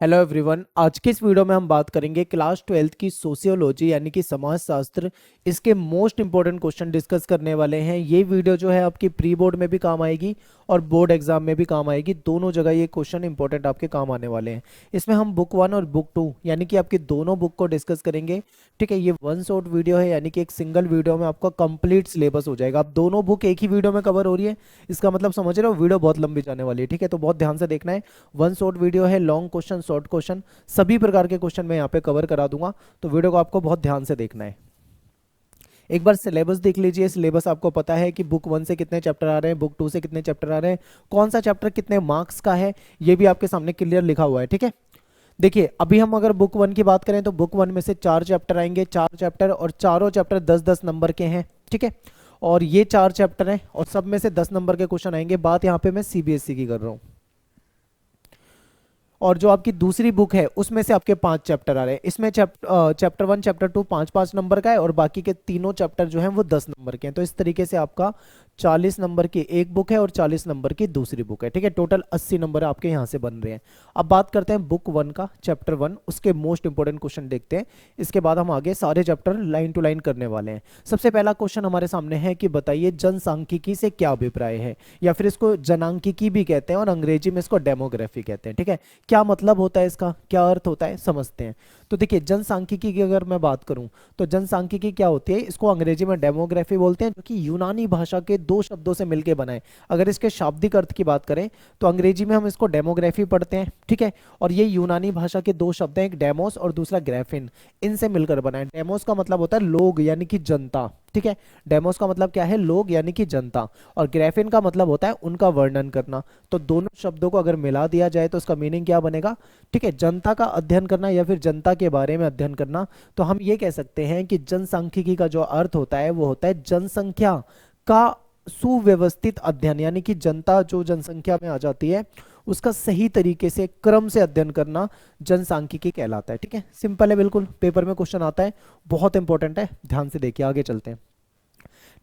Hello everyone. आज के इस वीडियो में हम बात करेंगे क्लास 12th की सोशियोलॉजी यानी कि समाजशास्त्र। इसके मोस्ट इंपॉर्टेंट क्वेश्चन डिस्कस करने वाले हैं। ये वीडियो जो है आपकी प्री बोर्ड में भी काम आएगी और बोर्ड एग्जाम में भी काम आएगी। दोनों जगह ये क्वेश्चन इंपॉर्टेंट आपके काम आने वाले हैं। इसमें हम बुक 1 और बुक 2 यानी कि आपकी दोनों बुक को डिस्कस करेंगे। ठीक है, ये वन शॉट वीडियो है यानी कि एक सिंगल वीडियो में आपका कंप्लीट सिलेबस हो जाएगा। अब दोनों बुक एक ही वीडियो में कवर हो रही है, इसका मतलब समझ रहे हो वीडियो बहुत लंबी जाने वाली है। ठीक है, तो बहुत ध्यान से देखना है। वन शॉट वीडियो है, लॉन्ग क्वेश्चन, शॉर्ट क्वेश्चन, सभी प्रकार के क्वेश्चन मैं यहाँ पे कवर करा दूंगा। तो वीडियो को आपको बहुत ध्यान से देखना है। एक बार सिलेबस देख लीजिए। सिलेबस आपको पता है कि बुक 1 से कितने चैप्टर आ रहे हैं, बुक 2 से कितने चैप्टर आ रहे हैं, कौन सा चैप्टर कितने मार्क्स का है, ये भी आपके सामने क्लियर लिखा हुआ है। ठीक है, देखिए अभी हम अगर बुक 1 की बात करें तो बुक 1 में से 4 चैप्टर आएंगे, 4 चैप्टर, और चारों चैप्टर 10-10 नंबर के हैं। ठीक है, और ये 4 चैप्टर हैं और सब में से 10 नंबर के क्वेश्चन आएंगे। बात यहाँ पे मैं सीबीएसई की कर रहा हूँ। और जो आपकी दूसरी बुक है उसमें से आपके 5 चैप्टर आ रहे हैं। इसमें चैप्टर 1 चैप्टर 2 5-5 नंबर का है और बाकी के तीनों चैप्टर जो हैं वो 10 नंबर के हैं। तो इस तरीके से आपका 40 नंबर की एक बुक है और 40 नंबर की दूसरी बुक है। ठीक है, टोटल 80 नंबर आपके यहाँ से बन रहे हैं। अब बात करते हैं बुक 1 का, चैप्टर 1, उसके मोस्ट इंपोर्टेंट क्वेश्चन देखते हैं। इसके बाद हम आगे सारे चैप्टर लाइन टू लाइन करने वाले हैं। सबसे पहला क्वेश्चन हमारे सामने है कि बताइए जनसांख्यिकी से क्या अभिप्राय है, या फिर इसको जनांकिकी भी कहते हैं और अंग्रेजी में इसको डेमोग्राफी कहते हैं। ठीक है, क्या मतलब होता है इसका, क्या अर्थ होता है, समझते हैं। तो देखिए जनसांख्यिकी की अगर मैं बात करूं तो जनसांख्यिकी क्या होती है, इसको अंग्रेजी में डेमोग्राफी बोलते हैं, जो कि यूनानी भाषा के 2 शब्दों से मिलकर बना है। अगर इसके शाब्दिक अर्थ की बात करें तो अंग्रेजी में हम इसको डेमोग्राफी पढ़ते हैं। ठीक है, और ये यूनानी भाषा के 2 शब्द हैं, एक डेमोस और दूसरा ग्राफिन, इनसे मिलकर बना है। डेमोस का मतलब होता है लोग यानी कि जनता। ठीक है, डेमोस का मतलब क्या है, लोग यानी कि जनता, और ग्राफिन का मतलब होता है उनका वर्णन करना। तो दोनों शब्दों को अगर मिला दिया जाए तो उसका मीनिंग क्या बनेगा, ठीक है, जनता का अध्ययन करना या फिर जनता के बारे में अध्ययन करना। तो हम ये कह सकते हैं कि जनसांख्यिकी का जो अर्थ होता है वो होता है जनसंख्या का सुव्यवस्थित अध्ययन, यानी कि जनता जो जनसंख्या में आ जाती है उसका सही तरीके से क्रम से अध्ययन करना जनसांख्यिकी कहलाता है। ठीक है, सिंपल है बिल्कुल, पेपर में क्वेश्चन आता है, बहुत इंपॉर्टेंट है, ध्यान से देखिए। आगे चलते हैं।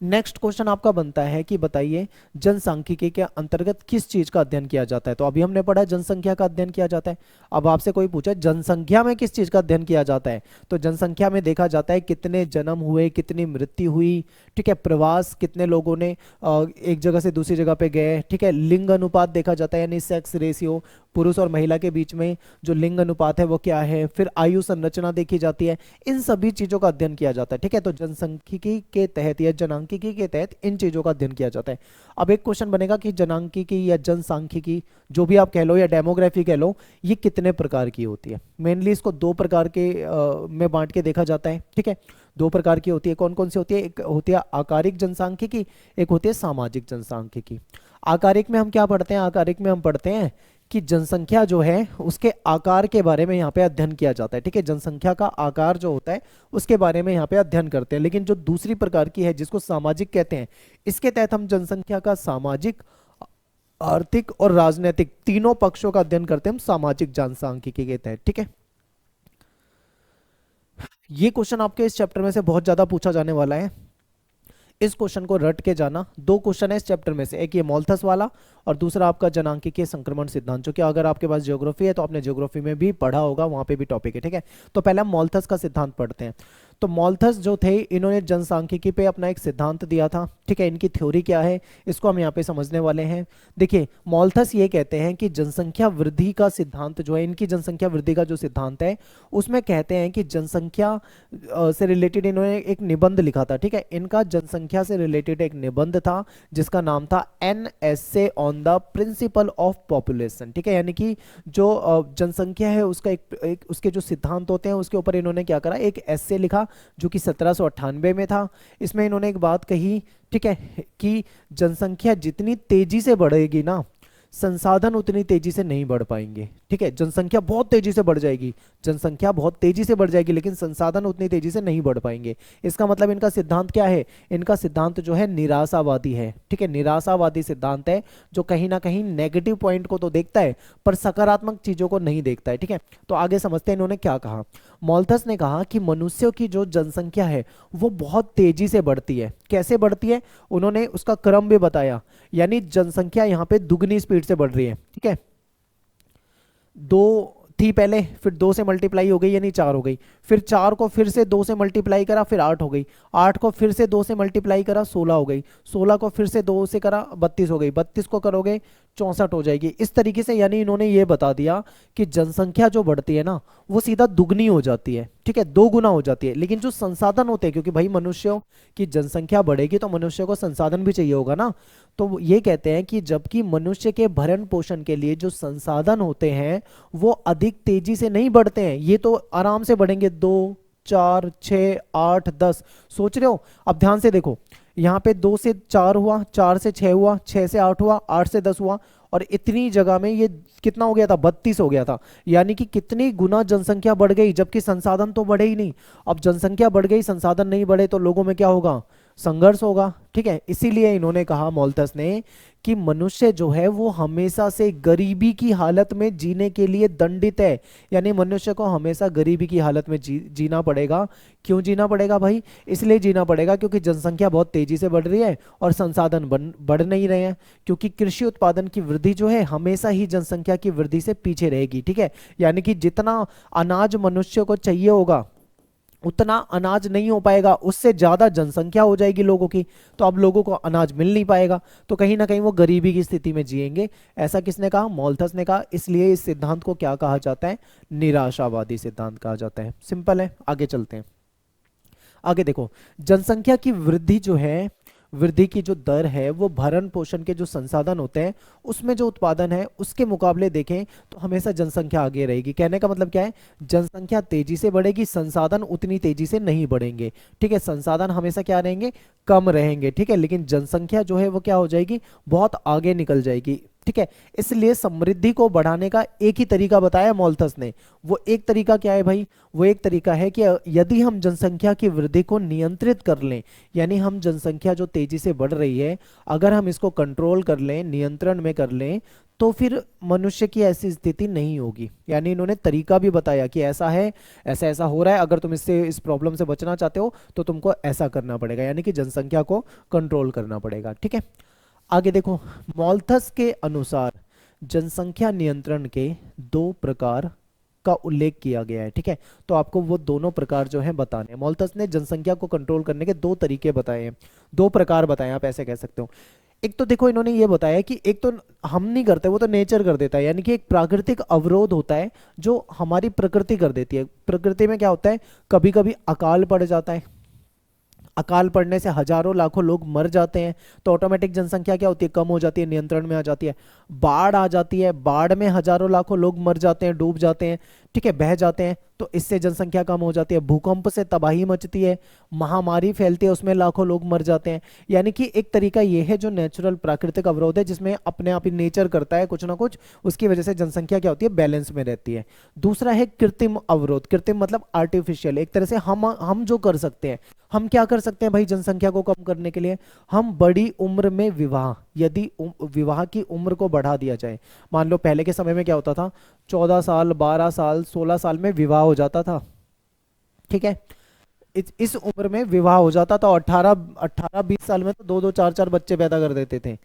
नेक्स्ट क्वेश्चन आपका बनता है कि बताइए जनसांख्यिकी के अंतर्गत किस चीज का अध्ययन किया जाता है। तो अभी हमने पढ़ा जनसंख्या का अध्ययन किया जाता है। अब आपसे कोई पूछे जनसंख्या में किस चीज का अध्ययन किया जाता है, तो जनसंख्या में देखा जाता है कितने जन्म हुए, कितनी मृत्यु हुई। ठीक है, प्रवास कितने लोगों ने एक जगह से दूसरी जगह पे गए। ठीक है, लिंग अनुपात देखा जाता है, यानी सेक्स रेशियो, पुरुष और महिला के बीच में जो लिंग अनुपात है वो क्या है। फिर आयु संरचना देखी जाती है। इन सभी चीजों का अध्ययन किया जाता है। ठीक है, तो जनसांख्यिकी के तहत या जनांकिकी के तहत इन चीजों का अध्ययन किया जाता है। अब एक क्वेश्चन बनेगा कि जनांकिकी या जनसांख्यिकी, जो भी आप कह लो या डेमोग्राफी कह लो, ये कितने प्रकार की होती है। मेनली इसको 2 प्रकार के में बांट के देखा जाता है। ठीक है, 2 प्रकार की होती है। कौन कौन सी होती है, एक होती है आकारिक जनसांख्यिकी, एक होती है सामाजिक जनसांख्यिकी। आकारिक में हम क्या पढ़ते हैं, आकारिक में हम पढ़ते हैं कि जनसंख्या जो है उसके आकार के बारे में यहाँ पे अध्ययन किया जाता है। ठीक है, जनसंख्या का आकार जो होता है उसके बारे में यहाँ पे अध्ययन करते हैं। लेकिन जो दूसरी प्रकार की है जिसको सामाजिक कहते हैं, इसके तहत हम जनसंख्या का सामाजिक, आर्थिक और राजनीतिक तीनों पक्षों का अध्ययन करते हैं हम सामाजिक जनसांख्यिकी के तहत। ठीक है, ये क्वेश्चन आपके इस चैप्टर में से बहुत ज्यादा पूछा जाने वाला है। इस क्वेश्चन को रट के जाना। 2 क्वेश्चन है इस चैप्टर में से, एक ये मॉल्थस वाला और दूसरा आपका जनांकिकीय संक्रमण सिद्धांत, जो कि अगर आपके पास ज्योग्राफी है तो आपने ज्योग्राफी में भी पढ़ा होगा, वहां पे भी टॉपिक है। ठीक है, तो पहले हम मॉल्थस का सिद्धांत पढ़ते हैं। तो मॉल्थस जो थे इन्होंने जनसांख्यिकी पे अपना एक सिद्धांत दिया था। ठीक है, इनकी थ्योरी क्या है इसको हम यहाँ पे समझने वाले हैं। देखिए मॉल्थस ये कहते हैं कि जनसंख्या वृद्धि का सिद्धांत जो है, इनकी जनसंख्या वृद्धि का जो सिद्धांत है उसमें कहते हैं कि जनसंख्या से रिलेटेड इन्होंने एक निबंध लिखा था। ठीक है, इनका जनसंख्या से रिलेटेड एक निबंध था जिसका नाम था an essay on the principle of population. ठीक है, यानी कि जो जनसंख्या है उसका एक उसके जो सिद्धांत होते हैं उसके ऊपर इन्होंने क्या करा, एक एसे लिखा जो कि 1798 में था। इसमें इन्होंने एक बात कही, ठीक है, कि जनसंख्या जितनी तेजी से बढ़ेगी ना, संसाधन उतनी तेजी से नहीं बढ़ पाएंगे। ठीक है, जनसंख्या बहुत तेजी से बढ़ जाएगी, जनसंख्या बहुत तेजी से बढ़ जाएगी लेकिन संसाधन उतनी तेजी से नहीं बढ़ पाएंगे। इसका मतलब इनका सिद्धांत क्या है, इनका सिद्धांत जो है निराशावादी है। ठीक है, निराशावादी सिद्धांत है जो कहीं ना कहीं नेगेटिव पॉइंट को तो देखता है पर सकारात्मक चीजों को नहीं देखता है। ठीक है, तो आगे समझते हैं इन्होंने क्या कहा। मॉल्थस ने कहा कि मनुष्यों की जो जनसंख्या है वो बहुत तेजी से बढ़ती है। कैसे बढ़ती है, उन्होंने उसका क्रम भी बताया, यानी जनसंख्या यहाँ पे दुगनी स्पीड से बढ़ रही है। ठीक है, 2 थी पहले, फिर 2 से मल्टीप्लाई हो गई यानी 4 हो गई, फिर 4 को फिर से 2 से मल्टीप्लाई करा फिर 8 हो गई, 8 को फिर से 2 से मल्टीप्लाई करा 16 हो गई, 16 को फिर से 2 से करा 32 हो गई, 32 को करोगे 64 हो जाएगी। इस तरीके से यानी इन्होंने ये बता दिया कि जनसंख्या जो बढ़ती है ना वो सीधा दुगनी हो जाती है, ठीक है, 2 गुना हो जाती है। लेकिन जो संसाधन होते हैं, क्योंकि भाई मनुष्यों की जनसंख्या बढ़ेगी तो मनुष्य को संसाधन भी चाहिए होगा ना, तो ये कहते हैं कि जबकि मनुष्य के भरण पोषण के लिए जो संसाधन होते हैं वो अधिक तेजी से नहीं बढ़ते हैं, ये तो आराम से बढ़ेंगे, 2 4 6 8 10। सोच रहे हो? अब ध्यान से देखो, यहाँ पे 2 से 4 हुआ, 4 से 6 हुआ, 6 से 8 हुआ, 8 से 10 हुआ, और इतनी जगह में ये कितना हो गया था, 32 हो गया था। यानी कि कितनी गुना जनसंख्या बढ़ गई, जबकि संसाधन तो बढ़े ही नहीं। अब जनसंख्या बढ़ गई, संसाधन नहीं बढ़े तो लोगों में क्या होगा, संघर्ष होगा, ठीक है। इसीलिए इन्होंने कहा मॉल्थस ने कि मनुष्य जो है वो हमेशा से गरीबी की हालत में जीने के लिए दंडित है, यानी मनुष्य को हमेशा गरीबी की हालत में जीना पड़ेगा। क्यों जीना पड़ेगा भाई? इसलिए जीना पड़ेगा क्योंकि जनसंख्या बहुत तेजी से बढ़ रही है और संसाधन बढ़ नहीं रहे हैं, क्योंकि कृषि उत्पादन की वृद्धि जो है हमेशा ही जनसंख्या की वृद्धि से पीछे रहेगी, ठीक है। यानी कि जितना अनाज मनुष्य को चाहिए होगा उतना अनाज नहीं हो पाएगा, उससे ज्यादा जनसंख्या हो जाएगी लोगों की, तो अब लोगों को अनाज मिल नहीं पाएगा, तो कहीं ना कहीं वो गरीबी की स्थिति में जिएंगे। ऐसा किसने कहा? मॉल्थस ने कहा। इसलिए इस सिद्धांत को क्या कहा जाता है? निराशावादी सिद्धांत कहा जाता है। सिंपल है, आगे चलते हैं। आगे देखो, जनसंख्या की वृद्धि जो है, वृद्धि की जो दर है वो भरण पोषण के जो संसाधन होते हैं उसमें जो उत्पादन है उसके मुकाबले देखें तो हमेशा जनसंख्या आगे रहेगी। कहने का मतलब क्या है? जनसंख्या तेजी से बढ़ेगी, संसाधन उतनी तेजी से नहीं बढ़ेंगे, ठीक है। संसाधन हमेशा क्या रहेंगे? कम रहेंगे, ठीक है। लेकिन जनसंख्या जो है वो क्या हो जाएगी? बहुत आगे निकल जाएगी, ठीक है। इसलिए समृद्धि को बढ़ाने का एक ही तरीका बताया मॉल्थस ने। वो एक तरीका क्या है भाई? वो एक तरीका है कि यदि हम जनसंख्या की वृद्धि को नियंत्रित कर लें, यानी हम जनसंख्या जो तेजी से बढ़ रही है अगर हम इसको कंट्रोल कर लें, नियंत्रण में कर लें, तो फिर मनुष्य की ऐसी स्थिति नहीं होगी। यानी इन्होंने तरीका भी बताया कि ऐसा है, ऐसा ऐसा हो रहा है, अगर तुम इससे इस प्रॉब्लम से बचना चाहते हो तो तुमको ऐसा करना पड़ेगा, यानी कि जनसंख्या को कंट्रोल करना पड़ेगा, ठीक है। आगे देखो, मॉल्थस के अनुसार जनसंख्या नियंत्रण के 2 प्रकार का उल्लेख किया गया है, ठीक है। तो आपको वो दोनों प्रकार जो हैं बताने हैं। मॉल्थस ने जनसंख्या को कंट्रोल करने के 2 तरीके बताए हैं, 2 प्रकार बताए, आप ऐसे कह सकते हो। एक तो देखो, इन्होंने ये बताया कि एक तो हम नहीं करते, वो तो नेचर कर देता है, यानी कि एक प्राकृतिक अवरोध होता है जो हमारी प्रकृति कर देती है। प्रकृति में क्या होता है? कभी कभी अकाल पड़ जाता है, अकाल पड़ने से हजारों लाखों लोग मर जाते हैं, तो ऑटोमेटिक जनसंख्या क्या होती है? कम हो जाती है, नियंत्रण में आ जाती है। बाढ़ आ जाती है, बाढ़ में हजारों लाखों लोग मर जाते हैं, डूब जाते हैं, ठीक है, बह जाते हैं, तो इससे जनसंख्या कम हो जाती है। भूकंप से तबाही मचती है, महामारी फैलती है, उसमें लाखों लोग मर जाते हैं। यानी कि एक तरीका ये है जो नेचुरल प्राकृतिक अवरोध है, जिसमें अपने आप ही नेचर करता है कुछ ना कुछ, उसकी वजह से जनसंख्या क्या होती है? बैलेंस में रहती है। दूसरा है कृत्रिम अवरोध। कृत्रिम मतलब आर्टिफिशियल, एक तरह से हम जो कर सकते हैं। हम क्या कर सकते हैं भाई जनसंख्या को कम करने के लिए? हम बड़ी उम्र में विवाह, यदि विवाह की उम्र को बढ़ा दिया जाए, मान लो पहले के समय में क्या होता था, 14 साल 12 साल 16 साल में विवाह हो जाता था, ठीक है। इस उम्र में विवाह हो जाता था, 18 20 साल में तो 2 2 4 4 बच्चे पैदा कर देते थे।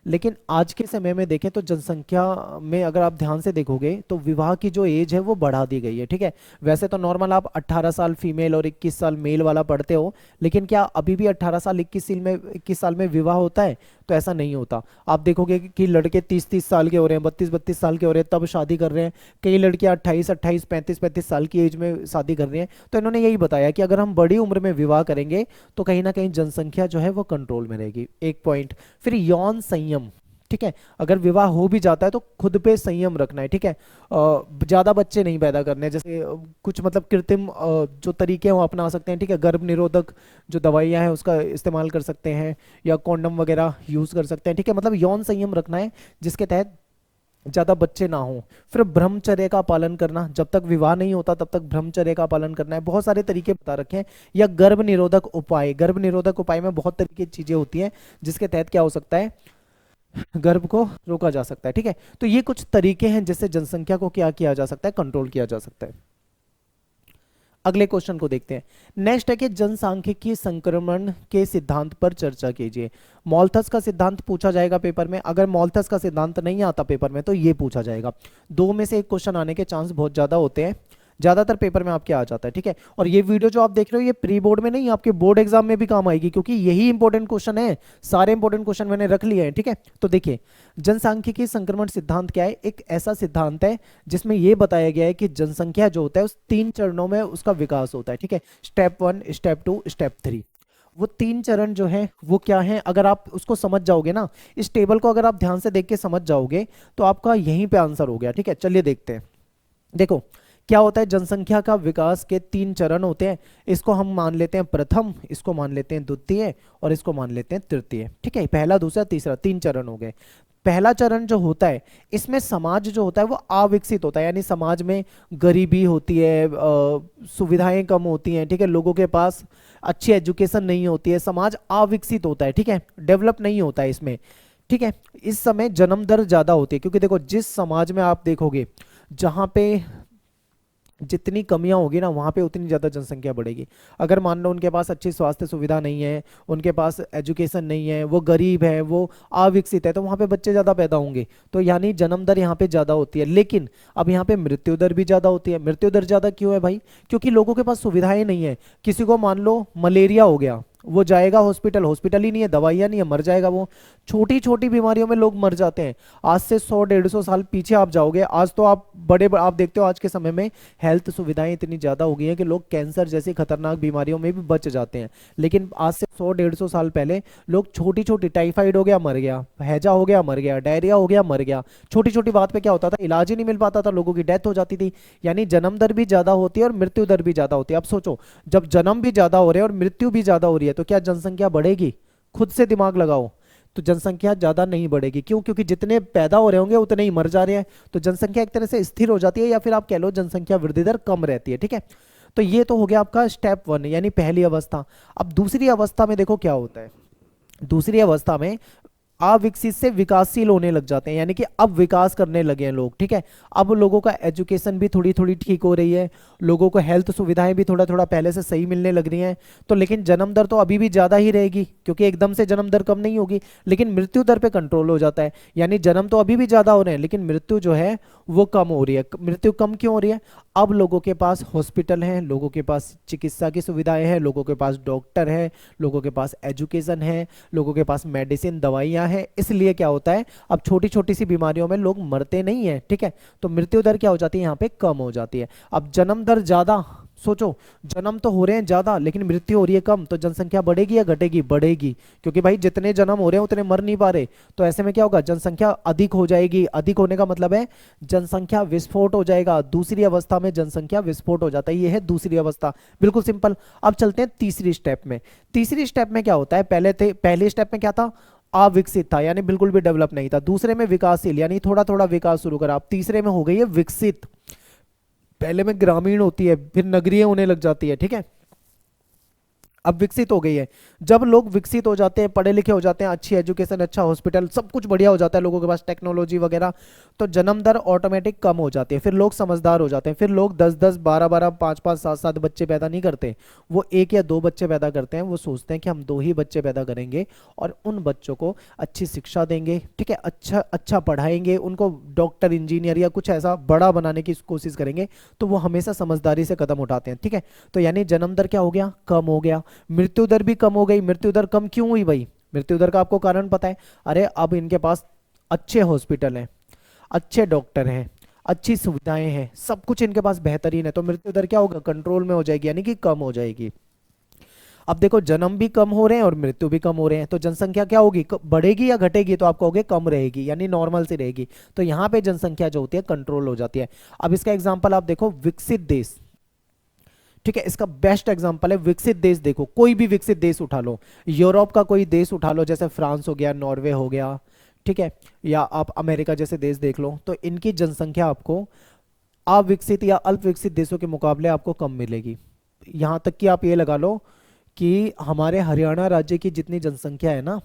लेकिन आज के समय में देखें तो जनसंख्या में अगर आप ध्यान से देखोगे तो विवाह की जो एज है वो बढ़ा दी गई है, ठीक है। वैसे तो नॉर्मल आप 18 साल फीमेल और 21 साल मेल वाला पढ़ते हो, लेकिन क्या अभी भी 18 साल 21 साल में विवाह होता है? तो ऐसा नहीं होता। आप देखोगे कि लड़के 30 साल के हो रहे हैं, 32 साल के हो रहे हैं, तब शादी कर रहे हैं। कई लड़कियां 28 35 साल की एज में शादी कर रही हैं। तो इन्होंने यही बताया कि अगर हम बड़ी उम्र में विवाह करेंगे तो कहीं ना कहीं जनसंख्या जो है वो कंट्रोल में रहेगी, एक पॉइंट। फिर यौन संयम, ठीक है। अगर विवाह हो भी जाता है तो खुद पे संयम रखना है, ठीक है। ज्यादा बच्चे नहीं पैदा करने, जैसे कुछ मतलब कृत्रिम जो तरीके हैं वो अपना सकते हैं, ठीक है। गर्भ निरोधक जो दवाइयां हैं उसका इस्तेमाल कर सकते हैं, या कॉन्डम वगैरह यूज कर सकते हैं, ठीक है। मतलब यौन संयम रखना है जिसके तहत ज्यादा बच्चे ना हो। फिर ब्रह्मचर्य का पालन करना, जब तक विवाह नहीं होता तब तक ब्रह्मचर्य का पालन करना है। बहुत सारे तरीके बता रखे हैं। या गर्भ निरोधक उपाय, गर्भ निरोधक उपाय में बहुत तरीके की चीजें होती हैं जिसके तहत क्या हो सकता है? गर्भ को रोका जा सकता है, ठीक है। तो ये कुछ तरीके हैं जिससे जनसंख्या को क्या किया जा सकता है? कंट्रोल किया जा सकता है। अगले क्वेश्चन को देखते हैं। नेक्स्ट है कि जनसांख्यिकी संक्रमण के सिद्धांत पर चर्चा कीजिए। मॉल्थस का सिद्धांत पूछा जाएगा पेपर में। अगर मॉल्थस का सिद्धांत नहीं आता पेपर में तो ये पूछा जाएगा। दो में से एक क्वेश्चन आने के चांस बहुत ज्यादा होते हैं, ज्यादातर पेपर में आपके आ जाता है, ठीक है। और ये वीडियो जो आप देख रहे हो ये प्री बोर्ड में नहीं, आपके बोर्ड एग्जाम में भी काम आएगी, क्योंकि यही इंपॉर्टेंट क्वेश्चन है। सारे इंपॉर्टेंट क्वेश्चन मैंने रख लिए हैं, ठीक है। तो देखिए, जनसांख्यिकी संक्रमण सिद्धांत क्या है? एक ऐसा सिद्धांत है जिसमें यह बताया गया है कि जनसंख्या जो होता है उस 3 चरणों में उसका विकास होता है, ठीक है। Step 1, step 2, step 3। वो 3 चरण जो है वो क्या है, अगर आप उसको समझ जाओगे ना, इस टेबल को अगर आप ध्यान से देख के समझ जाओगे तो आपका यहीं पे आंसर हो गया, ठीक है। चलिए देखते हैं। देखो क्या होता है, जनसंख्या का विकास के 3 चरण होते हैं। इसको हम मान लेते हैं प्रथम, इसको मान लेते हैं द्वितीय, और इसको मान लेते हैं तृतीय, ठीक है। पहला, दूसरा, तीसरा, 3 चरण हो गए। पहला चरण जो होता है इसमें समाज जो होता है वो अविकसित होता है, यानी समाज में गरीबी होती है, सुविधाएं कम होती हैं, ठीक है। लोगों के पास अच्छी एजुकेशन नहीं होती है, समाज अविकसित होता है, ठीक है, डेवलप नहीं होता है इसमें, ठीक है। इस समय जन्म दर ज्यादा होती है, क्योंकि देखो जिस समाज में आप देखोगे जहां पे जितनी कमियां होगी ना वहां पे उतनी ज्यादा जनसंख्या बढ़ेगी। अगर मान लो उनके पास अच्छी स्वास्थ्य सुविधा नहीं है, उनके पास एजुकेशन नहीं है, वो गरीब है, वो अविकसित है, तो वहां पे बच्चे ज्यादा पैदा होंगे, तो यानी जन्म दर यहाँ पे ज्यादा होती है। लेकिन अब यहाँ पे मृत्यु दर भी ज्यादा होती है। मृत्यु दर ज्यादा क्यों है भाई? क्योंकि लोगों के पास सुविधाएं नहीं है। किसी को मान लो मलेरिया हो गया, वो जाएगा हॉस्पिटल, हॉस्पिटल ही नहीं है, दवाइयां नहीं है, मर जाएगा वो। छोटी छोटी बीमारियों में लोग मर जाते हैं। आज से 100-150 साल पीछे आप जाओगे, आज तो आप आप देखते हो आज के समय में हेल्थ सुविधाएं इतनी ज्यादा हो गई हैं कि लोग कैंसर जैसी खतरनाक बीमारियों में भी बच जाते हैं। लेकिन आज से 100-150 साल पहले लोग छोटी छोटी, टाइफाइड हो गया मर गया, हैजा हो गया मर गया, डायरिया हो गया मर गया, छोटी छोटी बात पे क्या होता था, इलाज ही नहीं मिल पाता था, लोगों की डेथ हो जाती थी। यानी जन्म दर भी ज्यादा होती है और मृत्यु दर भी ज्यादा होती है। अब सोचो, जब जन्म भी ज्यादा हो रहे हैं और मृत्यु भी ज्यादा हो रही है तो क्या जनसंख्या बढ़ेगी? खुद से दिमाग लगाओ। तो जनसंख्या ज्यादा नहीं बढ़ेगी। क्यों? क्योंकि जितने पैदा हो रहे होंगे उतने ही मर जा रहे हैं, तो जनसंख्या एक तरह से स्थिर हो जाती है, या फिर आप कह लो जनसंख्या वृद्धि दर कम रहती है, ठीक है। तो ये तो हो गया आपका स्टेप 1, यानी पहली अवस्था। अब दूसरी अवस्था में देखो क्या होता है। दूसरी अवस्था में अविकसित से विकासशील होने लग जाते हैं, यानी कि अब विकास करने लगे हैं लोग, ठीक है। अब लोगों का एजुकेशन भी थोड़ी थोड़ी ठीक हो रही है, लोगों को हेल्थ सुविधाएं भी थोड़ा थोड़ा पहले से सही मिलने लग रही हैं। तो लेकिन जन्म दर तो अभी भी ज्यादा ही रहेगी, क्योंकि एकदम से जन्म दर कम नहीं होगी, लेकिन मृत्यु दर पे कंट्रोल हो जाता है। यानी जन्म तो अभी भी ज्यादा हो रहे हैं, लेकिन मृत्यु जो है वो कम हो रही है। मृत्यु कम क्यों हो रही है? अब लोगों के पास हॉस्पिटल हैं, लोगों के पास चिकित्सा की सुविधाएं हैं, लोगों के पास डॉक्टर है, लोगों के पास एजुकेशन है, लोगों के पास मेडिसिन दवाइयां हैं। इसलिए क्या होता है, अब छोटी छोटी सी बीमारियों में लोग मरते नहीं है, ठीक है। तो मृत्यु दर क्या हो जाती है, यहाँ पे कम हो जाती है। अब जन्म दर ज्यादा, सोचो जन्म तो हो रहे हैं ज्यादा लेकिन मृत्यु हो रही है कम, तो जनसंख्या बढ़ेगी या घटेगी? बढ़ेगी, क्योंकि भाई जितने जन्म हो रहे हैं उतने मर नहीं पा रहे। तो ऐसे में क्या होगा, जनसंख्या अधिक हो जाएगी। अधिक होने का मतलब है जनसंख्या विस्फोट हो जाएगा। दूसरी अवस्था में जनसंख्या विस्फोट हो जाता है, ये है दूसरी अवस्था, बिल्कुल सिंपल। अब चलते हैं तीसरी स्टेप में। तीसरी स्टेप में क्या होता है, पहले स्टेप में क्या था, अविकसित था, यानी बिल्कुल भी डेवलप नहीं था। दूसरे में विकासशील, यानी थोड़ा थोड़ा विकास शुरू करा। अब तीसरे में हो गई है विकसित। पहले में ग्रामीण होती है, फिर नगरीय होने लग जाती है, ठीक है। अब विकसित हो गई है। जब लोग विकसित हो जाते हैं, पढ़े लिखे हो जाते हैं, अच्छी एजुकेशन, अच्छा हॉस्पिटल, सब कुछ बढ़िया हो जाता है, लोगों के पास टेक्नोलॉजी वगैरह, तो जन्म दर ऑटोमेटिक कम हो जाती है। फिर लोग समझदार हो जाते हैं, फिर लोग 10-10, 12-12, 5-5, 7-7 बच्चे पैदा नहीं करते, वो 1 या 2 बच्चे पैदा करते हैं। वो सोचते हैं कि हम 2 ही बच्चे पैदा करेंगे और उन बच्चों को अच्छी शिक्षा देंगे, ठीक है, अच्छा पढ़ाएंगे, उनको डॉक्टर, इंजीनियर या कुछ ऐसा बड़ा बनाने की कोशिश करेंगे। तो वो हमेशा समझदारी से कदम उठाते हैं, ठीक है। तो यानी जन्म दर क्या हो गया, कम हो गया। मृत्यु दर भी कम हो गई। मृत्यु दर कम क्यों हुई भाई? मृत्यु दर का आपको कारण पता है। अरे अब इनके पास अच्छे हॉस्पिटल हैं, अच्छे डॉक्टर हैं, अच्छी सुविधाएं हैं, सब कुछ इनके पास बेहतरीन है, तो मृत्यु दर क्या होगा, कंट्रोल में हो जाएगी, यानी कि कम हो जाएगी। अब देखो जन्म भी कम हो रहे हैं और मृत्यु भी कम हो रहे हैं, तो जनसंख्या क्या होगी, बढ़ेगी या घटेगी? तो आप कहोगे कम रहेगी, यानी नॉर्मल सी रहेगी। तो यहाँ पे जनसंख्या जो होती है कंट्रोल हो जाती है। अब इसका एग्जाम्पल आप देखो, विकसित देश, ठीक है, इसका बेस्ट एग्जांपल है विकसित देश। देखो कोई भी विकसित देश उठा लो, यूरोप का कोई देश उठा लो, जैसे फ्रांस हो गया, नॉर्वे हो गया, ठीक है, या आप अमेरिका जैसे देश देख लो, तो इनकी जनसंख्या आपको अविकसित या अल्प विकसित देशों के मुकाबले आपको कम मिलेगी। यहां तक कि आप ये लगा लो कि हमारे हरियाणा राज्य की जितनी जनसंख्या है ना,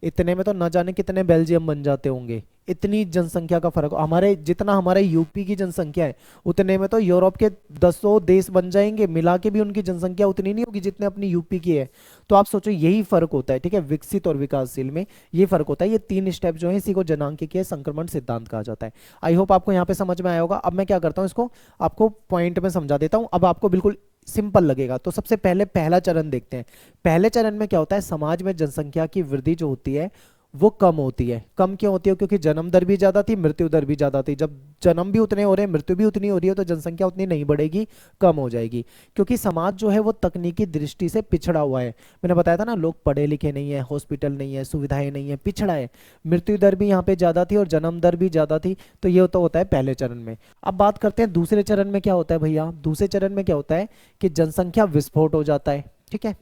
इतने में तो न जाने कितने बेल्जियम बन जाते होंगे, इतनी जनसंख्या का फर्क। हमारे जितना हमारे यूपी की जनसंख्या है उतने में तो यूरोप के 10 देश बन जाएंगे, मिला के भी उनकी जनसंख्या उतनी नहीं होगी जितने अपनी यूपी की है। तो आप सोचो यही फर्क होता है, ठीक है, विकसित और विकासशील में ये फर्क होता है। ये 3 स्टेप जो है इसी को जनांकीय संक्रमण सिद्धांत कहा जाता है। आई होप आपको यहाँ पे समझ में आया होगा। अब मैं क्या करता हूँ, इसको आपको पॉइंट में समझा देता हूँ, अब आपको बिल्कुल सिंपल लगेगा। तो सबसे पहले पहला चरण देखते हैं। पहले चरण में क्या होता है, समाज में जनसंख्या की वृद्धि जो होती है वो कम होती है। कम क्यों होती है, क्योंकि जन्म दर भी ज्यादा थी, मृत्यु दर भी ज्यादा थी। जब जन्म भी उतने हो रहे हैं, मृत्यु भी उतनी हो रही है, तो जनसंख्या उतनी नहीं बढ़ेगी, कम हो जाएगी। क्योंकि समाज जो है वो तकनीकी दृष्टि से पिछड़ा हुआ है। मैंने बताया था ना, लोग पढ़े लिखे नहीं है, हॉस्पिटल नहीं है, सुविधाएं नहीं है, पिछड़ा है। मृत्यु दर भी यहाँ पे ज्यादा थी और जन्म दर भी ज्यादा थी। तो ये तो होता है पहले चरण में। अब बात करते हैं दूसरे चरण में क्या होता है भैया। दूसरे चरण में क्या होता है कि जनसंख्या विस्फोट हो जाता है। ठीक है,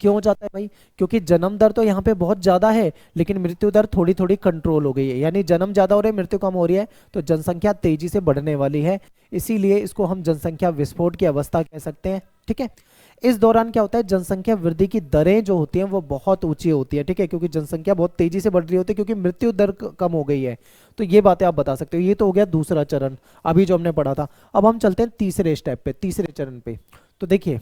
क्यों हो जाता है भाई, क्योंकि जन्म दर तो यहाँ पे बहुत ज्यादा है लेकिन मृत्यु दर थोड़ी थोड़ी कंट्रोल हो गई है। यानी जन्म ज्यादा हो रहे हैं, मृत्यु कम हो रही है, तो जनसंख्या तेजी से बढ़ने वाली है। इसीलिए इसको हम जनसंख्या विस्फोट की अवस्था कह सकते हैं। ठीक है, इस दौरान क्या होता है, जनसंख्या वृद्धि की दरें जो होती हैं वो बहुत ऊंची होती है। ठीक है, क्योंकि जनसंख्या बहुत तेजी से बढ़ रही होती है, क्योंकि मृत्यु दर कम हो गई है। तो ये बातें आप बता सकते हो। ये तो हो गया दूसरा चरण, अभी जो हमने पढ़ा था। अब हम चलते हैं तीसरे स्टेप पे, तीसरे चरण पे। तो देखिए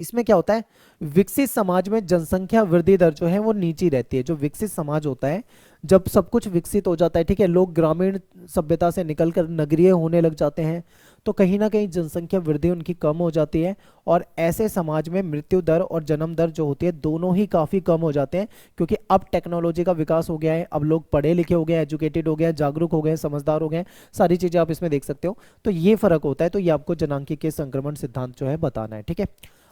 इसमें क्या होता है, विकसित समाज में जनसंख्या वृद्धि दर जो है वो नीची रहती है। जो विकसित समाज होता है, जब सब कुछ विकसित हो जाता है, ठीक है, लोग ग्रामीण सभ्यता से निकलकर नगरीय होने लग जाते हैं, तो कहीं ना कहीं जनसंख्या वृद्धि उनकी कम हो जाती है। और ऐसे समाज में मृत्यु दर और जन्म दर जो होती है दोनों ही काफी कम हो जाते हैं, क्योंकि अब टेक्नोलॉजी का विकास हो गया है, अब लोग पढ़े लिखे हो गए हैं, एजुकेटेड हो गए हैं, जागरूक हो गए हैं, समझदार हो गए हैं। सारी चीजें आप इसमें देख सकते हो। तो ये फर्क होता है। तो ये आपको जनांकीय संक्रमण सिद्धांत जो है बताना है। ठीक है,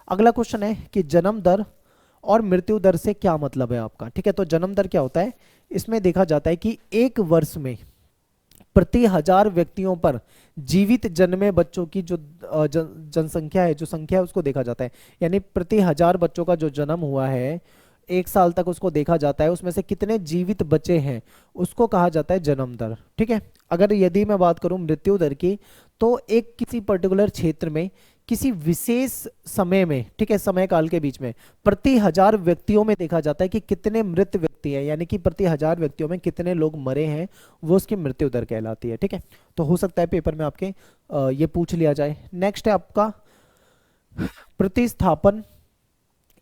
अगला क्वेश्चन है कि जन्म दर और मृत्यु दर से क्या मतलब है आपका। ठीक है, तो जन्म दर क्या होता है, इसमें देखा जाता है कि एक वर्ष में प्रति 1000 व्यक्तियों पर जीवित जन्मे बच्चों की जो जनसंख्या है, जो संख्या है, उसको देखा जाता है। यानी प्रति 1000 बच्चों का जो जन्म हुआ है, 1 साल तक उसको देखा जाता है, उसमें से कितने जीवित बचे हैं उसको कहा जाता है जन्म दर। ठीक है, अगर यदि मैं बात करूं मृत्यु दर की, तो एक किसी पर्टिकुलर क्षेत्र में किसी विशेष समय में, ठीक है, समय काल के बीच में प्रति 1000 व्यक्तियों में देखा जाता है कि कितने मृत व्यक्ति हैं, यानी कि प्रति 1000 व्यक्तियों में कितने लोग मरे हैं, वो उसकी मृत्यु दर कहलाती है। ठीक है, तो हो सकता है पेपर में आपके ये पूछ लिया जाए। नेक्स्ट है आपका प्रतिस्थापन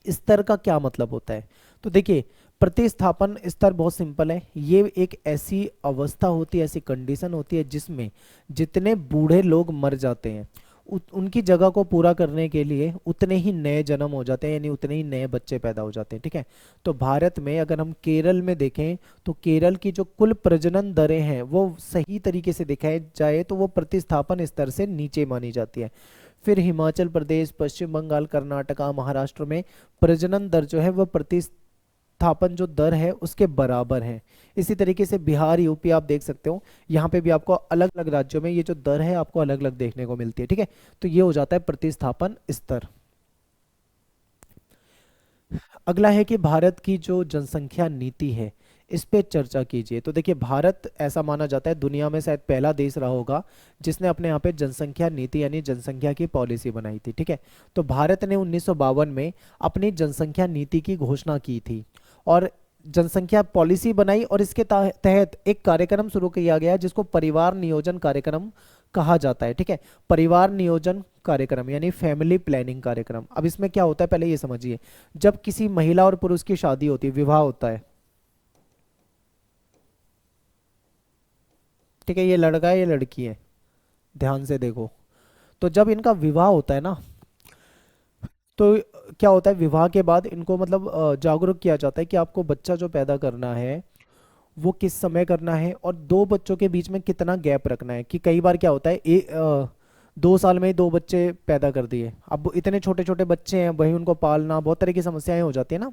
स्तर का क्या मतलब होता है। तो देखिए प्रतिस्थापन स्तर बहुत सिंपल है। ये एक ऐसी अवस्था होती है, ऐसी कंडीशन होती है जिसमें जितने बूढ़े लोग मर जाते हैं उनकी जगह को पूरा करने के लिए उतने ही नए जन्म हो जाते हैं, यानी उतने ही नए बच्चे पैदा हो जाते हैं। ठीक है, तो भारत में अगर हम केरल में देखें तो केरल की जो कुल प्रजनन दरें हैं वो सही तरीके से देखा जाए तो वो प्रतिस्थापन स्तर से नीचे मानी जाती है। फिर हिमाचल प्रदेश, पश्चिम बंगाल, कर्नाटका, महाराष्ट्र में प्रजनन दर जो है वो प्रतिस्थापन जो दर है उसके बराबर है। इसी तरीके से बिहार, यूपी आप देख सकते हो, यहाँ पे भी आपको अलग अलग राज्यों में ये जो दर है आपको अलग अलग देखने को मिलती है। ठीक है, तो ये हो जाता है प्रतिस्थापन स्तर। अगला है कि भारत की जो जनसंख्या नीति है इस पे चर्चा कीजिए। तो देखिए भारत ऐसा माना जाता है दुनिया में शायद पहला देश रहा होगा जिसने अपने यहाँ पे जनसंख्या नीति यानी जनसंख्या की पॉलिसी बनाई थी। ठीक है, तो भारत ने 1952 में अपनी जनसंख्या नीति की घोषणा की थी और जनसंख्या पॉलिसी बनाई, और इसके तहत एक कार्यक्रम शुरू किया गया जिसको परिवार नियोजन कार्यक्रम कहा जाता है। ठीक है, परिवार नियोजन कार्यक्रम यानी फैमिली प्लानिंग कार्यक्रम। अब इसमें क्या होता है पहले ये समझिए, जब किसी महिला और पुरुष की शादी होती है, विवाह होता है, ठीक है, ये लड़का है ये लड़की है, ध्यान से देखो, तो जब इनका विवाह होता है ना, तो क्या होता है विवाह के बाद इनको मतलब जागरूक किया जाता है कि आपको बच्चा जो पैदा करना है वो किस समय करना है और दो बच्चों के बीच में कितना गैप रखना है। कि कई बार क्या होता है 2 साल में ही 2 बच्चे पैदा कर दिए, अब इतने छोटे छोटे बच्चे हैं, वही उनको पालना, बहुत तरह की समस्याएं हो जाती है ना।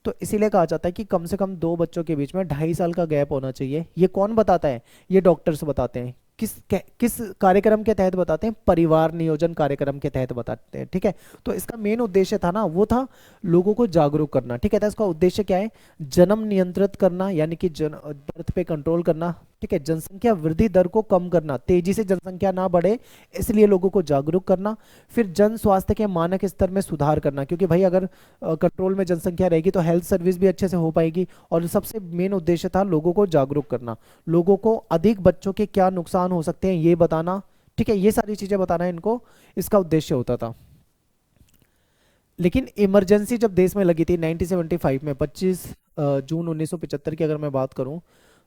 तो इसीलिए कहा जाता है कि कम से कम 2 बच्चों के बीच में 2.5 साल का गैप होना चाहिए। ये कौन बताता है, ये डॉक्टर्स बताते हैं। किस कार्यक्रम के तहत बताते हैं? परिवार नियोजन कार्यक्रम के तहत बताते हैं, ठीक है। तो इसका मेन उद्देश्य था ना, वो था लोगों को जागरूक करना, ठीक है। तो इसका उद्देश्य क्या है? जन्म नियंत्रित करना, यानी कि बर्थ पे कंट्रोल करना, ठीक है। जनसंख्या वृद्धि दर को कम करना, तेजी से जनसंख्या ना बढ़े इसलिए लोगों को जागरूक करना। फिर जन स्वास्थ्य के मानक स्तर में सुधार करना, क्योंकि भाई अगर कंट्रोल में जनसंख्या रहेगी तो हेल्थ सर्विस भी अच्छे से हो पाएगी। और सबसे मेन उद्देश्य था लोगों को जागरूक करना, लोगों को अधिक बच्चों के क्या नुकसान हो सकते हैं ये बताना, ठीक है। ये सारी चीजें बताना इनको इसका उद्देश्य होता था। लेकिन इमरजेंसी जब देश में लगी थी 1975 में, 25 जून 1975 की अगर मैं बात करूं,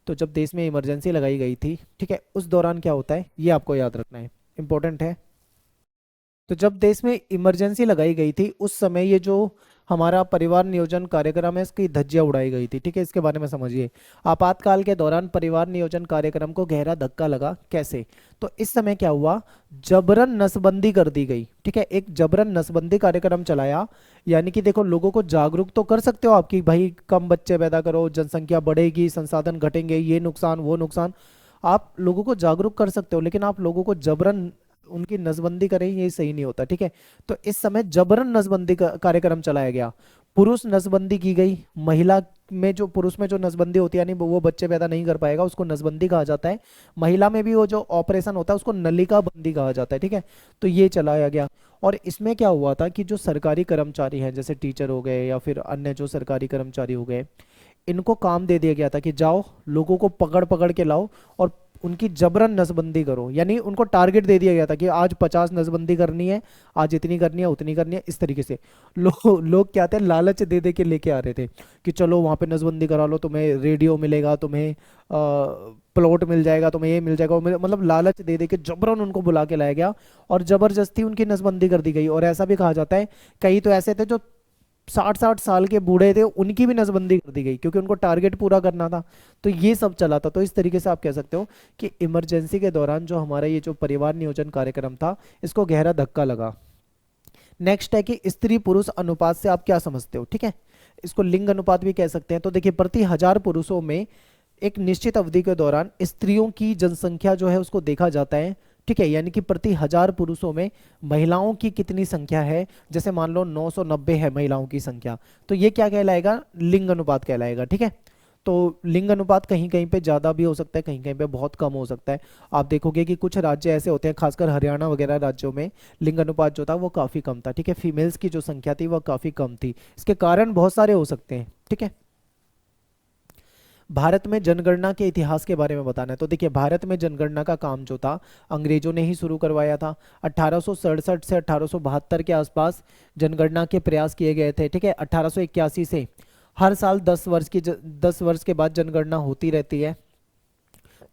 तो जब देश में इमरजेंसी लगाई गई थी, ठीक है, उस दौरान क्या होता है ये आपको याद रखना है, इंपॉर्टेंट है। तो जब देश में इमरजेंसी लगाई गई थी उस समय ये जो हमारा परिवार नियोजन कार्यक्रम है इसकी धज्जियां उड़ाई गई थी, ठीक है। इसके बारे में समझिए। आपातकाल के दौरान परिवार नियोजन कार्यक्रम को गहरा धक्का लगा, कैसे? तो इस समय क्या हुआ? जबरन नसबंदी कर दी गई, ठीक है। एक जबरन नसबंदी कार्यक्रम चलाया, यानी कि देखो लोगों को जागरूक तो कर सकते हो आप कि भाई कम बच्चे पैदा करो, जनसंख्या बढ़ेगी, संसाधन घटेंगे, ये नुकसान वो नुकसान, आप लोगों को जागरूक कर सकते हो, लेकिन आप लोगों को जबरन उनकी नसबंदी करें ये सही नहीं होता, ठीक है। तो इस समय जबरन नसबंदी का कार्यक्रम चलाया गया। पुरुष नसबंदी की गई, महिला में जो पुरुष में जो नसबंदी होती है यानी वो बच्चे पैदा नहीं कर पाएगा उसको नसबंदी कहा जाता है। महिला में भी वो जो ऑपरेशन होता है उसको नलिका बंदी कहा जाता है, ठीक है। तो ये चलाया गया। और इसमें क्या हुआ था कि जो सरकारी कर्मचारी हैं जैसे टीचर हो गए या फिर अन्य जो सरकारी कर्मचारी हो गए, इनको काम दे दिया गया था कि जाओ लोगों को पकड़ पकड़ के लाओ और उनकी जबरन नसबंदी करो। यानी उनको टारगेट दे दिया गया था कि आज 50 नसबंदी करनी है, आज इतनी करनी है उतनी करनी है, इस तरीके से लोग क्या थे, लालच दे दे के लेके आ रहे थे कि चलो वहां पे नसबंदी करा लो, तुम्हें रेडियो मिलेगा, तुम्हें प्लॉट मिल जाएगा, तुम्हें ये मिल जाएगा, मतलब लालच दे दे के जबरन उनको बुला के लाया गया और जबरदस्ती उनकी नसबंदी कर दी गई। और ऐसा भी कहा जाता है कई तो ऐसे थे जो 60-60 साल के बूढ़े थे, उनकी भी नसबंदी कर दी गई क्योंकि उनको टारगेट पूरा करना था। तो ये सब चला था। तो इस तरीके से आप कह सकते हो कि इमरजेंसी के दौरान जो हमारा ये जो परिवार नियोजन कार्यक्रम था इसको गहरा धक्का लगा। नेक्स्ट है कि स्त्री पुरुष अनुपात से आप क्या समझते हो, ठीक है। इसको लिंग अनुपात भी कह सकते हैं। तो देखिए प्रति 1000 पुरुषों में एक निश्चित अवधि के दौरान स्त्रियों की जनसंख्या जो है उसको देखा जाता है, ठीक है। यानी कि प्रति 1000 पुरुषों में महिलाओं की कितनी संख्या है, जैसे मान लो 990 है महिलाओं की संख्या, तो ये क्या कहलाएगा? लिंग अनुपात कहलाएगा, ठीक है। तो लिंग अनुपात कहीं कहीं पे ज़्यादा भी हो सकता है, कहीं कहीं पे बहुत कम हो सकता है। आप देखोगे कि कुछ राज्य ऐसे होते हैं, खासकर हरियाणा वगैरह राज्यों में लिंग अनुपात जो था वो काफ़ी कम था, ठीक है। फीमेल्स की जो संख्या थी वह काफ़ी कम थी। इसके कारण बहुत सारे हो सकते हैं, ठीक है। भारत में जनगणना के इतिहास के बारे में बताना है। तो देखिए भारत में जनगणना का काम जो था अंग्रेजों ने ही शुरू करवाया था। 1867 से 1872 के आसपास जनगणना के प्रयास किए गए थे, ठीक है। 1881 से हर साल 10 वर्ष के बाद जनगणना होती रहती है।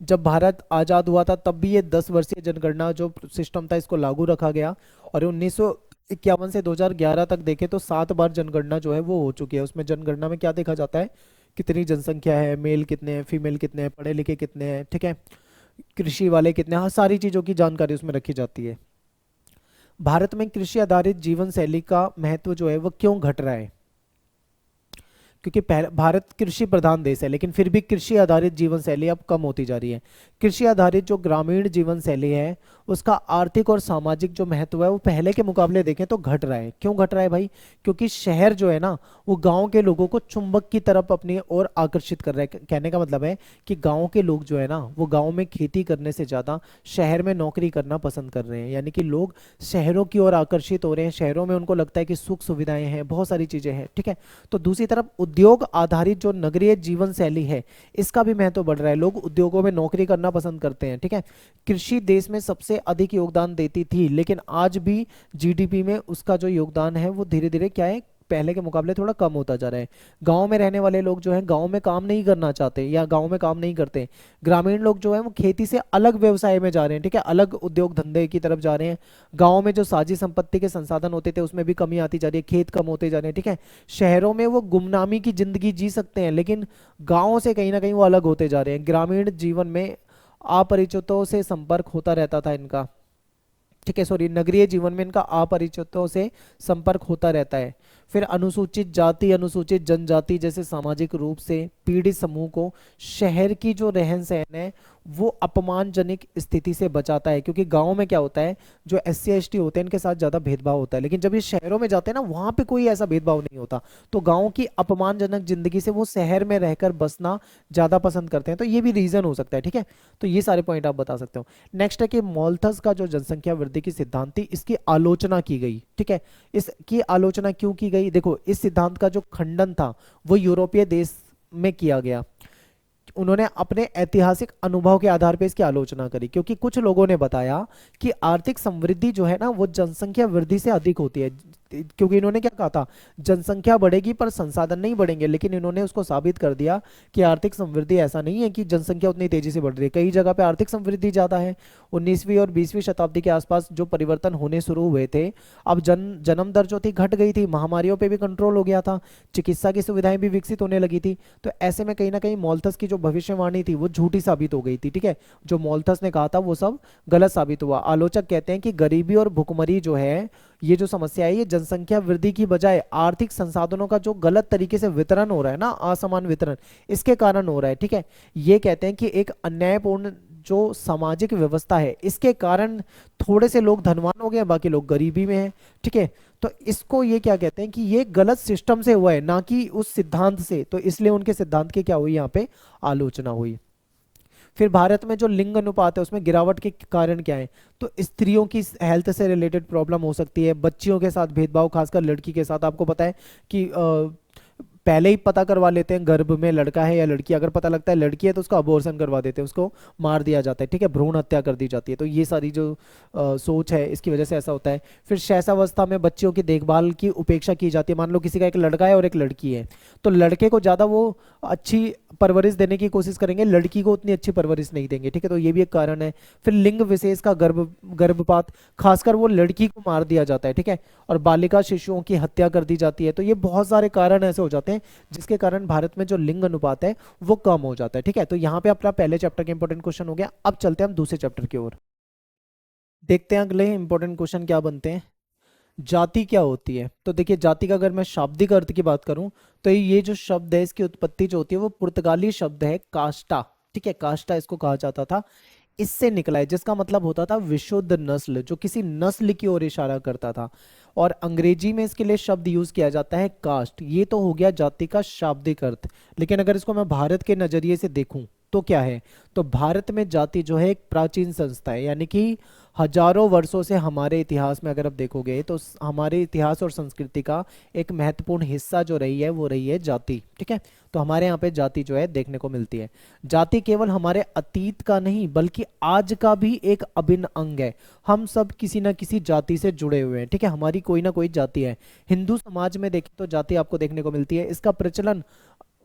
जब भारत आज़ाद हुआ था तब भी ये 10 वर्षीय जनगणना जो सिस्टम था इसको लागू रखा गया। और 1951 से 2011 तक देखें तो 7 बार जनगणना जो है वो हो चुकी है। उसमें जनगणना में क्या देखा जाता है? कितनी जनसंख्या है, मेल कितने हैं, फीमेल कितने हैं, पढ़े लिखे कितने हैं, ठीक है, कृषि वाले कितने हैं, हाँ सारी चीज़ों की जानकारी उसमें रखी जाती है। भारत में कृषि आधारित जीवन शैली का महत्व जो है वो क्यों घट रहा है? क्योंकि भारत कृषि प्रधान देश है लेकिन फिर भी कृषि आधारित जीवन शैली अब कम होती जा रही है। कृषि आधारित जो ग्रामीण जीवन शैली है उसका आर्थिक और सामाजिक जो महत्व है वो पहले के मुकाबले देखें तो घट रहा है। क्यों घट रहा है भाई? क्योंकि शहर जो है ना वो गांव के लोगों को चुंबक की तरफ अपनी ओर आकर्षित कर रहा है। कहने का मतलब है कि गांव के लोग जो है ना वो गांव में खेती करने से ज्यादा शहर में नौकरी करना पसंद कर रहे हैं। यानी कि लोग शहरों की ओर आकर्षित हो रहे हैं, शहरों में उनको लगता है कि सुख सुविधाएं हैं, बहुत सारी चीजें हैं, ठीक है। तो दूसरी तरफ उद्योग आधारित जो नगरीय जीवन शैली है इसका भी महत्व बढ़ रहा है। लोग उद्योगों में नौकरी करना पसंद करते हैं, ठीक है। कृषि देश में सबसे अधिक योगदान देती थी लेकिन आज भी जीडीपी में उसका जो योगदान है वो धीरे धीरे क्या है, पहले के मुकाबले थोड़ा कम होता जा रहा है। गांव में रहने वाले लोग जो हैं गांव में काम नहीं करना चाहते या गांव में काम नहीं करते। ग्रामीण लोग जो हैं वो खेती से अलग व्यवसाय में जा रहे हैं, ठीक है, अलग उद्योग धंधे की तरफ जा रहे हैं। गांव में जो साझी संपत्ति के संसाधन होते थे उसमें भी कमी आती जा रही है, खेत कम होते जा रहे हैं, ठीक है। शहरों में वो गुमनामी की जिंदगी जी सकते हैं लेकिन गाँव से कहीं ना कहीं वो अलग होते जा रहे हैं। ग्रामीण जीवन में अपरिचितों से संपर्क होता रहता था इनका, ठीक है, सॉरी, नगरीय जीवन में इनका अपरिचितों से संपर्क होता रहता है। फिर अनुसूचित जाति अनुसूचित जनजाति जैसे सामाजिक रूप से पीड़ित समूह को शहर की जो रहन सहन है वो अपमानजनक स्थिति से बचाता है, क्योंकि गांव में क्या होता है, जो SC ST होते हैं इनके साथ ज्यादा भेदभाव होता है, लेकिन जब ये शहरों में जाते हैं ना वहां पे कोई ऐसा भेदभाव नहीं होता। तो गांव की अपमानजनक जिंदगी से वो शहर में रहकर बसना ज्यादा पसंद करते हैं, तो ये भी रीजन हो सकता है। ठीक है, तो ये सारे पॉइंट आप बता सकते हो। नेक्स्ट है कि मोल्थस का जो जनसंख्या वृद्धि की सिद्धांत थी इसकी आलोचना की गई। ठीक है, इसकी आलोचना क्यों की गई, देखो इस सिद्धांत का जो खंडन था वो यूरोपीय देश में किया गया। उन्होंने अपने ऐतिहासिक अनुभव के आधार पर इसकी आलोचना करी, क्योंकि कुछ लोगों ने बताया कि आर्थिक समृद्धि जो है ना वो जनसंख्या वृद्धि से अधिक होती है। क्योंकि इन्होंने क्या कहा था, जनसंख्या बढ़ेगी पर संसाधन नहीं बढ़ेंगे, लेकिन इन्होंने उसको साबित कर दिया कि आर्थिक समृद्धि ऐसा नहीं है कि जनसंख्या उतनी तेजी से बढ़ रही है। कई जगह पे आर्थिक समृद्धि ज्यादा है। 19वीं और 20वीं शताब्दी के आसपास जो परिवर्तन होने शुरू हुए थे, अब जन्म दर जो थी घट गई थी, महामारियों पे भी कंट्रोल हो गया था, चिकित्सा की सुविधाएं भी विकसित होने लगी थी। तो ऐसे में कहीं ना कहीं मोल्थस की जो भविष्यवाणी थी वो झूठी साबित हो गई थी। ठीक है, जो मोल्थस ने कहा था वो सब गलत साबित हुआ। आलोचक कहते हैं कि गरीबी और भुखमरी जो है, ये जो समस्या है, ये जनसंख्या वृद्धि की बजाय आर्थिक संसाधनों का जो गलत तरीके से वितरण हो रहा है ना, असमान वितरण, इसके कारण हो रहा है। ठीक है, ये कहते हैं कि एक अन्यायपूर्ण जो सामाजिक व्यवस्था है इसके कारण थोड़े से लोग धनवान हो गए, बाकी लोग गरीबी में हैं। ठीक है, तो इसको ये क्या कहते हैं कि ये गलत सिस्टम से हुआ है, ना कि उस सिद्धांत से। तो इसलिए उनके सिद्धांत की क्या हुई, यहाँ पे आलोचना हुई। फिर भारत में जो लिंग अनुपात है उसमें गिरावट के कारण क्या है, तो स्त्रियों की हेल्थ से रिलेटेड प्रॉब्लम हो सकती है, बच्चियों के साथ भेदभाव, खासकर लड़की के साथ। आपको पता है कि पहले ही पता करवा लेते हैं गर्भ में लड़का है या लड़की, अगर पता लगता है लड़की है तो उसका अबॉर्शन करवा देते हैं, उसको मार दिया जाता है। ठीक है, भ्रूण हत्या कर दी जाती है। तो ये सारी जो सोच है इसकी वजह से ऐसा होता है। फिर शैशवावस्था में बच्चियों की देखभाल की उपेक्षा की जाती है। मान लो किसी का एक लड़का है और एक लड़की है, तो लड़के को ज़्यादा वो अच्छी परवरिश देने की कोशिश करेंगे, लड़की को उतनी अच्छी परवरिश नहीं देंगे। ठीक है, तो ये भी एक कारण है। फिर लिंग विशेष का गर्भपात, खासकर वो लड़की को मार दिया जाता है। ठीक है, और बालिका शिशुओं की हत्या कर दी जाती है। तो ये बहुत सारे कारण ऐसे हो जाते हैं जिसके कारण भारत में जो लिंग अनुपात है वो कम हो जाता है। ठीक है, तो यहाँ पे अपना पहले चैप्टर के इंपॉर्टेंट क्वेश्चन हो गया। अब चलते हैं हम दूसरे चैप्टर की ओर, देखते हैं अगले इंपॉर्टेंट क्वेश्चन क्या बनते हैं। जाति क्या होती है, तो देखिए जाति का अगर मैं शाब्दिक अर्थ की बात करूं तो ये जो शब्द है इसकी उत्पत्ति जो होती है वो पुर्तगाली शब्द है कास्टा। ठीक है, कास्टा इसको कहा जाता था, इससे निकला है, जिसका मतलब होता था विशुद्ध नस्ल, जो किसी नस्ल की ओर इशारा करता था। और अंग्रेजी में इसके लिए शब्द यूज किया जाता है कास्ट। ये तो हो गया जाति का शाब्दिक अर्थ, लेकिन अगर इसको मैं भारत के नजरिए से देखूं तो क्या है, तो भारत में जाति जो है एक प्राचीन संस्था है, यानी कि हजारों वर्षों से हमारे इतिहास में अगर आप देखोगे तो हमारे इतिहास और संस्कृति का एक महत्वपूर्ण हिस्सा जो रही है वो रही है जाति। ठीक है, तो हमारे यहाँ पे जाति जो है देखने को मिलती है। जाति केवल हमारे अतीत का नहीं बल्कि आज का भी एक अभिन्न अंग है। हम सब किसी ना किसी जाति से जुड़े हुए हैं। ठीक है, हमारी कोई ना कोई जाति है। हिंदू समाज में देखें तो जाति आपको देखने को मिलती है। इसका प्रचलन,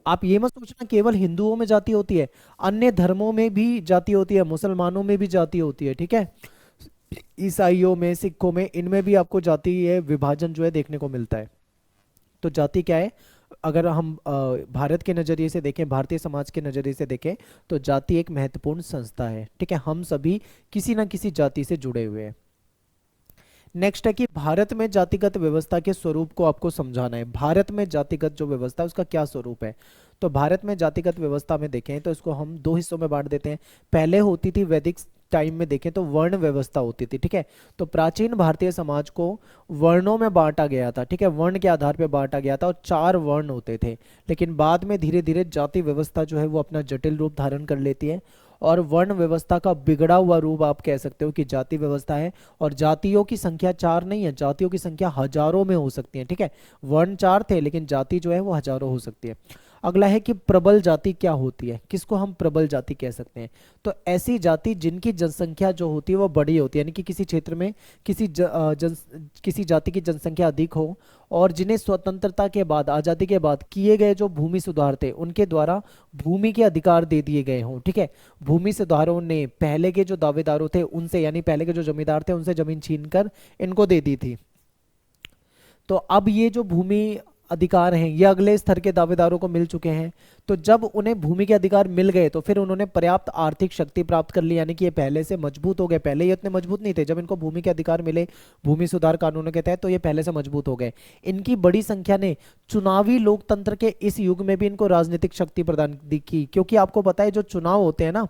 आप ये मत सोचना केवल हिंदुओं में जाति होती है, अन्य धर्मों में भी जाति होती है, मुसलमानों में भी जाति होती है। ठीक है, ईसाइयों में, सिखों में, इनमें भी आपको जातीय विभाजन जो है देखने को मिलता है। तो जाति क्या है, अगर हम भारत के नजरिए से देखें, भारतीय समाज के नजरिए से देखें, तो जाति एक महत्वपूर्ण संस्था है। ठीक है, हम सभी किसी ना किसी जाति से जुड़े हुए हैं। नेक्स्ट है कि भारत में जातिगत व्यवस्था के स्वरूप को आपको समझाना है। भारत में जातिगत जो व्यवस्था है उसका क्या स्वरूप है, तो भारत में जातिगत व्यवस्था में देखें तो इसको हम दो हिस्सों में बांट देते हैं। पहले होती थी वैदिक टाइम में देखें तो वर्ण व्यवस्था होती थी। ठीक है, तो प्राचीन भारतीय समाज को वर्णों में बांटा गया था। ठीक है, वर्ण के आधार पर बांटा गया था और 4 वर्ण होते थे। लेकिन बाद में धीरे धीरे जाति व्यवस्था जो है वो अपना जटिल रूप धारण कर लेती है और वर्ण व्यवस्था का बिगड़ा हुआ रूप आप कह सकते हो कि जाति व्यवस्था है। और जातियों की संख्या 4 नहीं है, जातियों की संख्या हजारों में हो सकती है। ठीक है, वर्ण 4 थे लेकिन जाति जो है वो हजारों हो सकती है। अगला है कि प्रबल जाति क्या होती है, किसको हम प्रबल जाति कह सकते हैं, तो ऐसी जाति जिनकी जनसंख्या जो होती है वो बड़ी होती है, यानी कि किसी क्षेत्र में किसी जाति की जनसंख्या अधिक हो और जिन्हें स्वतंत्रता के बाद, आजादी के बाद किए गए जो भूमि सुधार थे उनके द्वारा भूमि के अधिकार दे दिए गए हों। ठीक है, भूमि सुधारों ने पहले के जो दावेदारों थे उनसे, यानी पहले के जो जमींदार थे उनसे जमीन छीनकर इनको दे दी थी। तो अब ये जो भूमि अधिकार हैं ये अगले स्तर के दावेदारों को मिल चुके हैं। तो जब उन्हें भूमि के अधिकार मिल गए तो फिर उन्होंने पर्याप्त आर्थिक शक्ति प्राप्त कर ली, यानी कि ये पहले से मजबूत हो गए। पहले ये इतने मजबूत नहीं थे, जब इनको भूमि के अधिकार मिले भूमि सुधार कानूनों के तहत तो ये पहले से मजबूत हो गए। इनकी बड़ी संख्या ने चुनावी लोकतंत्र के इस युग में भी इनको राजनीतिक शक्ति प्रदान की, क्योंकि आपको पता है जो चुनाव होते हैं ना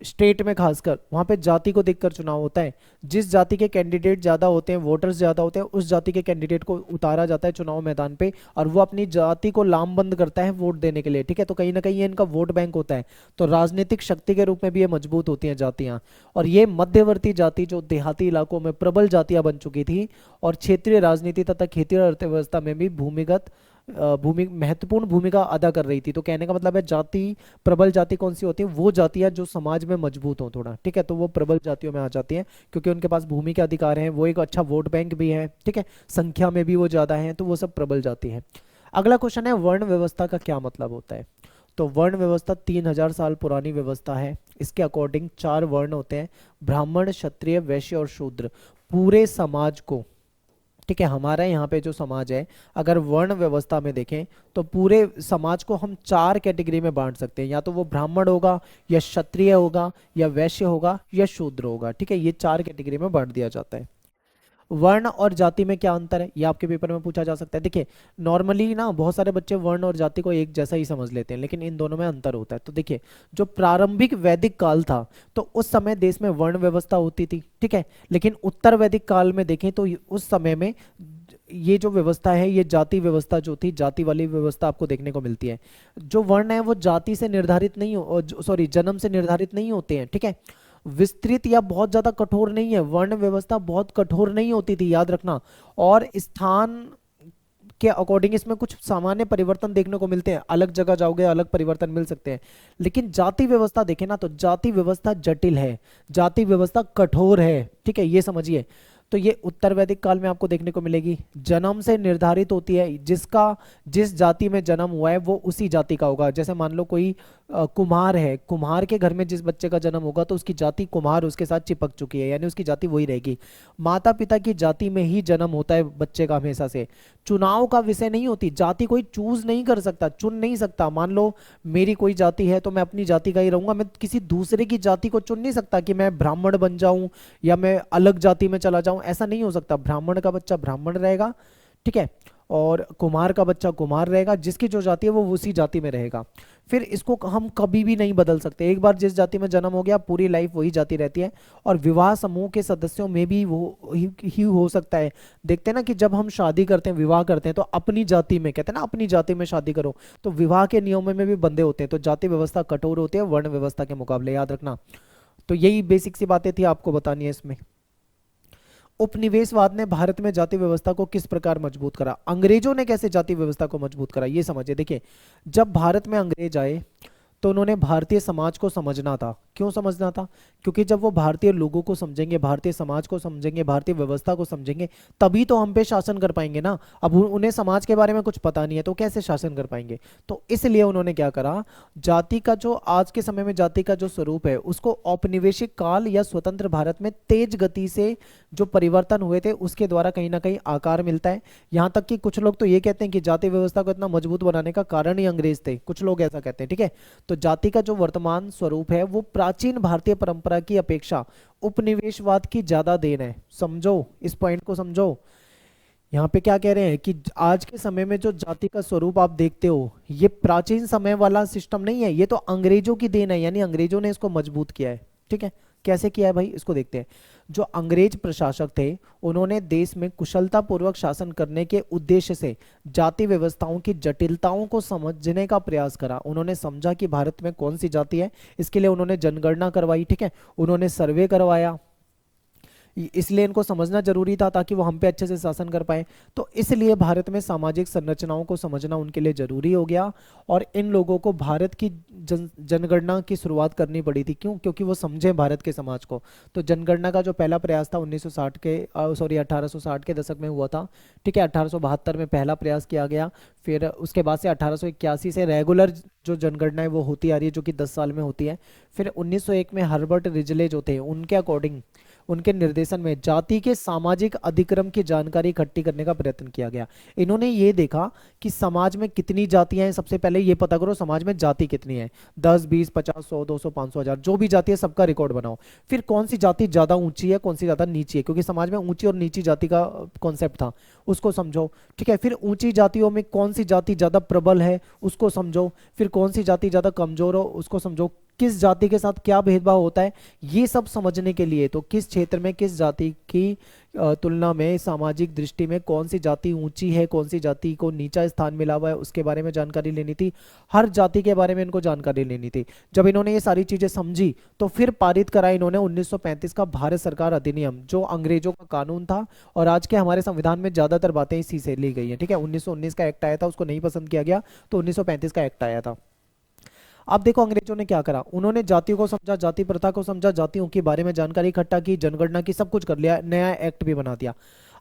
स्टेट में, खासकर वहां पे जाति को देखकर चुनाव होता है। जिस जाति के कैंडिडेट ज्यादा होते हैं, वोटर्स ज्यादा होते हैं, उस जाति के कैंडिडेट को उतारा जाता है चुनाव मैदान पे और वो अपनी जाति को लामबंद करता है वोट देने के लिए, ठीक है। तो कहीं ना कहीं ये इनका वोट बैंक होता है। तो राजनीतिक शक्ति के रूप में भी ये मजबूत होती हैं जातियां। और ये मध्यवर्ती जाति जो देहाती इलाकों में प्रबल जातियां बन चुकी थी और क्षेत्रीय राजनीति तथा खेती और अर्थव्यवस्था में भी महत्वपूर्ण भूमिका अदा कर रही थी। तो कहने का मतलब है जाति, प्रबल जाति कौन सी होती है, वो जातियां जो समाज में मजबूत हो थोड़ा, ठीक है, तो वो प्रबल जातियों में आ जाती हैं क्योंकि उनके पास भूमि के अधिकार हैं, वो एक अच्छा वोट बैंक भी है, ठीक है, संख्या में भी वो ज्यादा है, तो वो सब प्रबल जाति है। अगला क्वेश्चन है वर्ण व्यवस्था का क्या मतलब होता है। तो वर्ण व्यवस्था 3000 साल पुरानी व्यवस्था है। इसके अकॉर्डिंग 4 वर्ण होते हैं, ब्राह्मण, क्षत्रिय, वैश्य और शूद्र। पूरे समाज को, ठीक है, हमारा यहाँ पे जो समाज है अगर वर्ण व्यवस्था में देखें तो पूरे समाज को हम 4 कैटेगरी में बांट सकते हैं, या तो वो ब्राह्मण होगा या क्षत्रिय होगा या वैश्य होगा या शूद्र होगा, ठीक है, ये 4 कैटेगरी में बांट दिया जाता है। वर्ण और जाति में क्या अंतर है ये आपके पेपर में पूछा जा सकता है। देखिए नॉर्मली ना बहुत सारे बच्चे वर्ण और जाति को एक जैसा ही समझ लेते हैं, लेकिन इन दोनों में अंतर होता है। तो देखिए जो प्रारंभिक वैदिक काल था तो उस समय देश में वर्ण व्यवस्था होती थी, ठीक है, लेकिन उत्तर वैदिक काल में देखें तो उस समय में ये जो व्यवस्था है ये जाति व्यवस्था जो थी, जाति वाली व्यवस्था आपको देखने को मिलती है। जो वर्ण है वो जाति से निर्धारित नहीं हो, सॉरी, जन्म से निर्धारित नहीं होते हैं, ठीक है, विस्तृत या बहुत ज्यादा कठोर नहीं है। वर्ण व्यवस्था बहुत कठोर नहीं होती थी, याद रखना। और स्थान के अकॉर्डिंग इसमें कुछ सामान्य परिवर्तन देखने को मिलते हैं, अलग जगह जाओगे अलग परिवर्तन मिल सकते हैं। लेकिन जाति व्यवस्था देखें ना तो जाति व्यवस्था जटिल है, जाति व्यवस्था कठोर है, ठीक है, ये समझिए। तो ये उत्तर वैदिक काल में आपको देखने को मिलेगी। जन्म से निर्धारित होती है, जिसका जिस जाति में जन्म हुआ है वो उसी जाति का होगा। जैसे मान लो कोई कुम्हार है, कुम्हार के घर में जिस बच्चे का जन्म होगा तो उसकी जाति कुम्हार उसके साथ चिपक चुकी है, यानी उसकी जाति वही रहेगी। माता पिता की जाति में ही जन्म होता है बच्चे का हमेशा से। चुनाव का विषय नहीं होती, जाति कोई चूज नहीं कर सकता, चुन नहीं सकता। मान लो मेरी कोई जाति है तो मैं अपनी जाति का ही रहूंगा, मैं किसी दूसरे की जाति को चुन नहीं सकता कि मैं ब्राह्मण बन जाऊं या मैं अलग जाति में चला जाऊं, ऐसा नहीं हो सकता। ब्राह्मण का बच्चा ब्राह्मण रहेगा, ठीक है, और कुम्हार का बच्चा कुम्हार रहेगा, जिसकी जो जाति है वो उसी जाति में रहेगा। फिर इसको हम कभी भी नहीं बदल सकते, एक बार जिस जाति में जन्म हो गया पूरी लाइफ वही जाति रहती है। और विवाह समूह के सदस्यों में भी वो ही हो सकता है। देखते हैं ना कि जब हम शादी करते हैं, विवाह करते हैं, तो अपनी जाति में, कहते हैं ना अपनी जाति में शादी करो, तो विवाह के नियमों में भी बंधे होते हैं। तो जाति व्यवस्था कठोर होती है वर्ण व्यवस्था के मुकाबले, याद रखना। तो यही बेसिक सी बातें थी आपको बतानी है इसमें। उपनिवेशवाद ने भारत में जाति व्यवस्था को किस प्रकार मजबूत करा, अंग्रेजों ने कैसे जाति व्यवस्था को मजबूत करा, ये समझिए। देखिए जब भारत में अंग्रेज आए तो उन्होंने भारतीय समाज को समझना था। क्यों समझना था? क्योंकि जब वो भारतीय लोगों को समझेंगे, भारतीय समाज को समझेंगे, भारतीय व्यवस्था को समझेंगे, तभी तो हम पे शासन कर पाएंगे ना। अब उन्हें समाज के बारे में कुछ पता नहीं है तो कैसे शासन कर पाएंगे। तो इसलिए उन्होंने क्या करा, जाति का जो आज के समय में जाति का जो स्वरूप है उसको औपनिवेशिक काल या स्वतंत्र भारत में तेज गति से जो परिवर्तन हुए थे उसके द्वारा कहीं ना कहीं आकार मिलता है। यहाँ तक कि कुछ लोग तो ये कहते हैं कि जाति व्यवस्था को इतना मजबूत बनाने का कारण ही अंग्रेज थे, कुछ लोग ऐसा कहते हैं, ठीक है। तो जाति का जो वर्तमान स्वरूप है वो प्राचीन भारतीय परंपरा की अपेक्षा उपनिवेशवाद की ज्यादा देन है। समझो इस पॉइंट को, समझो। यहाँ पे क्या कह रहे हैं कि आज के समय में जो जाति का स्वरूप आप देखते हो ये प्राचीन समय वाला सिस्टम नहीं है, ये तो अंग्रेजों की देन है, यानी अंग्रेजों ने इसको मजबूत किया है, ठीक है। कैसे किया है भाई, इसको देखते हैं। जो अंग्रेज प्रशासक थे उन्होंने देश में कुशलता पूर्वक शासन करने के उद्देश्य से जाति व्यवस्थाओं की जटिलताओं को समझने का प्रयास करा। उन्होंने समझा कि भारत में कौन सी जाति है, इसके लिए उन्होंने जनगणना करवाई, ठीक है, उन्होंने सर्वे करवाया, इसलिए इनको समझना जरूरी था ताकि वो हम पे अच्छे से शासन कर पाए। तो इसलिए भारत में सामाजिक संरचनाओं को समझना उनके लिए जरूरी हो गया और इन लोगों को भारत की जनगणना की शुरुआत करनी पड़ी थी। क्यों? क्योंकि वो समझे भारत के समाज को। तो जनगणना का जो पहला प्रयास था 1860 के दशक में हुआ था, ठीक है। 1872 में पहला प्रयास किया गया, फिर उसके बाद से 1881 से रेगुलर जो जनगणना है वो होती आ रही है, जो कि 10 साल में होती है। फिर 1901 में हर्बर्ट रिजले जो थे उनके अकॉर्डिंग उनके निर्देशन में जाति के सामाजिक अधिक्रम की जानकारी इकट्ठी करने का प्रयत्न किया गया। इन्होंने ये देखा कि समाज में कितनी जातियां हैं, सबसे पहले ये पता करो समाज में जाति कितनी है, 10, 20, 50, 100, 200, 500, 1000 जो भी जाति है सबका रिकॉर्ड बनाओ। फिर कौन सी जाति ज्यादा ऊंची है, कौन सी ज्यादा नीची है, क्योंकि समाज में ऊंची और नीची जाति का कॉन्सेप्ट था, उसको समझो। ठीक है, फिर ऊंची जातियों में कौन सी जाति ज्यादा प्रबल है उसको समझो, फिर कौन सी जाति ज्यादा कमजोर हो उसको समझो, किस जाति के साथ क्या भेदभाव होता है, ये सब समझने के लिए तो किस क्षेत्र में किस जाति की तुलना में सामाजिक दृष्टि में कौन सी जाति ऊंची है, कौन सी जाति को नीचा स्थान मिला हुआ है, उसके बारे में जानकारी लेनी थी। हर जाति के बारे में इनको जानकारी लेनी थी। जब इन्होंने ये सारी चीजें समझी तो फिर पारित करा इन्होंने 1935 का भारत सरकार अधिनियम, जो अंग्रेजों का कानून था, और आज के हमारे संविधान में ज्यादातर बातें इसी से ली गई हैं। ठीक है, 1919 का एक्ट आया था, उसको नहीं पसंद किया गया तो 1935 का एक्ट आया था। अब देखो अंग्रेजों ने क्या करा, उन्होंने जातियों को समझा, जाति प्रथा को समझा, जातियों के बारे में जानकारी इकट्ठा की, जनगणना की, सब कुछ कर लिया, नया एक्ट भी बना दिया।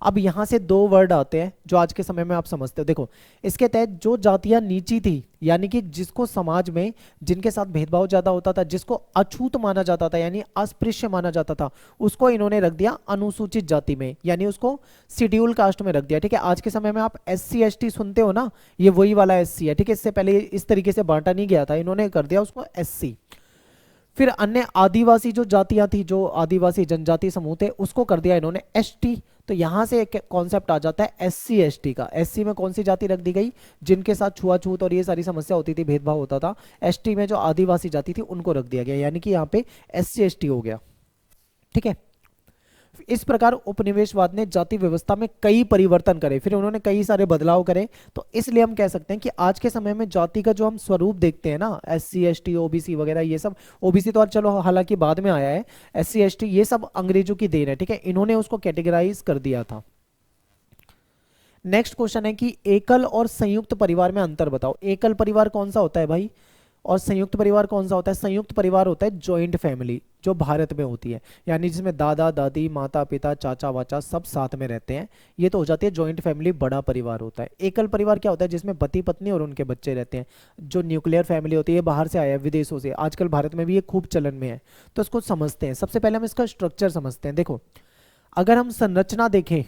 अब यहां से दो वर्ड आते हैं जो आज के समय में आप समझते हो। देखो इसके तहत जो जातियां नीची थी, यानी कि जिसको समाज में जिनके साथ भेदभाव ज्यादा होता था, जिसको अछूत माना जाता था यानी अस्पृश्य माना जाता था, उसको इन्होंने रख दिया अनुसूचित जाति में, यानी उसको शेड्यूल कास्ट में रख दिया। ठीक है, आज के समय में आप SC ST सुनते हो ना, ये वही वाला SC है। ठीक है, इससे पहले इस तरीके से बांटा नहीं गया था, इन्होंने कर दिया उसको SC। फिर अन्य आदिवासी जो जातियां थी, जो आदिवासी जनजाति समूह थे, उसको कर दिया इन्होंने ST। तो यहां से एक कॉन्सेप्ट आ जाता है SC ST का। SC में कौन सी जाति रख दी गई, जिनके साथ छुआछूत और ये सारी समस्या होती थी, भेदभाव होता था। ST में जो आदिवासी जाति थी उनको रख दिया गया, यानी कि यहाँ पे SC ST हो गया। ठीक है, इस प्रकार उपनिवेशवाद ने जाति व्यवस्था में कई परिवर्तन करे, फिर उन्होंने कई सारे बदलाव करे। तो इसलिए हम कह सकते हैं कि आज के समय में जाति का जो हम स्वरूप देखते हैं ना, SC ST OBC वगैरह, ये सब, OBC तो आज चलो हालांकि बाद में आया है, SC ST ये सब अंग्रेजों की देन है। ठीक है, इन्होंने उसको कैटेगराइज कर दिया था। नेक्स्ट क्वेश्चन है कि एकल और संयुक्त परिवार में अंतर बताओ। एकल परिवार कौन सा होता है भाई, और संयुक्त परिवार कौन सा होता है? संयुक्त परिवार होता है जॉइंट फैमिली, जो भारत में होती है, यानी जिसमें दादा दादी माता पिता चाचा वाचा सब साथ में रहते हैं, ये तो हो जाती है जॉइंट फैमिली, बड़ा परिवार होता है। एकल परिवार क्या होता है? जिसमें पति पत्नी और उनके बच्चे रहते हैं, जो न्यूक्लियर फैमिली होती है। बाहर से आया है, विदेशों से, आजकल भारत में भी ये खूब चलन में है, तो इसको समझते हैं। सबसे पहले हम इसका स्ट्रक्चर समझते हैं। देखो अगर हम संरचना देखें,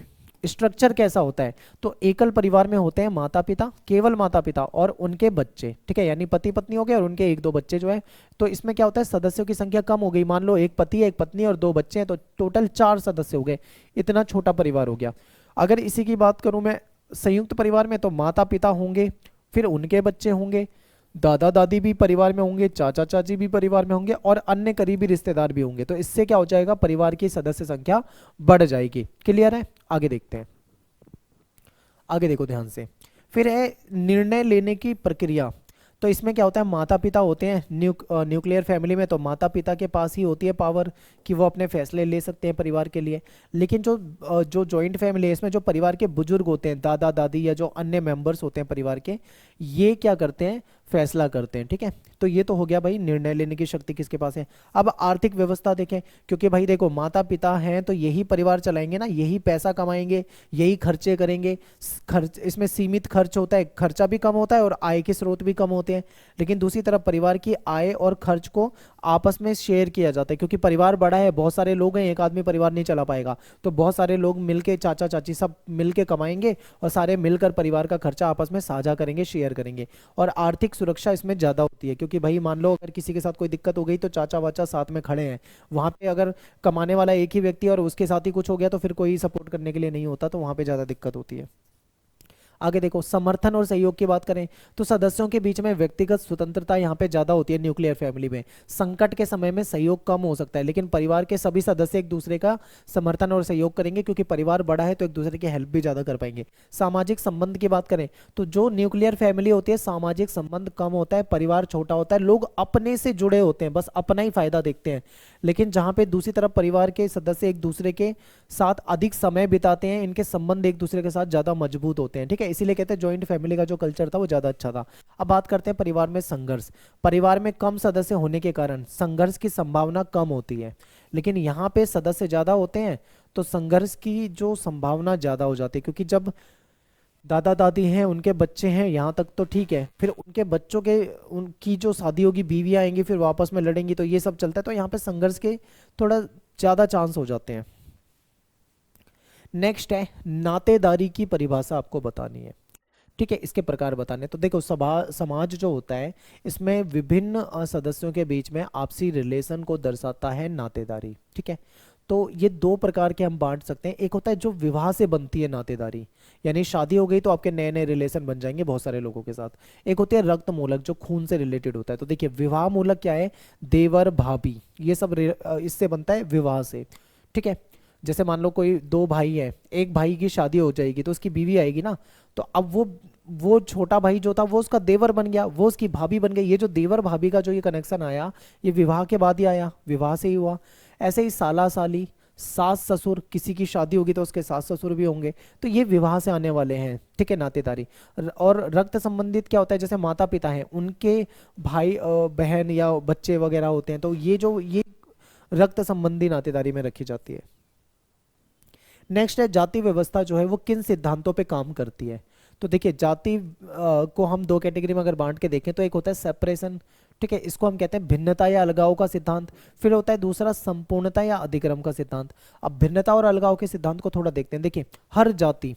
स्ट्रक्चर कैसा होता है, तो एकल परिवार में होते हैं माता पिता, केवल माता पिता और उनके बच्चे। ठीक है, यानी पति पत्नी हो गए और उनके एक दो बच्चे जो है। तो इसमें क्या होता है, सदस्यों की संख्या कम हो गई। मान लो एक पति है, एक पत्नी और दो बच्चे हैं, तो टोटल 4 सदस्य हो गए। इतना छोटा परिवार हो गया। अगर इसी की बात करूं मैं संयुक्त परिवार में, तो माता पिता होंगे, फिर उनके बच्चे होंगे, दादा दादी भी परिवार में होंगे, चाचा चाची भी परिवार में होंगे, और अन्य करीबी रिश्तेदार भी होंगे। तो इससे क्या हो जाएगा, परिवार की सदस्य संख्या बढ़ जाएगी। क्लियर है? आगे देखते हैं, आगे देखो ध्यान से। फिर है निर्णय लेने की प्रक्रिया। तो इसमें क्या होता है, माता पिता होते हैं न्यूक्लियर फैमिली में, तो माता पिता के पास ही होती है पावर कि वो अपने फैसले ले सकते हैं परिवार के लिए। लेकिन जो जॉइंट फैमिली है, इसमें जो परिवार के बुजुर्ग होते हैं, दादा दादी या जो अन्य मेंबर्स होते हैं परिवार के, ये क्या करते हैं, फैसला करते हैं। ठीक है, तो ये तो हो गया भाई निर्णय लेने की शक्ति किसके पास है। अब आर्थिक व्यवस्था देखें, क्योंकि भाई देखो माता पिता हैं तो यही परिवार चलाएंगे ना, यही पैसा कमाएंगे, यही खर्चे करेंगे। खर्च इसमें सीमित खर्च होता है, खर्चा भी कम होता है और आय के स्रोत भी कम होते हैं। लेकिन दूसरी तरफ परिवार की आय और खर्च को आपस में शेयर किया जाता है, क्योंकि परिवार बड़ा है, बहुत सारे लोग हैं, एक आदमी परिवार नहीं चला पाएगा, तो बहुत सारे लोग मिलके, चाचा चाची सब मिलके कमाएंगे और सारे मिलकर परिवार का खर्चा आपस में साझा करेंगे, शेयर करेंगे। और आर्थिक सुरक्षा इसमें ज्यादा होती है, क्योंकि भाई मान लो अगर किसी के साथ कोई दिक्कत हो गई तो चाचा वाचा साथ में खड़े हैं। वहां पे अगर कमाने वाला एक ही व्यक्ति और उसके साथ ही कुछ हो गया तो फिर कोई सपोर्ट करने के लिए नहीं होता, तो वहां पे ज्यादा दिक्कत होती है। आगे देखो, समर्थन और सहयोग की बात करें तो सदस्यों के बीच में व्यक्तिगत स्वतंत्रता यहाँ पे ज्यादा होती है। न्यूक्लियर फैमिली में संकट के समय में सहयोग कम हो सकता है, लेकिन परिवार के सभी सदस्य एक दूसरे का समर्थन और सहयोग करेंगे, क्योंकि परिवार बड़ा है तो एक दूसरे की हेल्प भी ज्यादा कर पाएंगे। सामाजिक संबंध की बात करें तो जो न्यूक्लियर फैमिली होती है, सामाजिक संबंध कम होता है, परिवार छोटा होता है, लोग अपने से जुड़े होते हैं, बस अपना ही फायदा देखते हैं। लेकिन जहां पे दूसरी तरफ परिवार के सदस्य एक दूसरे के साथ अधिक समय बिताते हैं, इनके संबंध एक दूसरे के साथ ज्यादा मजबूत होते हैं। ठीक है, इसीलिए कहते हैं जॉइंट फैमिली का जो कल्चर था वो ज्यादा अच्छा था। अब बात करते हैं परिवार में संघर्ष। परिवार में कम सदस्य होने के कारण संघर्ष की संभावना कम होती है, लेकिन यहाँ पे सदस्य ज्यादा होते हैं तो संघर्ष की जो संभावना ज्यादा हो जाती है, क्योंकि जब दादा दादी हैं, उनके बच्चे हैं, यहाँ तक तो ठीक है, फिर उनके बच्चों के उनकी जो शादी होगी, बीवियां आएंगी, फिर वापस में लड़ेंगी, तो ये सब चलता है। तो यहाँ पे संघर्ष के थोड़ा ज्यादा चांस हो जाते हैं। नेक्स्ट है नातेदारी की परिभाषा आपको बतानी है। ठीक है, इसके प्रकार बताने। तो देखो समाज जो होता है इसमें विभिन्न सदस्यों के बीच में आपसी रिलेशन को दर्शाता है नातेदारी। ठीक है, तो ये दो प्रकार के हम बांट सकते हैं। एक होता है जो विवाह से बनती है नातेदारी, यानी शादी हो गई तो आपके नए नए रिलेशन बन जाएंगे बहुत सारे लोगों के साथ। एक होती है रक्त मूलक, जो खून से रिलेटेड होता है। तो देखिए विवाह मूलक क्या है, देवर भाभी, ये सब इससे बनता है विवाह से। ठीक है, जैसे मान लो कोई दो भाई है, एक भाई की शादी हो जाएगी तो उसकी बीवी आएगी ना, तो अब वो छोटा भाई जो था वो उसका देवर बन गया, वो उसकी भाभी बन गई। ये जो देवर भाभी का जो ये कनेक्शन आया, ये विवाह के बाद ही आया, विवाह से ही हुआ। ऐसे ही साला साली, सास ससुर, किसी की शादी होगी तो उसके सास ससुर भी होंगे, तो ये विवाह से आने वाले हैं। ठीक है, नातेदारी। और रक्त संबंधित क्या होता है, जैसे माता पिता हैं, उनके भाई बहन या बच्चे वगैरह होते हैं, तो ये रक्त संबंधी नातेदारी में रखी जाती है। नेक्स्ट है जाति व्यवस्था जो है वो किन सिद्धांतों पे काम करती है। तो देखिए जाति को हम दो कैटेगरी में अगर बांट के देखें तो एक होता है सेपरेशन। ठीक है, इसको हम कहते हैं भिन्नता या अलगाव का सिद्धांत। फिर होता है दूसरा संपूर्णता या अधिक्रम का सिद्धांत। अब भिन्नता और अलगाव के सिद्धांत को थोड़ा देखते हैं। देखिए हर जाति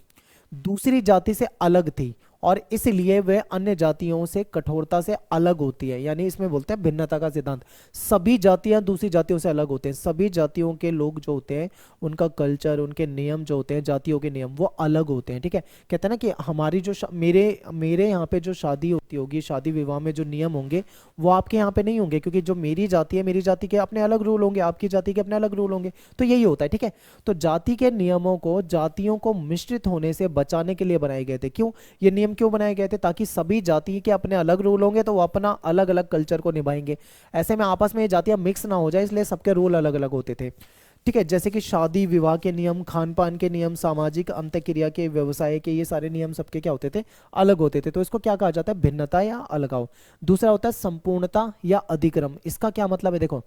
दूसरी जाति से अलग थी और इसलिए वे अन्य जातियों से कठोरता से अलग होती है, यानी इसमें बोलते हैं भिन्नता का सिद्धांत। सभी जातियां दूसरी जातियों से अलग होते हैं, सभी जातियों के लोग जो होते हैं उनका कल्चर, उनके नियम जो होते हैं, जातियों के नियम वो अलग होते हैं। ठीक है, कहते हैं ना कि हमारी जो मेरे मेरे यहाँ पे जो शादी होती होगी, शादी विवाह में जो नियम होंगे वो आपके यहाँ पे नहीं होंगे, क्योंकि जो मेरी जाति है, मेरी जाति के अपने अलग रूल होंगे, आपकी जाति के अपने अलग रूल होंगे। तो यही होता है। ठीक है, तो जाति के नियमों को जातियों को मिश्रित होने से बचाने के लिए बनाए गए थे। क्यों ये नियम क्यों बनाए गए थे, ताकि सभी जाति के अपने अलग रूल होंगे तो वो अपना अलग अलग कल्चर को निभाएंगे। ऐसे में आपस में ये जातियां मिक्स ना हो जाए, इसलिए सबके रूल अलग अलग होते थे। ठीक है, जैसे कि शादी विवाह के नियम, खान पान के नियम, सामाजिक अंतःक्रिया के, व्यवसाय के, ये सारे नियम सबके क्या होते थे, अलग होते थे। तो इसको क्या कहा जाता है, भिन्नता या अलगाव। दूसरा होता है संपूर्णता या अधिक्रम। इसका क्या मतलब है, देखो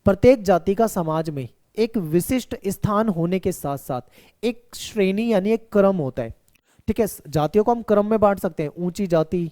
प्रत्येक जाति का समाज में एक विशिष्ट स्थान होने के साथ साथ एक श्रेणी यानी एक क्रम होता है। ठीक है, जातियों को हम क्रम में बांट सकते हैं, ऊंची जाति,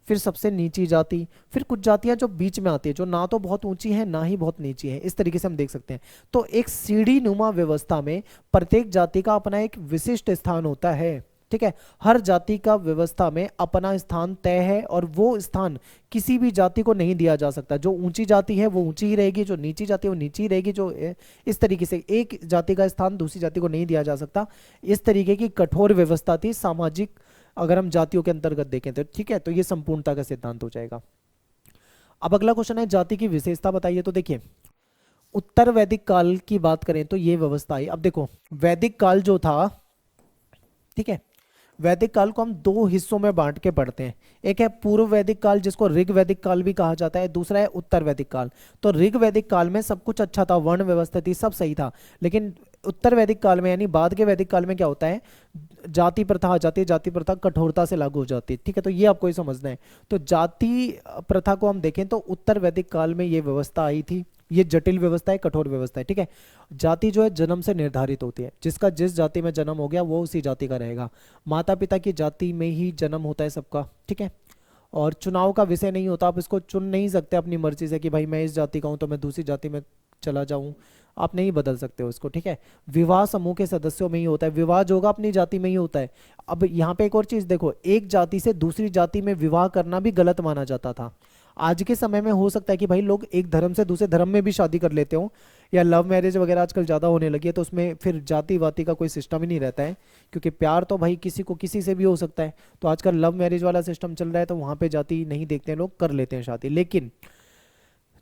फिर सबसे नीची जाति, फिर कुछ जातियां जो बीच में आती है, जो ना तो बहुत ऊंची है ना ही बहुत नीची है, इस तरीके से हम देख सकते हैं। तो एक सीढ़ी नुमा व्यवस्था में प्रत्येक जाति का अपना एक विशिष्ट स्थान होता है। ठीक है, हर जाति का व्यवस्था में अपना स्थान तय है और वो स्थान किसी भी जाति को नहीं दिया जा सकता। जो ऊंची जाति है वो ऊंची ही रहेगी, जो नीची जाति है वो नीची ही रहेगी, जो इस तरीके से एक जाति का स्थान दूसरी जाति को नहीं दिया जा सकता। इस तरीके की कठोर व्यवस्था थी सामाजिक, अगर हम जातियों के अंतर्गत देखें तो। ठीक है, तो ये संपूर्णता का सिद्धांत हो जाएगा। अब अगला क्वेश्चन है जाति की विशेषता बताइए। तो देखिए उत्तर वैदिक काल की बात करें तो ये व्यवस्था आई। अब देखो वैदिक काल जो था, ठीक है, वैदिक काल को हम दो हिस्सों में बांट के पढ़ते हैं। एक है पूर्व वैदिक काल जिसको ऋग वैदिक काल भी कहा जाता है, दूसरा है उत्तर वैदिक काल। तो ऋग वैदिक काल में सब कुछ अच्छा था, वर्ण व्यवस्था थी, सब सही था। लेकिन उत्तर वैदिक काल में यानी बाद के वैदिक काल में क्या होता है, जाति प्रथा आ जाती है, जाति प्रथा कठोरता से लागू हो जाती है। ठीक है, तो ये आपको ही समझना है। तो जाति प्रथा को हम देखें तो उत्तर वैदिक काल में ये व्यवस्था आई थी। ये जटिल व्यवस्था है, कठोर व्यवस्था है। ठीक है, जाति जो है जन्म से निर्धारित होती है, जिसका जिस जाति में जन्म हो गया वो उसी जाति का रहेगा। माता पिता की जाति में ही जन्म होता है सबका। ठीक है, और चुनाव का विषय नहीं होता, आप इसको चुन नहीं सकते अपनी मर्जी से कि भाई मैं इस जाति का हूं तो मैं दूसरी जाति में चला जाऊं, आप नहीं बदल सकते हो इसको। ठीक है, विवाह समूह के सदस्यों में ही होता है, विवाह जो होगा अपनी जाति में ही होता है। अब यहाँ पे एक और चीज देखो, एक जाति से दूसरी जाति में विवाह करना भी गलत माना जाता था। आज के समय में हो सकता है कि भाई लोग एक धर्म से दूसरे धर्म में भी शादी कर लेते हो, या लव मैरिज वगैरह आजकल ज़्यादा होने लगी है, तो उसमें फिर जाति वाति का कोई सिस्टम ही नहीं रहता है, क्योंकि प्यार तो भाई किसी को किसी से भी हो सकता है। तो आजकल लव मैरिज वाला सिस्टम चल रहा है, तो वहाँ पे जाति नहीं देखते हैं लोग, कर लेते हैं शादी। लेकिन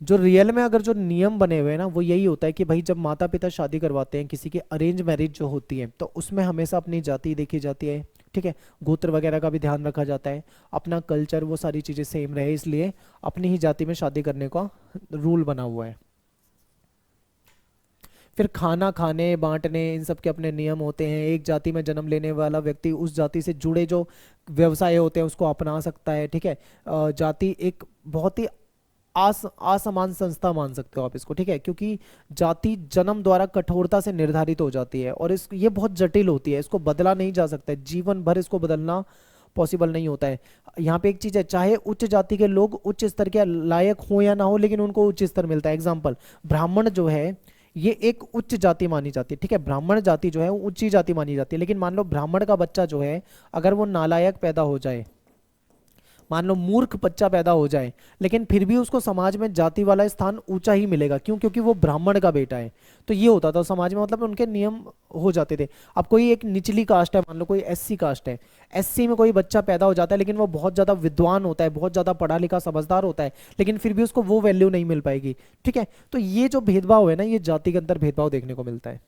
जो रियल में अगर जो नियम बने हुए हैं ना, वो यही होता है कि भाई जब माता पिता शादी करवाते हैं किसी की अरेंज मैरिज जो होती है, तो उसमें हमेशा अपनी जाति देखी जाती है। ठीक है, गोत्र वगैरह का भी ध्यान रखा जाता है, अपना कल्चर वो सारी चीज़ें सेम रहे, इसलिए अपनी ही जाति में शादी करने का रूल बना हुआ है। फिर खाना खाने बांटने इन सब के अपने नियम होते हैं। एक जाति में जन्म लेने वाला व्यक्ति उस जाति से जुड़े जो व्यवसाय होते हैं उसको अपना सकता है। ठीक है, जाति एक बहुत ही असमान संस्था मान सकते हो आप इसको। ठीक है, क्योंकि जाति जन्म द्वारा कठोरता से निर्धारित हो जाती है और इस ये बहुत जटिल होती है, इसको बदला नहीं जा सकता है, जीवन भर इसको बदलना पॉसिबल नहीं होता है। यहाँ पे एक चीज है, चाहे उच्च जाति के लोग उच्च स्तर के लायक हो या ना हो, लेकिन उनको उच्च स्तर मिलता है। एग्जाम्पल, ब्राह्मण जो है ये एक उच्च जाति मानी जाती है, ठीक है। ब्राह्मण जाति जो है वो ऊंची जाति मानी जाती है। लेकिन मान लो ब्राह्मण का बच्चा जो है अगर वो नालायक पैदा हो जाए, मान लो मूर्ख बच्चा पैदा हो जाए, लेकिन फिर भी उसको समाज में जाति वाला स्थान ऊंचा ही मिलेगा। क्यों? क्योंकि वो ब्राह्मण का बेटा है। तो ये होता था समाज में, मतलब उनके नियम हो जाते थे। अब कोई एक निचली कास्ट है, मान लो कोई एससी कास्ट है, एससी में कोई बच्चा पैदा हो जाता है, लेकिन वो बहुत ज़्यादा विद्वान होता है, बहुत ज़्यादा पढ़ा लिखा समझदार होता है, लेकिन फिर भी उसको वो वैल्यू नहीं मिल पाएगी, ठीक है। तो ये जो भेदभाव है ना, ये जाति के अंदर भेदभाव देखने को मिलता है।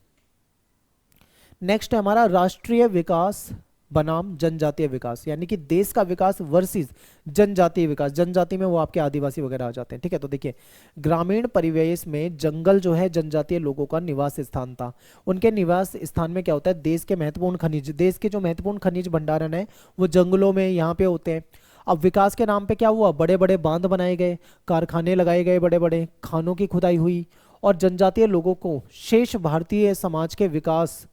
नेक्स्ट है हमारा राष्ट्रीय विकास बनाम जनजातीय विकास, यानी कि देश का विकास वर्सेस जनजातीय विकास। जनजाति में वो आपके आदिवासी वगैरह आ जाते हैं, ठीक है। तो देखिए, ग्रामीण परिवेश में जंगल जो है जनजातीय लोगों का निवास स्थान था। उनके निवास स्थान में क्या होता है, देश के महत्वपूर्ण खनिज, देश के जो महत्वपूर्ण खनिज भंडारण है वो जंगलों में यहाँ पे होते हैं। अब विकास के नाम पे क्या हुआ, बड़े बड़े बांध बनाए गए, कारखाने लगाए गए, बड़े बड़े खानों की खुदाई हुई, और जनजातीय लोगों को शेष भारतीय समाज के विकास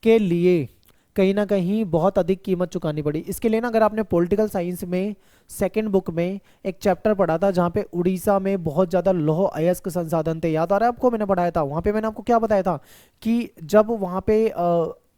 के लिए कहीं ना कहीं बहुत अधिक कीमत चुकानी पड़ी। इसके लिए ना, अगर आपने पॉलिटिकल साइंस में सेकंड बुक में एक चैप्टर पढ़ा था जहाँ पे उड़ीसा में बहुत ज़्यादा लौह अयस्क संसाधन थे, याद आ रहा है आपको? मैंने पढ़ाया था वहाँ पे। मैंने आपको क्या बताया था कि जब वहाँ पे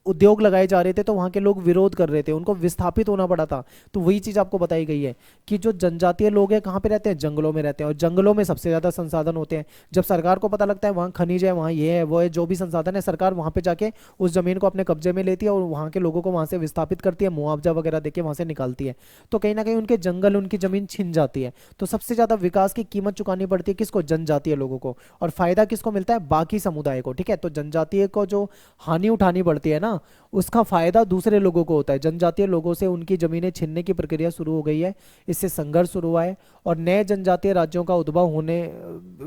उद्योग लगाए जा रहे थे तो वहाँ के लोग विरोध कर रहे थे, उनको विस्थापित होना पड़ा था। तो वही चीज़ आपको बताई गई है कि जो जनजातीय लोग हैं कहाँ पे रहते हैं, जंगलों में रहते हैं, और जंगलों में सबसे ज़्यादा संसाधन होते हैं। जब सरकार को पता लगता है वहाँ खनिज है, वहाँ ये है वो है, जो भी संसाधन है, सरकार वहाँ पे जाके उस जमीन को अपने कब्जे में लेती है और वहाँ के लोगों को वहाँ से विस्थापित करती है, मुआवजा वगैरह देके वहाँ से निकालती है। तो कहीं ना कहीं उनके जंगल, उनकी जमीन छिन जाती है। तो सबसे ज़्यादा विकास की कीमत चुकानी पड़ती है किसको, जनजातीय लोगों को, और फायदा किसको मिलता है, बाकी समुदाय को, ठीक है। तो जनजातीय को जो हानि उठानी पड़ती है ना, उसका फायदा दूसरे लोगों को होता है। जनजातीय लोगों से उनकी जमीनें छीनने की प्रक्रिया शुरू हो गई है, इससे संघर्ष शुरू हुआ है, और नए जनजातीय राज्यों का उद्भव होने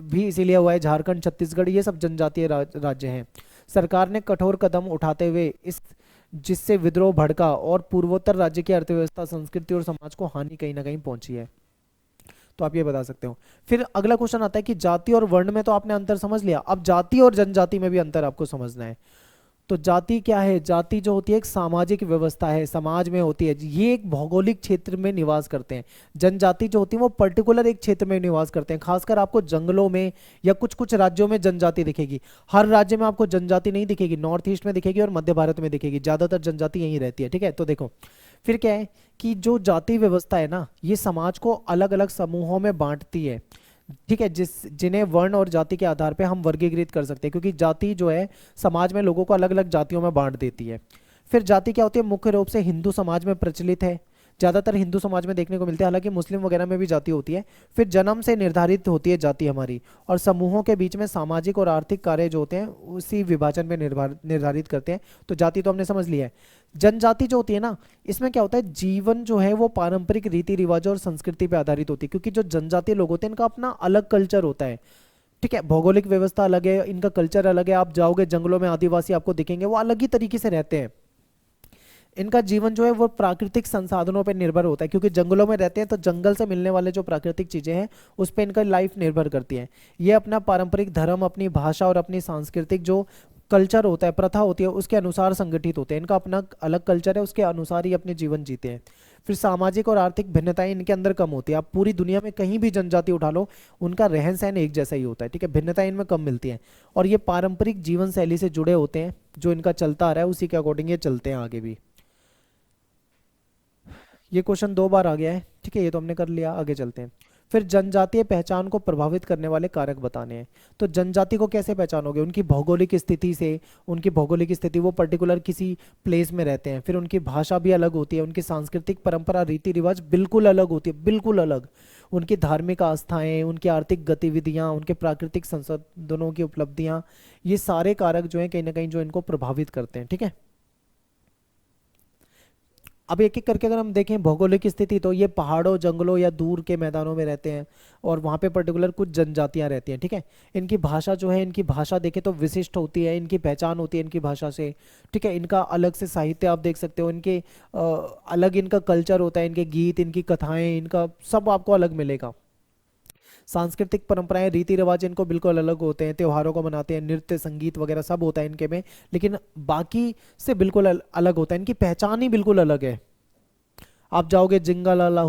भी इसीलिए हुआ है। झारखंड, छत्तीसगढ़, ये सब जनजातीय राज्य हैं। सरकार ने कठोर कदम उठाते हुए इस जिससे विद्रोह भड़का और पूर्वोत्तर राज्य की अर्थव्यवस्था, संस्कृति और समाज को हानि कहीं ना कहीं पहुंची है। तो आप ये बता सकते हो। फिर अगला क्वेश्चन आता है कि जाति और वर्ण में तो आपने अंतर समझ लिया, अब जाति और जनजाति में भी अंतर आपको समझना है। तो जाति क्या है, जाति जो होती है एक सामाजिक व्यवस्था है, समाज में होती है, ये एक भौगोलिक क्षेत्र में निवास करते हैं। जनजाति जो होती है वो पर्टिकुलर एक क्षेत्र में निवास करते हैं। खासकर आपको जंगलों में या कुछ कुछ राज्यों में जनजाति दिखेगी, हर राज्य में आपको जनजाति नहीं दिखेगी। नॉर्थ ईस्ट में दिखेगी और मध्य भारत में दिखेगी, ज्यादातर जनजाति यहीं रहती है, ठीक है। तो देखो फिर क्या है कि जो जाति व्यवस्था है ना, ये समाज को अलग अलग समूहों में बांटती है, ठीक है, जिन्हें वर्ण और जाति के आधार पे हम वर्गीकृत कर सकते हैं, क्योंकि जाति जो है समाज में लोगों को अलग अलग जातियों में बांट देती है। फिर जाति क्या होती है, मुख्य रूप से हिंदू समाज में प्रचलित है, ज़्यादातर हिंदू समाज में देखने को मिलती है, हालांकि मुस्लिम वगैरह में भी जाति होती है। फिर जन्म से निर्धारित होती है जाति हमारी, और समूहों के बीच में सामाजिक और आर्थिक कार्य जो होते हैं उसी विभाजन में निर्धारित करते हैं। तो जाति तो हमने समझ लिया है। जनजाति जो होती है ना, इसमें क्या होता है, जीवन जो है वो पारंपरिक रीति रिवाजों और संस्कृति पर आधारित होती है, क्योंकि जो जनजातीय लोग होते हैं इनका अपना अलग कल्चर होता है, ठीक है। भौगोलिक व्यवस्था अलग है, इनका कल्चर अलग है। आप जाओगे जंगलों में, आदिवासी आपको दिखेंगे, वो अलग ही तरीके से रहते हैं। इनका जीवन जो है वो प्राकृतिक संसाधनों पर निर्भर होता है, क्योंकि जंगलों में रहते हैं तो जंगल से मिलने वाले जो प्राकृतिक चीजें हैं उस पर इनका लाइफ निर्भर करती है। ये अपना पारंपरिक धर्म, अपनी भाषा और अपनी सांस्कृतिक जो कल्चर होता है, प्रथा होती है, उसके अनुसार संगठित होते हैं। इनका अपना अलग कल्चर है, उसके अनुसार ही अपने जीवन जीते हैं। फिर सामाजिक और आर्थिक भिन्नताएं इनके अंदर कम होती है। आप पूरी दुनिया में कहीं भी जनजाति उठा लो, उनका रहन सहन एक जैसा ही होता है, ठीक है। भिन्नताएं इनमें कम मिलती हैं, और ये पारंपरिक जीवन शैली से जुड़े होते हैं, जो इनका चलता आ रहा है उसी के अकॉर्डिंग ये चलते हैं आगे भी। ये क्वेश्चन 2 बार आ गया है, ठीक है, ये तो हमने कर लिया। आगे चलते हैं। फिर जनजातीय पहचान को प्रभावित करने वाले कारक बताने हैं। तो जनजाति को कैसे पहचानोगे, उनकी भौगोलिक स्थिति से। उनकी भौगोलिक स्थिति, वो पर्टिकुलर किसी प्लेस में रहते हैं। फिर उनकी भाषा भी अलग होती है, उनकी सांस्कृतिक परंपरा, रीति रिवाज बिल्कुल अलग होती है, बिल्कुल अलग। उनकी धार्मिक आस्थाएं, उनकी आर्थिक गतिविधियां, उनके प्राकृतिक संसाधनों की उपलब्धियां, ये सारे कारक जो हैं कहीं ना कहीं जो इनको प्रभावित करते हैं, ठीक है। अब एक एक करके अगर हम देखें भौगोलिक स्थिति, तो ये पहाड़ों, जंगलों या दूर के मैदानों में रहते हैं, और वहाँ पे पर्टिकुलर कुछ जनजातियाँ रहती हैं, ठीक है। इनकी भाषा जो है, इनकी भाषा देखें तो विशिष्ट होती है, इनकी पहचान होती है इनकी भाषा से, ठीक है। इनका अलग से साहित्य आप देख सकते हो, इनके अलग इनका कल्चर होता है, इनके गीत, इनकी कथाएं, इनका सब आपको अलग मिलेगा। सांस्कृतिक परंपराएं, रीति रिवाज इनको बिल्कुल अलग होते हैं, त्योहारों को मनाते हैं, नृत्य, संगीत वगैरह सब होता है इनके में, लेकिन बाकी से बिल्कुल अलग होता है, इनकी पहचान ही बिल्कुल अलग है। आप जाओगे जिंगा लाला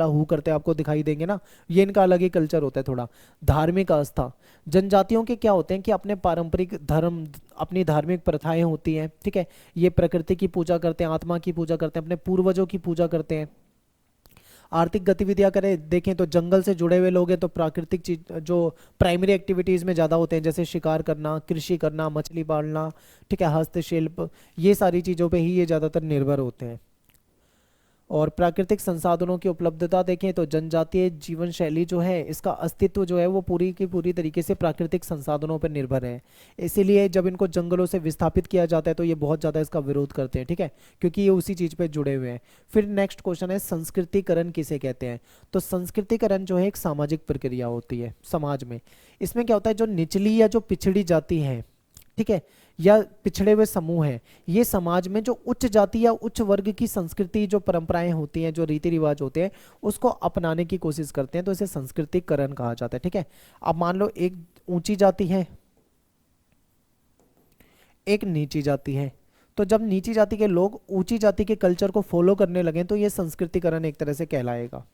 हू करते आपको दिखाई देंगे ना, ये इनका अलग ही कल्चर होता है थोड़ा। धार्मिक आस्था, जनजातियों के क्या होते हैं कि अपने पारंपरिक धर्म, अपनी धार्मिक प्रथाएं होती हैं, ठीक है। ये प्रकृति की पूजा करते हैं, आत्मा की पूजा करते हैं, अपने पूर्वजों की पूजा करते हैं। आर्थिक गतिविधियां करें देखें तो जंगल से जुड़े हुए लोग हैं तो प्राकृतिक चीज जो प्राइमरी एक्टिविटीज में ज़्यादा होते हैं, जैसे शिकार करना, कृषि करना, मछली पालना, ठीक है, हस्तशिल्प, ये सारी चीज़ों पे ही ये ज़्यादातर निर्भर होते हैं। और प्राकृतिक संसाधनों की उपलब्धता देखें तो जनजातीय जीवन शैली जो है, इसका अस्तित्व जो है वो पूरी की पूरी तरीके से प्राकृतिक संसाधनों पर निर्भर है। इसीलिए जब इनको जंगलों से विस्थापित किया जाता है तो ये बहुत ज़्यादा इसका विरोध करते हैं, ठीक है, क्योंकि ये उसी चीज़ पे जुड़े हुए हैं। फिर नेक्स्ट क्वेश्चन है, संस्कृतिकरण किसे कहते हैं? तो संस्कृतिकरण जो है एक सामाजिक प्रक्रिया होती है समाज में। इसमें क्या होता है, जो निचली या जो पिछड़ी जाति है, ठीक है, या पिछड़े हुए समूह हैं, ये समाज में जो उच्च जाति या उच्च वर्ग की संस्कृति, जो परंपराएं होती हैं, जो रीति रिवाज होते हैं, उसको अपनाने की कोशिश करते हैं, तो इसे संस्कृतिकरण कहा जाता है, ठीक है। अब मान लो एक ऊंची जाति है, एक नीची जाति है, तो जब नीची जाति के लोग ऊंची जाति के कल्चर को फॉलो करने लगे तो ये संस्कृतिकरण एक तरह से कहलाएगा।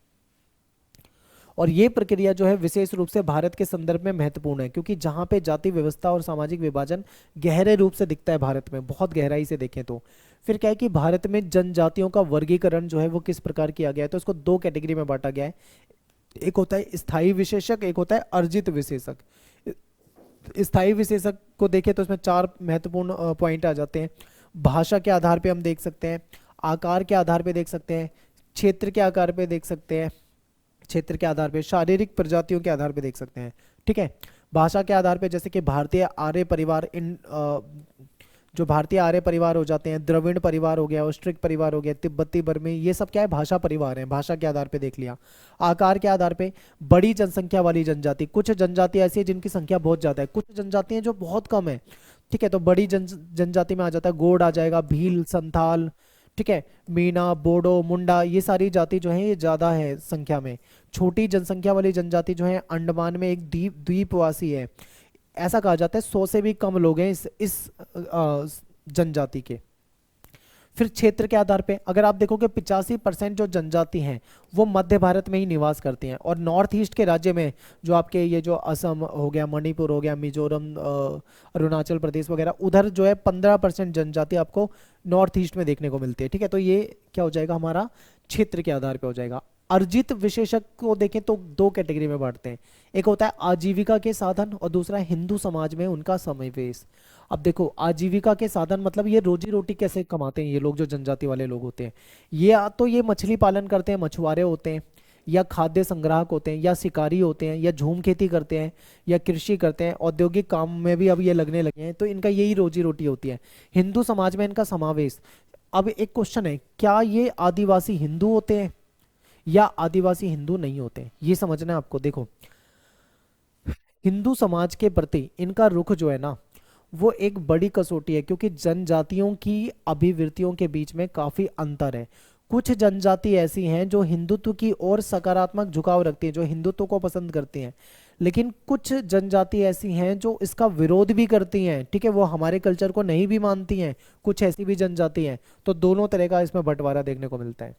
और ये प्रक्रिया जो है विशेष रूप से भारत के संदर्भ में महत्वपूर्ण है, क्योंकि जहाँ पे जाति व्यवस्था और सामाजिक विभाजन गहरे रूप से दिखता है भारत में, बहुत गहराई से देखें तो। फिर क्या है कि भारत में जनजातियों का वर्गीकरण जो है वो किस प्रकार किया गया है, तो इसको दो कैटेगरी में बांटा गया है। एक होता है स्थायी विशेषक, एक होता है अर्जित विशेषक। स्थायी विशेषक को देखें तो इसमें चार महत्वपूर्ण पॉइंट आ जाते हैं। भाषा के आधार पे हम देख सकते हैं, आकार के आधार पे देख सकते हैं, क्षेत्र के आकार पे देख सकते हैं, क्षेत्र के आधार पे, शारीरिक प्रजातियों के आधार पे देख सकते हैं, ठीक है। भाषा के आधार पे जैसे कि भारतीय आर्य परिवार, इन जो भारतीय आर्य परिवार हो जाते हैं, द्रविड़ परिवार हो गया, ऑस्ट्रिक परिवार हो गया, तिब्बती बर्मी, ये सब क्या है, भाषा परिवार है, भाषा के आधार पे देख लिया। आकार के आधार पे बड़ी जनसंख्या वाली जनजाति, कुछ जनजाति ऐसी है जिनकी संख्या बहुत ज्यादा है, कुछ जनजाति हैं जो बहुत कम है, ठीक है, तो बड़ी जनजाति में आ जाता है गोंड, आ जाएगा भील, संथाल, ठीक है, मीना, बोडो, मुंडा, ये सारी जाति जो है ये ज्यादा है संख्या में। छोटी जनसंख्या वाली जनजाति जो है अंडमान में एक द्वीपवासी है, ऐसा कहा जाता है 100 से भी कम लोग हैं इस जनजाति के। फिर क्षेत्र के आधार पे अगर आप देखोगे 85% जो जनजाति हैं वो मध्य भारत में ही निवास करती हैं, और नॉर्थ ईस्ट के राज्य में जो आपके ये जो असम हो गया, मणिपुर हो गया, मिजोरम, अरुणाचल प्रदेश वगैरह, उधर जो है 15% जनजाति आपको नॉर्थ ईस्ट में देखने को मिलती है, ठीक है। तो ये क्या हो जाएगा, हमारा क्षेत्र के आधार पे हो जाएगा। अर्जित विशेषक को देखें तो दो कैटेगरी में बांटते हैं, एक होता है आजीविका के साधन और दूसरा है हिंदू समाज में उनका समावेश। अब देखो आजीविका के साधन मतलब ये रोजी रोटी कैसे कमाते हैं ये लोग, जो जनजाति वाले लोग होते हैं, ये या तो ये मछली पालन करते हैं, मछुआरे होते हैं, या खाद्य संग्राहक होते हैं, या शिकारी होते हैं, या झूम खेती करते हैं, या कृषि करते हैं, औद्योगिक काम में भी अब ये लगने लगे हैं, तो इनका यही रोजी रोटी होती है। हिंदू समाज में इनका समावेश। अब एक क्वेश्चन है, क्या ये आदिवासी हिंदू होते हैं या आदिवासी हिंदू नहीं होते, ये समझना है आपको। देखो हिंदू समाज के प्रति इनका रुख जो है ना वो एक बड़ी कसौटी है, क्योंकि जनजातियों की अभिवृत्तियों के बीच में काफी अंतर है। कुछ जनजाति ऐसी हैं जो हिंदुत्व की ओर सकारात्मक झुकाव रखती हैं, जो हिंदुत्व को पसंद करती हैं, लेकिन कुछ जनजाति ऐसी हैं जो इसका विरोध भी करती हैं, ठीक है, वो हमारे कल्चर को नहीं भी मानती हैं, कुछ ऐसी भी जनजाति हैं। तो दोनों तरह का इसमें बंटवारा देखने को मिलता है।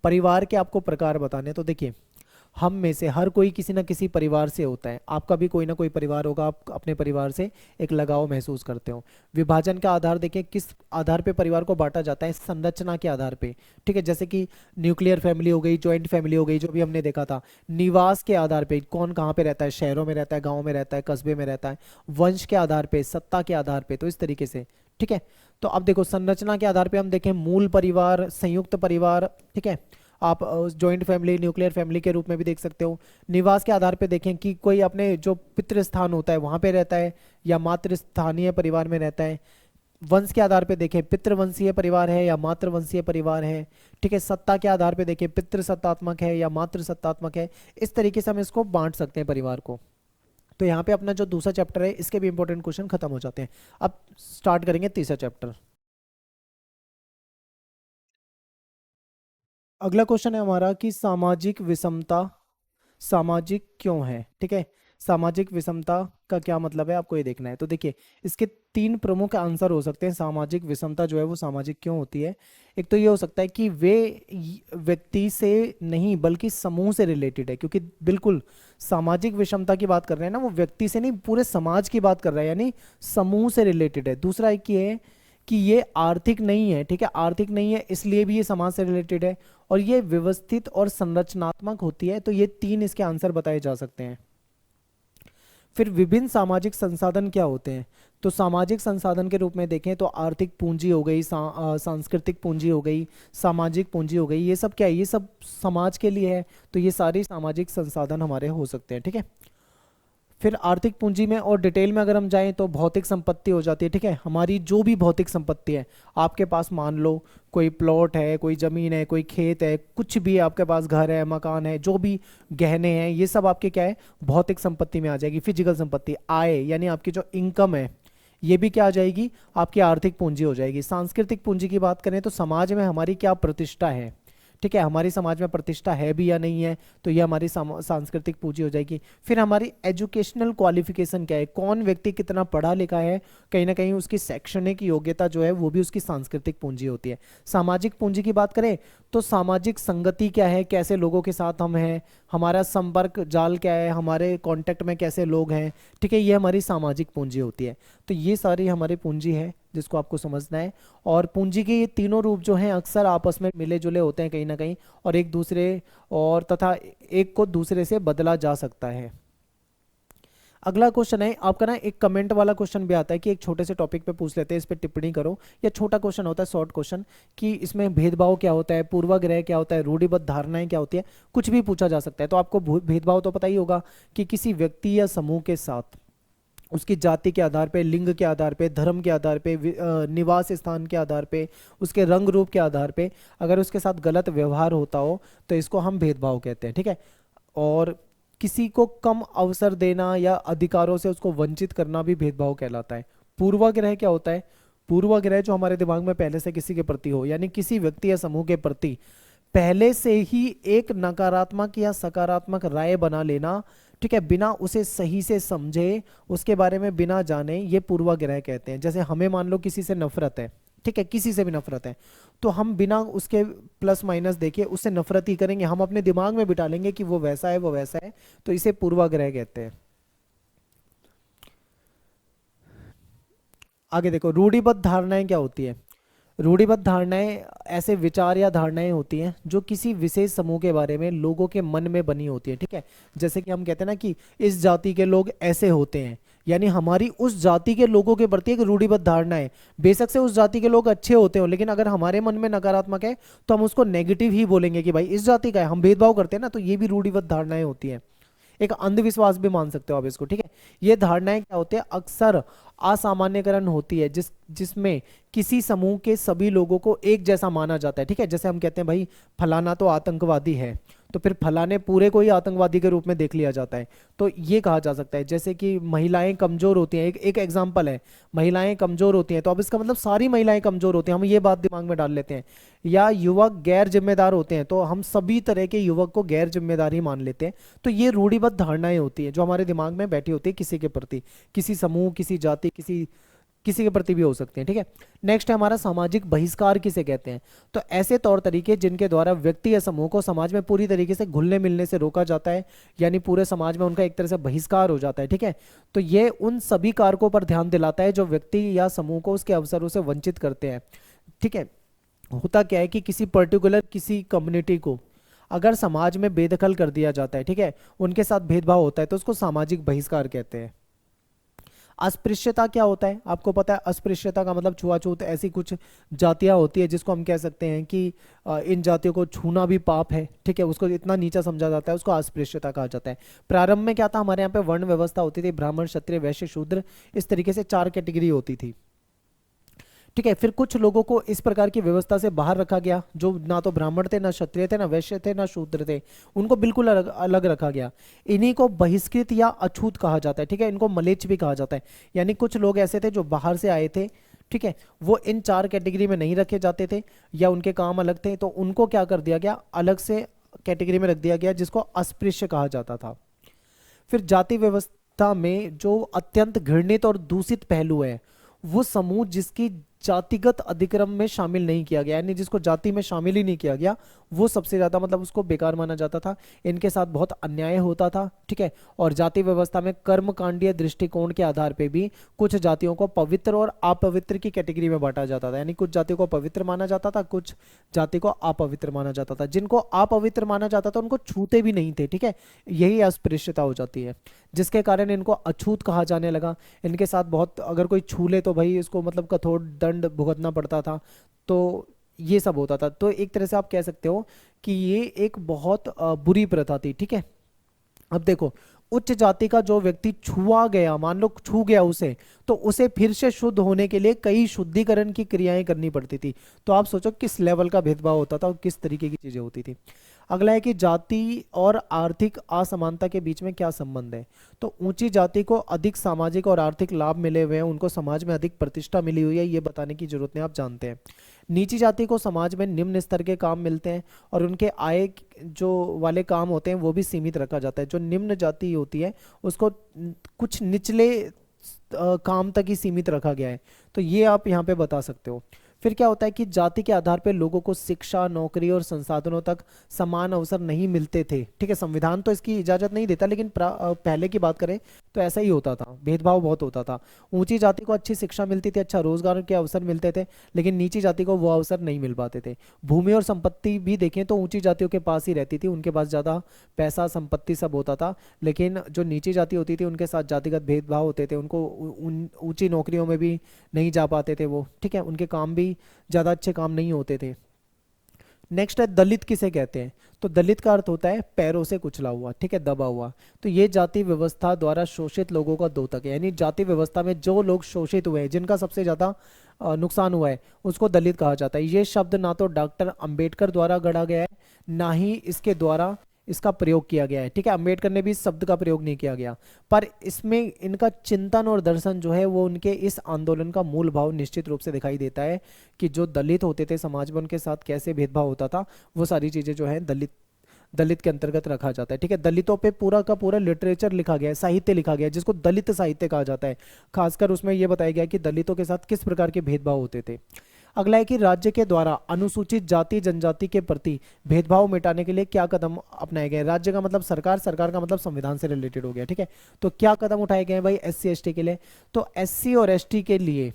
परिवार के आपको प्रकार बताने, तो देखिए हम में से हर कोई किसी ना किसी परिवार से होता है, आपका भी कोई ना कोई परिवार होगा, आप अपने परिवार से एक लगाव महसूस करते हो। विभाजन का आधार देखें, किस आधार पे परिवार को बांटा जाता है, संरचना के आधार पे, ठीक है, जैसे कि न्यूक्लियर फैमिली हो गई, जॉइंट फैमिली हो गई, जो भी हमने देखा था। निवास के आधार पे कौन कहाँ पे रहता है, शहरों में रहता है, गाँव में रहता है, कस्बे में रहता है। वंश के आधार पे, सत्ता के आधार पे, तो इस तरीके से, ठीक है। तो अब देखो संरचना के आधार पे हम देखें मूल परिवार, संयुक्त परिवार, ठीक है, आप जॉइंट फैमिली, न्यूक्लियर फैमिली के रूप में भी देख सकते हो। निवास के आधार पे देखें कि कोई अपने जो पितृ स्थान होता है वहां पे रहता है या मातृ स्थानीय परिवार में रहता है। वंश के आधार पे देखें पितृवंशीय परिवार है या मातृवंशीय परिवार है, ठीक है। सत्ता के आधार पे देखें पितृ सत्तात्मक है या मातृ सत्तात्मक है। इस तरीके से हम इसको बांट सकते हैं परिवार को। तो यहाँ पे अपना जो दूसरा चैप्टर है इसके भी इंपॉर्टेंट क्वेश्चन खत्म हो जाते हैं। अब स्टार्ट करेंगे तीसरा चैप्टर। अगला क्वेश्चन है हमारा कि सामाजिक विषमता सामाजिक क्यों है, ठीक है। सामाजिक विषमता का क्या मतलब है आपको ये देखना है। तो देखिए इसके तीन प्रमुख आंसर हो सकते हैं। सामाजिक विषमता जो है वो सामाजिक क्यों होती है। एक तो ये हो सकता है कि वे व्यक्ति से नहीं बल्कि समूह से रिलेटेड है, क्योंकि बिल्कुल सामाजिक विषमता की बात कर रहे हैं ना, वो व्यक्ति से नहीं पूरे समाज की बात कर रहा है, यानी समूह से रिलेटेड है। दूसरा एक ये है कि ये आर्थिक नहीं है, ठीक है, आर्थिक नहीं है इसलिए भी ये समाज से रिलेटेड है, और ये व्यवस्थित और संरचनात्मक होती है। तो ये तीन इसके आंसर बताए जा सकते हैं। फिर विभिन्न सामाजिक संसाधन क्या होते हैं। तो सामाजिक संसाधन के रूप में देखें तो आर्थिक पूंजी हो गई, सांस्कृतिक पूंजी हो गई, सामाजिक पूंजी हो गई, ये सब क्या है, ये सब समाज के लिए है। तो ये सारी सामाजिक संसाधन हमारे हो सकते हैं, ठीक है। फिर आर्थिक पूंजी में और डिटेल में अगर हम जाएं तो भौतिक संपत्ति हो जाती है, ठीक है। हमारी जो भी भौतिक संपत्ति है, आपके पास मान लो कोई प्लॉट है, कोई ज़मीन है, कोई खेत है, कुछ भी आपके पास घर है, मकान है, जो भी गहने हैं, ये सब आपके क्या है, भौतिक संपत्ति में आ जाएगी। फिजिकल संपत्ति, आय यानी आपकी जो इनकम है, ये भी क्या आ जाएगी, आपकी आर्थिक पूंजी हो जाएगी। सांस्कृतिक पूंजी की बात करें तो समाज में हमारी क्या प्रतिष्ठा है, ठीक है, हमारी समाज में प्रतिष्ठा है भी या नहीं है, तो ये हमारी सांस्कृतिक पूंजी हो जाएगी। फिर हमारी एजुकेशनल क्वालिफिकेशन क्या है, कौन व्यक्ति कितना पढ़ा लिखा है, कहीं ना कहीं उसकी शैक्षणिक योग्यता जो है वो भी उसकी सांस्कृतिक पूंजी होती है। सामाजिक पूंजी की बात करें तो सामाजिक संगति क्या है, कैसे लोगों के साथ हम हैं, हमारा संपर्क जाल क्या है, हमारे कांटेक्ट में कैसे लोग हैं, ठीक है, ये हमारी सामाजिक पूंजी होती है। तो ये सारी हमारी पूंजी है जिसको आपको समझना है। और पूंजी के ये तीनों रूप जो हैं अक्सर आपस में मिले जुले होते हैं कहीं ना कहीं, और एक दूसरे और तथा एक को दूसरे से बदला जा सकता है। अगला क्वेश्चन है आपका ना, एक कमेंट वाला क्वेश्चन भी आता है कि एक छोटे से टॉपिक पे पूछ लेते हैं, इस पे टिप्पणी करो। या छोटा क्वेश्चन होता है, शॉर्ट क्वेश्चन, कि इसमें भेदभाव क्या होता है, पूर्वाग्रह क्या होता है, रूढ़िबद्ध धारणाएं क्या होती है, कुछ भी पूछा जा सकता है। तो आपको भेदभाव तो पता ही होगा कि किसी व्यक्ति या समूह के साथ उसकी जाति के आधार पे, लिंग के आधार पे, धर्म के आधार पे, निवास स्थान के आधार पे, उसके रंग रूप के आधार पे अगर उसके साथ गलत व्यवहार होता हो तो इसको हम भेदभाव कहते हैं, ठीक है। और किसी को कम अवसर देना या अधिकारों से उसको वंचित करना भी भेदभाव कहलाता है। पूर्वाग्रह क्या होता है, पूर्वाग्रह जो हमारे दिमाग में पहले से किसी के प्रति हो, यानी किसी व्यक्ति या समूह के प्रति पहले से ही एक नकारात्मक या सकारात्मक राय बना लेना, ठीक है, बिना उसे सही से समझे, उसके बारे में बिना जाने, ये पूर्वाग्रह कहते हैं। जैसे हमें मान लो किसी से नफरत है, ठीक है, किसी से भी नफरत है, तो हम बिना उसके प्लस माइनस देखे उससे नफरत ही करेंगे, हम अपने दिमाग में बिठा लेंगे कि वो वैसा है, वो वैसा है, तो इसे पूर्वाग्रह कहते हैं। आगे देखो, रूढ़िबद्ध धारणाएं क्या होती है। रूढ़िबद्ध धारणाएं ऐसे विचार या धारणाएं होती हैं जो किसी विशेष समूह के बारे में लोगों के मन में बनी होती है, ठीक है। जैसे कि हम कहते हैं ना कि इस जाति के लोग ऐसे होते हैं, यानी हमारी उस जाति के लोगों के प्रति एक रूढ़िबद्ध धारणा है। बेशक से उस जाति के लोग अच्छे होते हो, लेकिन अगर हमारे मन में नकारात्मक है तो हम उसको नेगेटिव ही बोलेंगे कि भाई इस जाति का है, हम भेदभाव करते हैं ना, तो ये भी रूढ़िबद्ध धारणाएं होती हैं। एक अंधविश्वास भी मान सकते हो आप इसको, ठीक है। ये धारणाएं क्या होती है, अक्सर असामान्यकरण होती है जिसमें किसी समूह के सभी लोगों को एक जैसा माना जाता है, ठीक है। जैसे हम कहते हैं भाई फलाना तो आतंकवादी है, तो फिर फलाने पूरे को ही आतंकवादी के रूप में देख लिया जाता है, तो ये कहा जा सकता है। जैसे कि महिलाएं कमजोर होती हैं, एक एग्जाम्पल है, महिलाएं कमजोर होती हैं तो अब इसका मतलब सारी महिलाएं कमजोर होती हैं, हम ये बात दिमाग में डाल लेते हैं। या युवक गैर जिम्मेदार होते हैं तो हम सभी तरह के युवक को गैर जिम्मेदार ही मान लेते हैं। तो ये रूढ़िबद्ध धारणाएं होती है जो हमारे दिमाग में बैठी होती है किसी के प्रति, किसी समूह, किसी जाति, किसी किसी के प्रति भी हो सकते हैं, ठीक है। नेक्स्ट है हमारा सामाजिक बहिष्कार किसे कहते हैं। तो ऐसे तौर तरीके जिनके द्वारा व्यक्ति या समूह को समाज में पूरी तरीके से घुलने मिलने से रोका जाता है, यानी पूरे समाज में उनका एक तरह से बहिष्कार हो जाता है, ठीक है। तो ये उन सभी कारकों पर ध्यान दिलाता है जो व्यक्ति या समूह को उसके अवसरों से वंचित करते हैं, ठीक है। होता क्या है कि किसी पर्टिकुलर किसी कम्युनिटी को अगर समाज में बेदखल कर दिया जाता है, ठीक है, उनके साथ भेदभाव होता है, तो उसको सामाजिक बहिष्कार कहते हैं। अस्पृश्यता क्या होता है, आपको पता है अस्पृश्यता का मतलब छुआछूत, ऐसी कुछ जातियां होती है जिसको हम कह सकते हैं कि इन जातियों को छूना भी पाप है, ठीक है, उसको इतना नीचा समझा जाता है, उसको अस्पृश्यता कहा जाता है। प्रारंभ में क्या था, हमारे यहाँ पे वर्ण व्यवस्था होती थी, ब्राह्मण, क्षत्रिय, वैश्य, शूद्र, इस तरीके से 4 कैटेगरी होती थी, ठीक है। फिर कुछ लोगों को इस प्रकार की व्यवस्था से बाहर रखा गया, जो ना तो ब्राह्मण थे, ना क्षत्रिय थे, ना वैश्य थे, ना शूद्र थे, उनको बिल्कुल अलग अलग रखा गया। इन्हीं को बहिष्कृत या अछूत कहा जाता है, ठीक है, इनको मलेच्छ भी कहा जाता है। यानी कुछ लोग ऐसे थे जो बाहर से आए थे, ठीक है, वो इन 4 कैटेगरी में नहीं रखे जाते थे या उनके काम अलग थे, तो उनको क्या कर दिया गया, अलग से कैटेगरी में रख दिया गया, जिसको अस्पृश्य कहा जाता था। फिर जाति व्यवस्था, सभ्यता में जो अत्यंत घृणित और दूषित पहलू है, वो समूह जिसकी जातिगत अधिक्रम में शामिल नहीं किया गया, यानी जिसको जाति में शामिल ही नहीं किया गया, वो सबसे ज्यादा मतलब उसको बेकार माना जाता था। इनके साथ बहुत अन्याय होता था, ठीक है। और जाति व्यवस्था में कर्मकांडीय दृष्टिकोण के आधार पे भी कुछ जातियों को पवित्र और अपवित्र की कैटेगरी में बांटा जाता था, यानी कुछ जातियों को पवित्र माना जाता था, कुछ जाति को अपवित्र माना जाता था। जिनको अपवित्र माना जाता था उनको छूते भी नहीं थे, ठीक है। यही अस्पृश्यता हो जाती है, जिसके कारण इनको अछूत कहा जाने लगा। इनके साथ बहुत, अगर कोई छू ले तो भाई इसको मतलब कठोर दंड भुगतना पड़ता था। तो ये सब होता था। तो एक तरह से आप कह सकते हो कि ये एक बहुत बुरी प्रथा थी, ठीक है। अब देखो, उच्च जाति का जो व्यक्ति छुआ गया, मान लो छू गया उसे, तो उसे फिर से शुद्ध होने के लिए कई शुद्धिकरण की क्रियाएं करनी पड़ती थी। तो आप सोचो किस लेवल का भेदभाव होता था और किस तरीके की चीजें होती थी। अगला है कि जाति और आर्थिक असमानता के बीच में क्या संबंध है। तो ऊंची जाति को अधिक सामाजिक और आर्थिक लाभ मिले हुए हैं, उनको समाज में अधिक प्रतिष्ठा मिली हुई है, ये बताने की जरूरत नहीं, आप जानते हैं। नीची जाति को समाज में निम्न स्तर के काम मिलते हैं और उनके आय जो वाले काम होते हैं वो भी सीमित रखा जाता है। जो निम्न जाति होती है उसको कुछ निचले काम तक ही सीमित रखा गया है। तो ये आप यहाँ पे बता सकते हो। फिर क्या होता है कि जाति के आधार पर लोगों को शिक्षा, नौकरी और संसाधनों तक समान अवसर नहीं मिलते थे, ठीक है। संविधान तो इसकी इजाजत नहीं देता, लेकिन पहले की बात करें तो ऐसा ही होता था, भेदभाव बहुत होता था। ऊंची जाति को अच्छी शिक्षा मिलती थी, अच्छा रोजगार के अवसर मिलते थे, लेकिन नीची जाति को वो अवसर नहीं मिल पाते थे। भूमि और संपत्ति भी देखें तो ऊंची जातियों के पास ही रहती थी, उनके पास ज्यादा पैसा संपत्ति सब होता था। लेकिन जो नीची जाति होती थी उनके साथ जातिगत भेदभाव होते थे, उनको ऊंची नौकरियों में भी नहीं जा पाते थे वो, ठीक है। उनके काम भी ज्यादा अच्छे काम नहीं होते थे। नेक्स्ट है दलित किसे कहते हैं। तो दलित का अर्थ होता है पैरों से कुचला हुआ, ठीक है, दबा हुआ। तो ये जाति व्यवस्था द्वारा शोषित लोगों का द्योतक है, यानी जाति व्यवस्था में जो लोग शोषित हुए हैं, जिनका सबसे ज्यादा नुकसान हुआ है, उसको दलित कहा जाता है। ये शब्द ना तो डॉक्टर अंबेडकर द्वारा गढ़ा गया है, ना ही इसके द्वारा इसका प्रयोग किया गया है, ठीक है। अंबेडकर ने भी इस शब्द का प्रयोग नहीं किया गया, पर इसमें इनका चिंतन और दर्शन जो है वो उनके इस आंदोलन का मूल भाव निश्चित रूप से दिखाई देता है कि जो दलित होते थे समाज में उनके साथ कैसे भेदभाव होता था। वो सारी चीजें जो है दलित के अंतर्गत रखा जाता है, ठीक है। दलितों पे पूरा का पूरा लिटरेचर लिखा गया है, साहित्य लिखा गया है, जिसको दलित साहित्य कहा जाता है। खासकर उसमें यह बताया गया कि दलितों के साथ किस प्रकार के भेदभाव होते थे। अगला है कि राज्य के द्वारा अनुसूचित जाति जनजाति के प्रति भेदभाव मिटाने के लिए क्या कदम अपनाए गए। राज्य का मतलब सरकार, सरकार का मतलब संविधान से रिलेटेड हो गया, ठीक है। तो क्या कदम उठाए गए भाई एससी एसटी के लिए। तो एससी और एसटी के लिए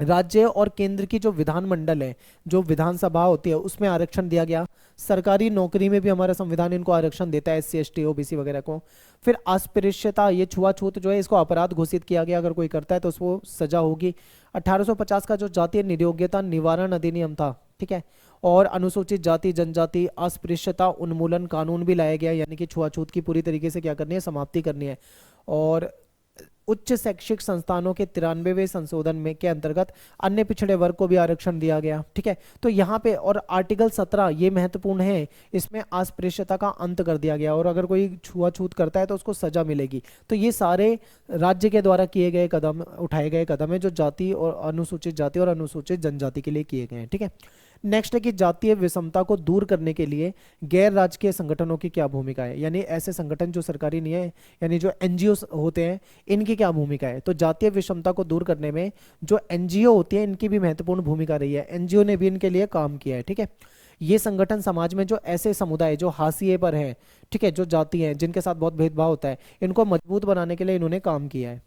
राज्य और केंद्र की जो विधानमंडल है, जो विधानसभा होती है, उसमें आरक्षण दिया गया। सरकारी नौकरी में भी हमारा संविधान इनको आरक्षण देता है, एससी एसटी ओबीसी वगैरह को। फिर अस्पृश्यता, ये छुआछूत जो है, इसको अपराध घोषित किया गया, अगर कोई करता है तो उसको सजा होगी। 1850 का जो जातीय नियोग्यता निवारण अधिनियम था, ठीक है, और अनुसूचित जाति जनजाति अस्पृश्यता उन्मूलन कानून भी लाया गया, यानी कि छुआछूत की पूरी तरीके से क्या करनी है, समाप्ति करनी है। और उच्च शैक्षिक संस्थानों के 93वें संशोधन में के अंतर्गत अन्य पिछड़े वर्ग को भी आरक्षण दिया गया, ठीक है। तो यहाँ पे और आर्टिकल 17 ये महत्वपूर्ण है, इसमें अस्पृश्यता का अंत कर दिया गया और अगर कोई छुआछूत करता है तो उसको सजा मिलेगी। तो ये सारे राज्य के द्वारा किए गए कदम, उठाए गए कदम है, जो जाति और अनुसूचित जनजाति के लिए किए गए हैं, ठीक है। नेक्स्ट है कि जातीय विषमता को दूर करने के लिए गैर राजकीय संगठनों की क्या भूमिका है, यानी ऐसे संगठन जो सरकारी नहीं है, यानी जो एनजीओ होते हैं, इनकी क्या भूमिका है। तो जातीय विषमता को दूर करने में जो एनजीओ होती है इनकी भी महत्वपूर्ण भूमिका रही है, एनजीओ ने भी इनके लिए काम किया है, ठीक है। ये संगठन समाज में जो ऐसे समुदाय जो हाशिए पर हैं, ठीक है, जो जाति हैं जिनके साथ बहुत भेदभाव होता है, इनको मजबूत बनाने के लिए इन्होंने काम किया है।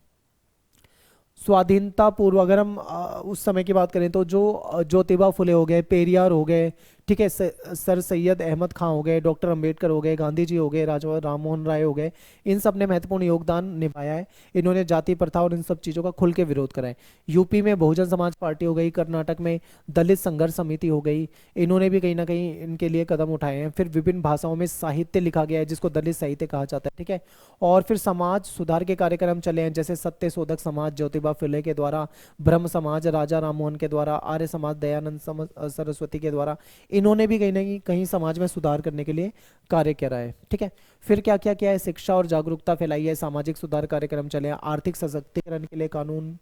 स्वाधीनता पूर्व अगर हम उस समय की बात करें तो जो ज्योतिबा फुले हो गए, पेरियार हो गए, ठीक है, सर सैयद अहमद खां हो गए, डॉक्टर अंबेडकर हो गए, गांधी जी हो गए, राजा राममोहन राय हो गए, इन सब ने महत्वपूर्ण योगदान निभाया है। इन्होंने जाति प्रथा और इन सब चीज़ों का खुल के विरोध करा है। यूपी में बहुजन समाज पार्टी हो गई, कर्नाटक में दलित संघर्ष समिति हो गई, इन्होंने भी कहीं ना कहीं इनके लिए कदम उठाए हैं। फिर विभिन्न भाषाओं में साहित्य लिखा गया है जिसको दलित साहित्य कहा जाता है, ठीक है। और फिर समाज सुधार के कार्यक्रम चले हैं, जैसे सत्य शोधक समाज ज्योतिबा फुले के द्वारा, ब्रह्म समाज राजा राममोहन के द्वारा, आर्य समाज दयानंद सरस्वती के द्वारा, इन्होंने भी कहीं ना कहीं समाज में सुधार करने के लिए कार्य करा है, ठीक है। फिर क्या क्या किया है, शिक्षा और जागरूकता फैलाई है, सामाजिक सुधार कार्यक्रम चले हैं, आर्थिक सशक्तिकरण के लिए कानून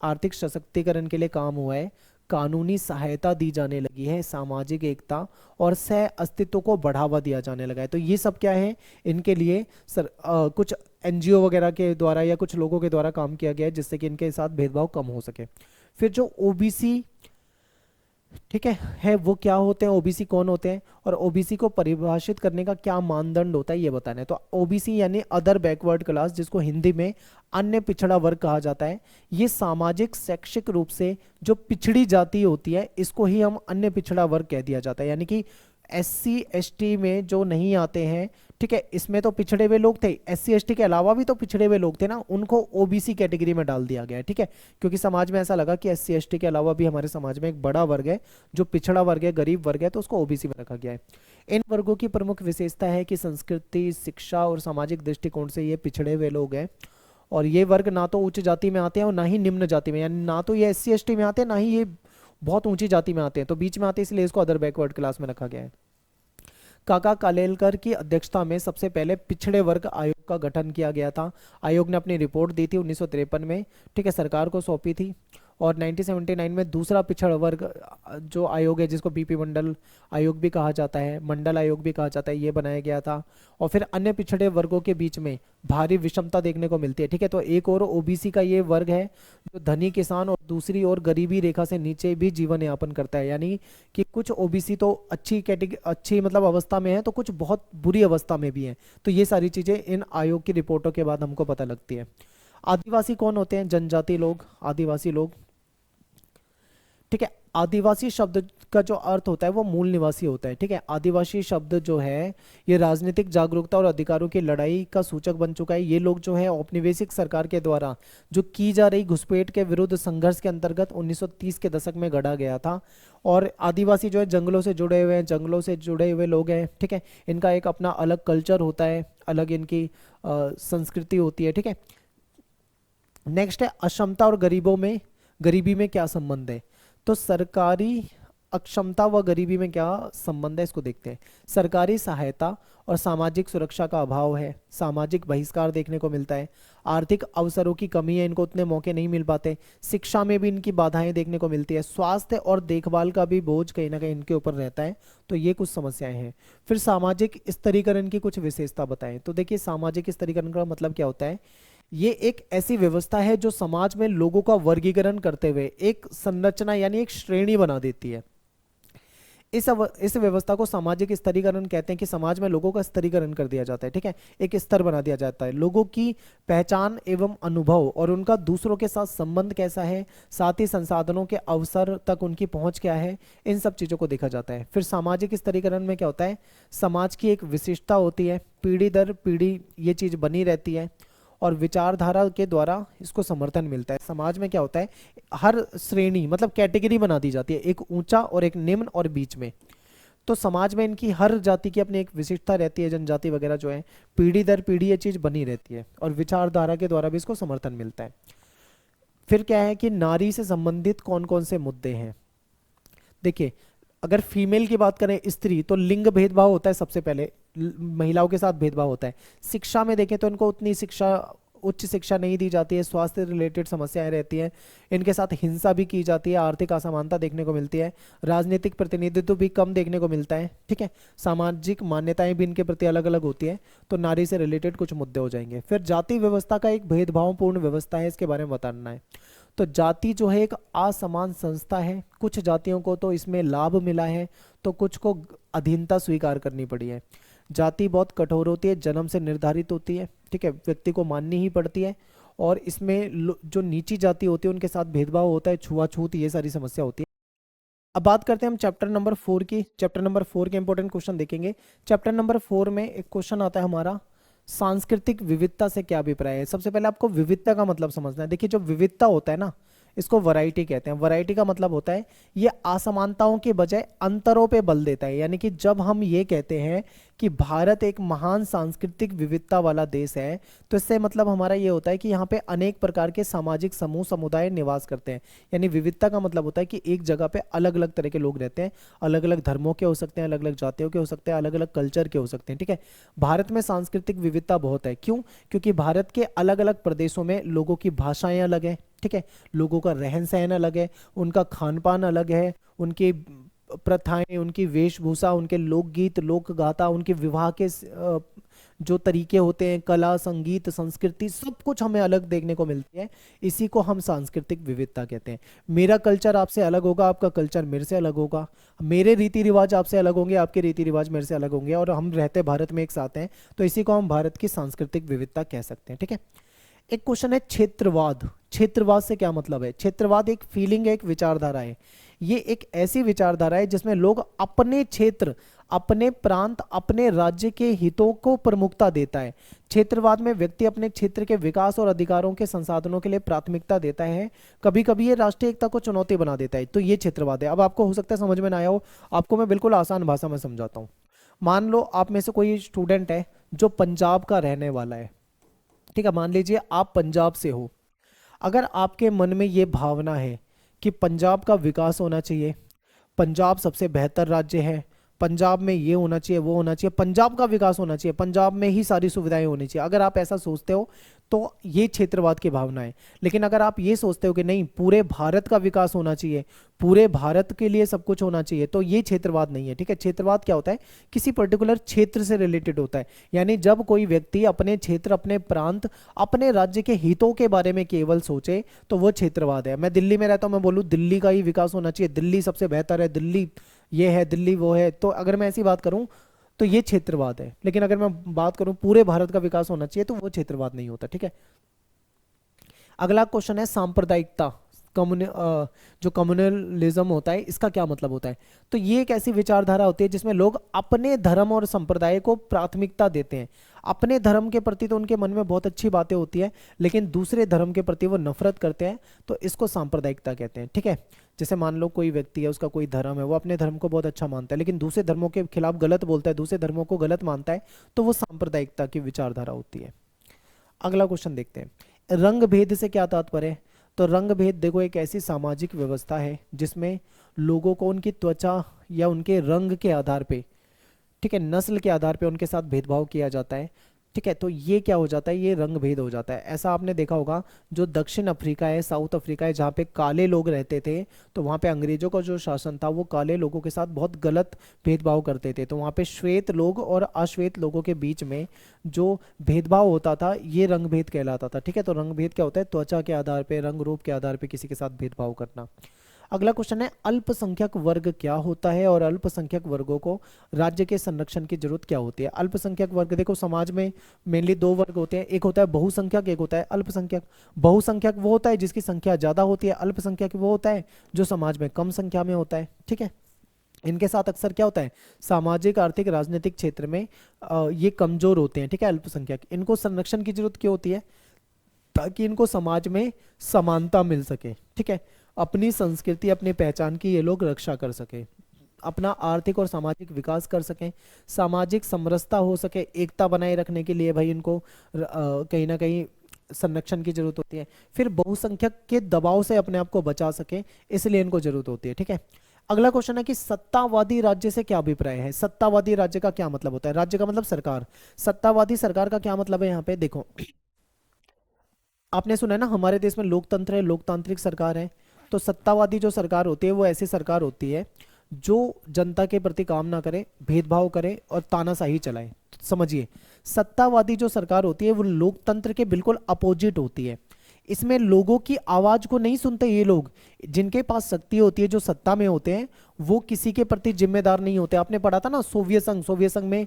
आर्थिक सशक्तिकरण के लिए काम हुआ है, कानूनी सहायता दी जाने लगी है, सामाजिक एकता और सह अस्तित्व को बढ़ावा दिया जाने लगा है। तो ये सब क्या है, इनके लिए कुछ एनजीओ वगैरह के द्वारा या कुछ लोगों के द्वारा काम किया गया है, जिससे कि इनके साथ भेदभाव कम हो सके। फिर जो ओबीसी, ठीक है वो क्या होते हैं, ओबीसी कौन होते हैं, और ओबीसी को परिभाषित करने का क्या मानदंड होता है ये बताना है। तो ओबीसी यानी अदर बैकवर्ड क्लास, जिसको हिंदी में अन्य पिछड़ा वर्ग कहा जाता है, ये सामाजिक शैक्षिक रूप से जो पिछड़ी जाति होती है, इसको ही हम अन्य पिछड़ा वर्ग कह दिया जाता है। यानी कि एससी एसटी में जो नहीं आते हैं, ठीक है, इसमें तो पिछड़े हुए लोग थे, एससी एसटी के अलावा भी तो पिछड़े हुए लोग थे ना, उनको ओबीसी कैटेगरी में डाल दिया गया है, ठीक है, क्योंकि समाज में ऐसा लगा कि एससी एसटी के अलावा भी हमारे समाज में एक बड़ा वर्ग है जो पिछड़ा वर्ग है, गरीब वर्ग है, तो उसको ओबीसी में रखा गया है। इन वर्गों की प्रमुख विशेषता है कि संस्कृति, शिक्षा और सामाजिक दृष्टिकोण से ये पिछड़े हुए लोग हैं, और ये वर्ग ना तो उच्च जाति में आते हैं और ना ही निम्न जाति में, यानी ना तो ये एससी एसटी में आते हैं, ना ही ये बहुत ऊंची जाति में आते हैं, तो बीच में आते हैं, इसलिए इसको अदर बैकवर्ड क्लास में रखा गया है। काका कालेलकर की अध्यक्षता में सबसे पहले पिछड़े वर्ग आयोग का गठन किया गया था। आयोग ने अपनी रिपोर्ट दी थी 1953 में, ठीक है, सरकार को सौंपी थी, और 1979 में दूसरा पिछड़ वर्ग जो आयोग है, जिसको बीपी मंडल आयोग भी कहा जाता है, मंडल आयोग भी कहा जाता है, ये बनाया गया था। और फिर अन्य पिछड़े वर्गों के बीच में भारी विषमता देखने को मिलती है, ठीक है, तो एक और ओबीसी का ये वर्ग है जो धनी किसान और दूसरी ओर गरीबी रेखा से नीचे भी जीवन यापन करता है। यानी कि कुछ ओबीसी तो अच्छी कैटेगरी, अच्छी मतलब अवस्था में है, तो कुछ बहुत बुरी अवस्था में भी है। तो ये सारी चीजें इन आयोग की रिपोर्टों के बाद हमको पता लगती है। आदिवासी कौन होते हैं, जनजाति लोग, आदिवासी लोग, ठीक है। आदिवासी शब्द का जो अर्थ होता है वो मूल निवासी होता है, ठीक है। आदिवासी शब्द जो है ये राजनीतिक जागरूकता और अधिकारों की लड़ाई का सूचक बन चुका है। ये लोग जो है औपनिवेशिक सरकार के द्वारा जो की जा रही घुसपैठ के विरुद्ध संघर्ष के अंतर्गत 1930 के दशक में गढ़ा गया था। और आदिवासी जो है जंगलों से जुड़े हुए हैं, जंगलों से जुड़े हुए लोग हैं, ठीक है, इनका एक अपना अलग कल्चर होता है, अलग इनकी संस्कृति होती है, ठीक है। नेक्स्ट है अक्षमता और गरीबी में क्या संबंध है। तो सरकारी अक्षमता व गरीबी में क्या संबंध है, इसको देखते हैं। सरकारी सहायता और सामाजिक सुरक्षा का अभाव है, सामाजिक बहिष्कार देखने को मिलता है, आर्थिक अवसरों की कमी है, इनको उतने मौके नहीं मिल पाते, शिक्षा में भी इनकी बाधाएं देखने को मिलती है, स्वास्थ्य और देखभाल का भी बोझ कहीं ना कहीं इनके ऊपर रहता है। तो ये कुछ समस्याएं हैं। फिर सामाजिक स्तरीकरण की कुछ विशेषता बताएं। तो देखिए सामाजिक स्तरीकरण का मतलब क्या होता है, ये एक ऐसी व्यवस्था है जो समाज में लोगों का वर्गीकरण करते हुए एक संरचना यानी एक श्रेणी बना देती है। इस व्यवस्था को सामाजिक स्तरीकरण कहते हैं कि समाज में लोगों का स्तरीकरण कर दिया जाता है, ठीक है, एक स्तर बना दिया जाता है। लोगों की पहचान एवं अनुभव और उनका दूसरों के साथ संबंध कैसा है, साथ ही संसाधनों के अवसर तक उनकी पहुंच क्या है, इन सब चीजों को देखा जाता है। फिर सामाजिक स्तरीकरण में क्या होता है, समाज की एक विशिष्टता होती है, पीढ़ी दर पीढ़ी ये चीज बनी रहती है और विचारधारा के द्वारा इसको समर्थन मिलता है। समाज में क्या होता है, हर श्रेणी मतलब कैटेगरी बना दी जाती है, एक ऊंचा और एक निम्न और बीच में। तो समाज में इनकी हर जाति की अपनी एक विशिष्टता रहती है, जनजाति वगैरह जो है, पीढ़ी दर पीढ़ी ये चीज बनी रहती है और विचारधारा के द्वारा भी इसको समर्थन मिलता है। फिर क्या है कि नारी से संबंधित कौन कौन से मुद्दे हैं। देखिए अगर फीमेल की बात करें, स्त्री, तो लिंग भेदभाव होता है, सबसे पहले महिलाओं के साथ भेदभाव होता है। शिक्षा में देखें तो इनको उतनी उच्च शिक्षा नहीं दी जाती है, स्वास्थ्य रिलेटेड समस्याएं रहती हैं, इनके साथ हिंसा भी की जाती है, आर्थिक असमानता देखने को मिलती है, राजनीतिक प्रतिनिधित्व भी कम देखने को मिलता है, ठीक है, सामाजिक मान्यताएं भी इनके प्रति अलग अलग होती है। तो नारी से रिलेटेड कुछ मुद्दे हो जाएंगे। फिर जाति व्यवस्था का एक भेदभावपूर्ण व्यवस्था है, इसके बारे में बताना है। तो जाति जो है एक असमान संस्था है, कुछ जातियों को तो इसमें लाभ मिला है तो कुछ को अधीनता स्वीकार करनी पड़ी है। जाति बहुत कठोर होती है, जन्म से निर्धारित होती है, ठीक है, व्यक्ति को माननी ही पड़ती है, और इसमें जो नीची जाति होती है उनके साथ भेदभाव होता है, छुआछूत, ये सारी समस्या होती है। अब बात करते हैं हम चैप्टर नंबर 4 की। चैप्टर नंबर 4 के इंपॉर्टेंट क्वेश्चन देखेंगे। चैप्टर नंबर 4 में एक क्वेश्चन आता है हमारा, सांस्कृतिक विविधता से क्या अभिप्राय है। सबसे पहले आपको विविधता का मतलब समझना है। देखिए जो विविधता होता है ना, इसको वैरायटी कहते हैं। वैरायटी का मतलब होता है ये असमानताओं के बजाय अंतरों पे बल देता है। यानी कि जब हम ये कहते हैं कि भारत एक महान सांस्कृतिक विविधता वाला देश है, तो इससे मतलब हमारा ये होता है कि यहाँ पे अनेक प्रकार के सामाजिक समूह समुदाय निवास करते हैं। यानी विविधता का मतलब होता है कि एक जगह पे अलग अलग तरह के लोग रहते हैं, अलग अलग धर्मों के हो सकते हैं, अलग अलग जातियों के हो सकते हैं, अलग अलग कल्चर के हो सकते हैं, ठीक है। भारत में सांस्कृतिक विविधता बहुत है, क्यों? क्योंकि भारत के अलग अलग प्रदेशों में लोगों की भाषाएं अलग हैं, ठीक है, लोगों का रहन सहन अलग है, उनका खान पान अलग है, उनकी प्रथाएं, उनकी वेशभूषा, उनके लोकगीत लोक गाथा, उनके विवाह के जो तरीके होते हैं, कला संगीत संस्कृति, सब कुछ हमें अलग देखने को मिलती है। इसी को हम सांस्कृतिक विविधता कहते हैं। मेरा कल्चर आपसे अलग होगा, आपका कल्चर मेरे से अलग होगा, मेरे रीति रिवाज आपसे अलग होंगे, आपके रीति रिवाज मेरे से अलग होंगे, और हम रहते भारत में एक साथ हैं, तो इसी को हम भारत की सांस्कृतिक विविधता कह सकते हैं, ठीक है। एक क्वेश्चन है क्षेत्रवाद। क्षेत्रवाद से क्या मतलब है? क्षेत्रवाद एक फीलिंग है, एक विचारधारा है। ये एक ऐसी विचारधारा है जिसमें लोग अपने क्षेत्र, अपने प्रांत, अपने राज्य के हितों को प्रमुखता देता है। क्षेत्रवाद में व्यक्ति अपने क्षेत्र के विकास और अधिकारों के संसाधनों के लिए प्राथमिकता देता है। कभी कभी ये राष्ट्रीय एकता को चुनौती बना देता है। तो ये क्षेत्रवाद है। अब आपको हो सकता है समझ में ना आया हो, आपको मैं बिल्कुल आसान भाषा में समझाता हूँ। मान लो आप में से कोई स्टूडेंट है जो पंजाब का रहने वाला है, ठीक है, मान लीजिए आप पंजाब से हो। अगर आपके मन में ये भावना है कि पंजाब का विकास होना चाहिए, पंजाब सबसे बेहतर राज्य है, पंजाब में ये होना चाहिए, वो होना चाहिए, पंजाब का विकास होना चाहिए, पंजाब में ही सारी सुविधाएं होनी चाहिए, अगर आप ऐसा सोचते हो तो ये क्षेत्रवाद की भावना है। लेकिन अगर आप ये सोचते हो कि नहीं, पूरे भारत का विकास होना चाहिए, पूरे भारत के लिए सब कुछ होना चाहिए, तो ये क्षेत्रवाद नहीं है, ठीक है। क्षेत्रवाद क्या होता है? किसी पर्टिकुलर क्षेत्र से रिलेटेड होता है। यानी जब कोई व्यक्ति अपने क्षेत्र, अपने प्रांत, अपने राज्य के हितों के बारे में केवल सोचे तो वो क्षेत्रवाद है। मैं दिल्ली में रहता हूँ, मैं बोलूँ दिल्ली का ही विकास होना चाहिए, दिल्ली सबसे बेहतर है, दिल्ली ये है, दिल्ली वो है, तो अगर मैं ऐसी बात करूं तो ये क्षेत्रवाद है। लेकिन अगर मैं बात करूं पूरे भारत का विकास होना चाहिए तो वो क्षेत्रवाद नहीं होता, ठीक है। अगला क्वेश्चन है सांप्रदायिकता। जो कम्युनलिज्म होता है, इसका क्या मतलब होता है? तो ये एक ऐसी विचारधारा होती है जिसमें लोग अपने धर्म और संप्रदाय को प्राथमिकता देते हैं। अपने धर्म के प्रति तो उनके मन में बहुत अच्छी बातें होती है, लेकिन दूसरे धर्म के प्रति वो नफरत करते हैं, तो इसको सांप्रदायिकता कहते हैं, ठीक है। जैसे मान लो कोई व्यक्ति है, उसका कोई धर्म है, वो अपने धर्म को बहुत अच्छा मानता है, लेकिन दूसरे धर्मों के खिलाफ गलत बोलता है, दूसरे धर्मों को गलत मानता है, तो वो सांप्रदायिकता की विचारधारा होती है। अगला क्वेश्चन देखते हैं, रंग भेद से क्या तात्पर्य है? तो रंग भेद देखो एक ऐसी सामाजिक व्यवस्था है जिसमें लोगों को उनकी त्वचा या उनके रंग के आधार पे, ठीक है, नस्ल के आधार पे उनके साथ भेदभाव किया जाता है, ठीक है। तो ये क्या हो जाता है? ये रंग भेद हो जाता है। ऐसा आपने देखा होगा, जो दक्षिण अफ्रीका है, साउथ अफ्रीका है, जहाँ पे काले लोग रहते थे, तो वहाँ पे अंग्रेजों का जो शासन था वो काले लोगों के साथ बहुत गलत भेदभाव करते थे। तो वहाँ पे श्वेत लोग और अश्वेत लोगों के बीच में जो भेदभाव होता था, ये रंग भेद कहलाता था, ठीक है। तो रंग भेद क्या होता है? त्वचा के आधार पर, रंग रूप के आधार पर किसी के साथ भेदभाव करना। अगला क्वेश्चन है, अल्पसंख्यक वर्ग क्या होता है और अल्पसंख्यक वर्गों को राज्य के संरक्षण की जरूरत क्या होती है? अल्पसंख्यक वर्ग, देखो समाज में मेनली दो वर्ग होते हैं, एक होता है बहुसंख्यक, एक होता है अल्पसंख्यक। बहुसंख्यक वो होता है जिसकी संख्या ज्यादा होती है, अल्पसंख्यक वो होता है जो समाज में कम संख्या में होता है, ठीक है। इनके साथ अक्सर क्या होता है? सामाजिक, आर्थिक, राजनीतिक क्षेत्र में ये कमजोर होते हैं, ठीक है, अल्पसंख्यक। इनको संरक्षण की जरूरत क्यों होती है? ताकि इनको समाज में समानता मिल सके, ठीक है, अपनी संस्कृति, अपनी पहचान की ये लोग रक्षा कर सके, अपना आर्थिक और सामाजिक विकास कर सकें, सामाजिक समरसता हो सके, एकता बनाए रखने के लिए भाई इनको कहीं ना कहीं संरक्षण की जरूरत होती है। फिर बहुसंख्यक के दबाव से अपने आप को बचा सके, इसलिए इनको जरूरत होती है, ठीक है। अगला क्वेश्चन है कि सत्तावादी राज्य से क्या अभिप्राय है? सत्तावादी राज्य का क्या मतलब होता है? राज्य का मतलब सरकार, सत्तावादी सरकार का क्या मतलब है? यहाँ पे देखो, आपने सुना है ना, हमारे देश में लोकतंत्र है, लोकतांत्रिक सरकार है। तो सत्तावादी जो सरकार होती है वो ऐसी सरकार होती है जो जनता के प्रति काम ना करे, भेदभाव करे और तानाशाही चलाए। समझिए, सत्तावादी जो सरकार होती है वो लोकतंत्र के बिल्कुल अपोजिट होती है। इसमें लोगों की आवाज को नहीं सुनते ये लोग। जिनके पास शक्ति होती है, जो सत्ता में होते हैं, वो किसी के प्रति जिम्मेदार नहीं होते। आपने पढ़ा था ना, सोवियत संघ में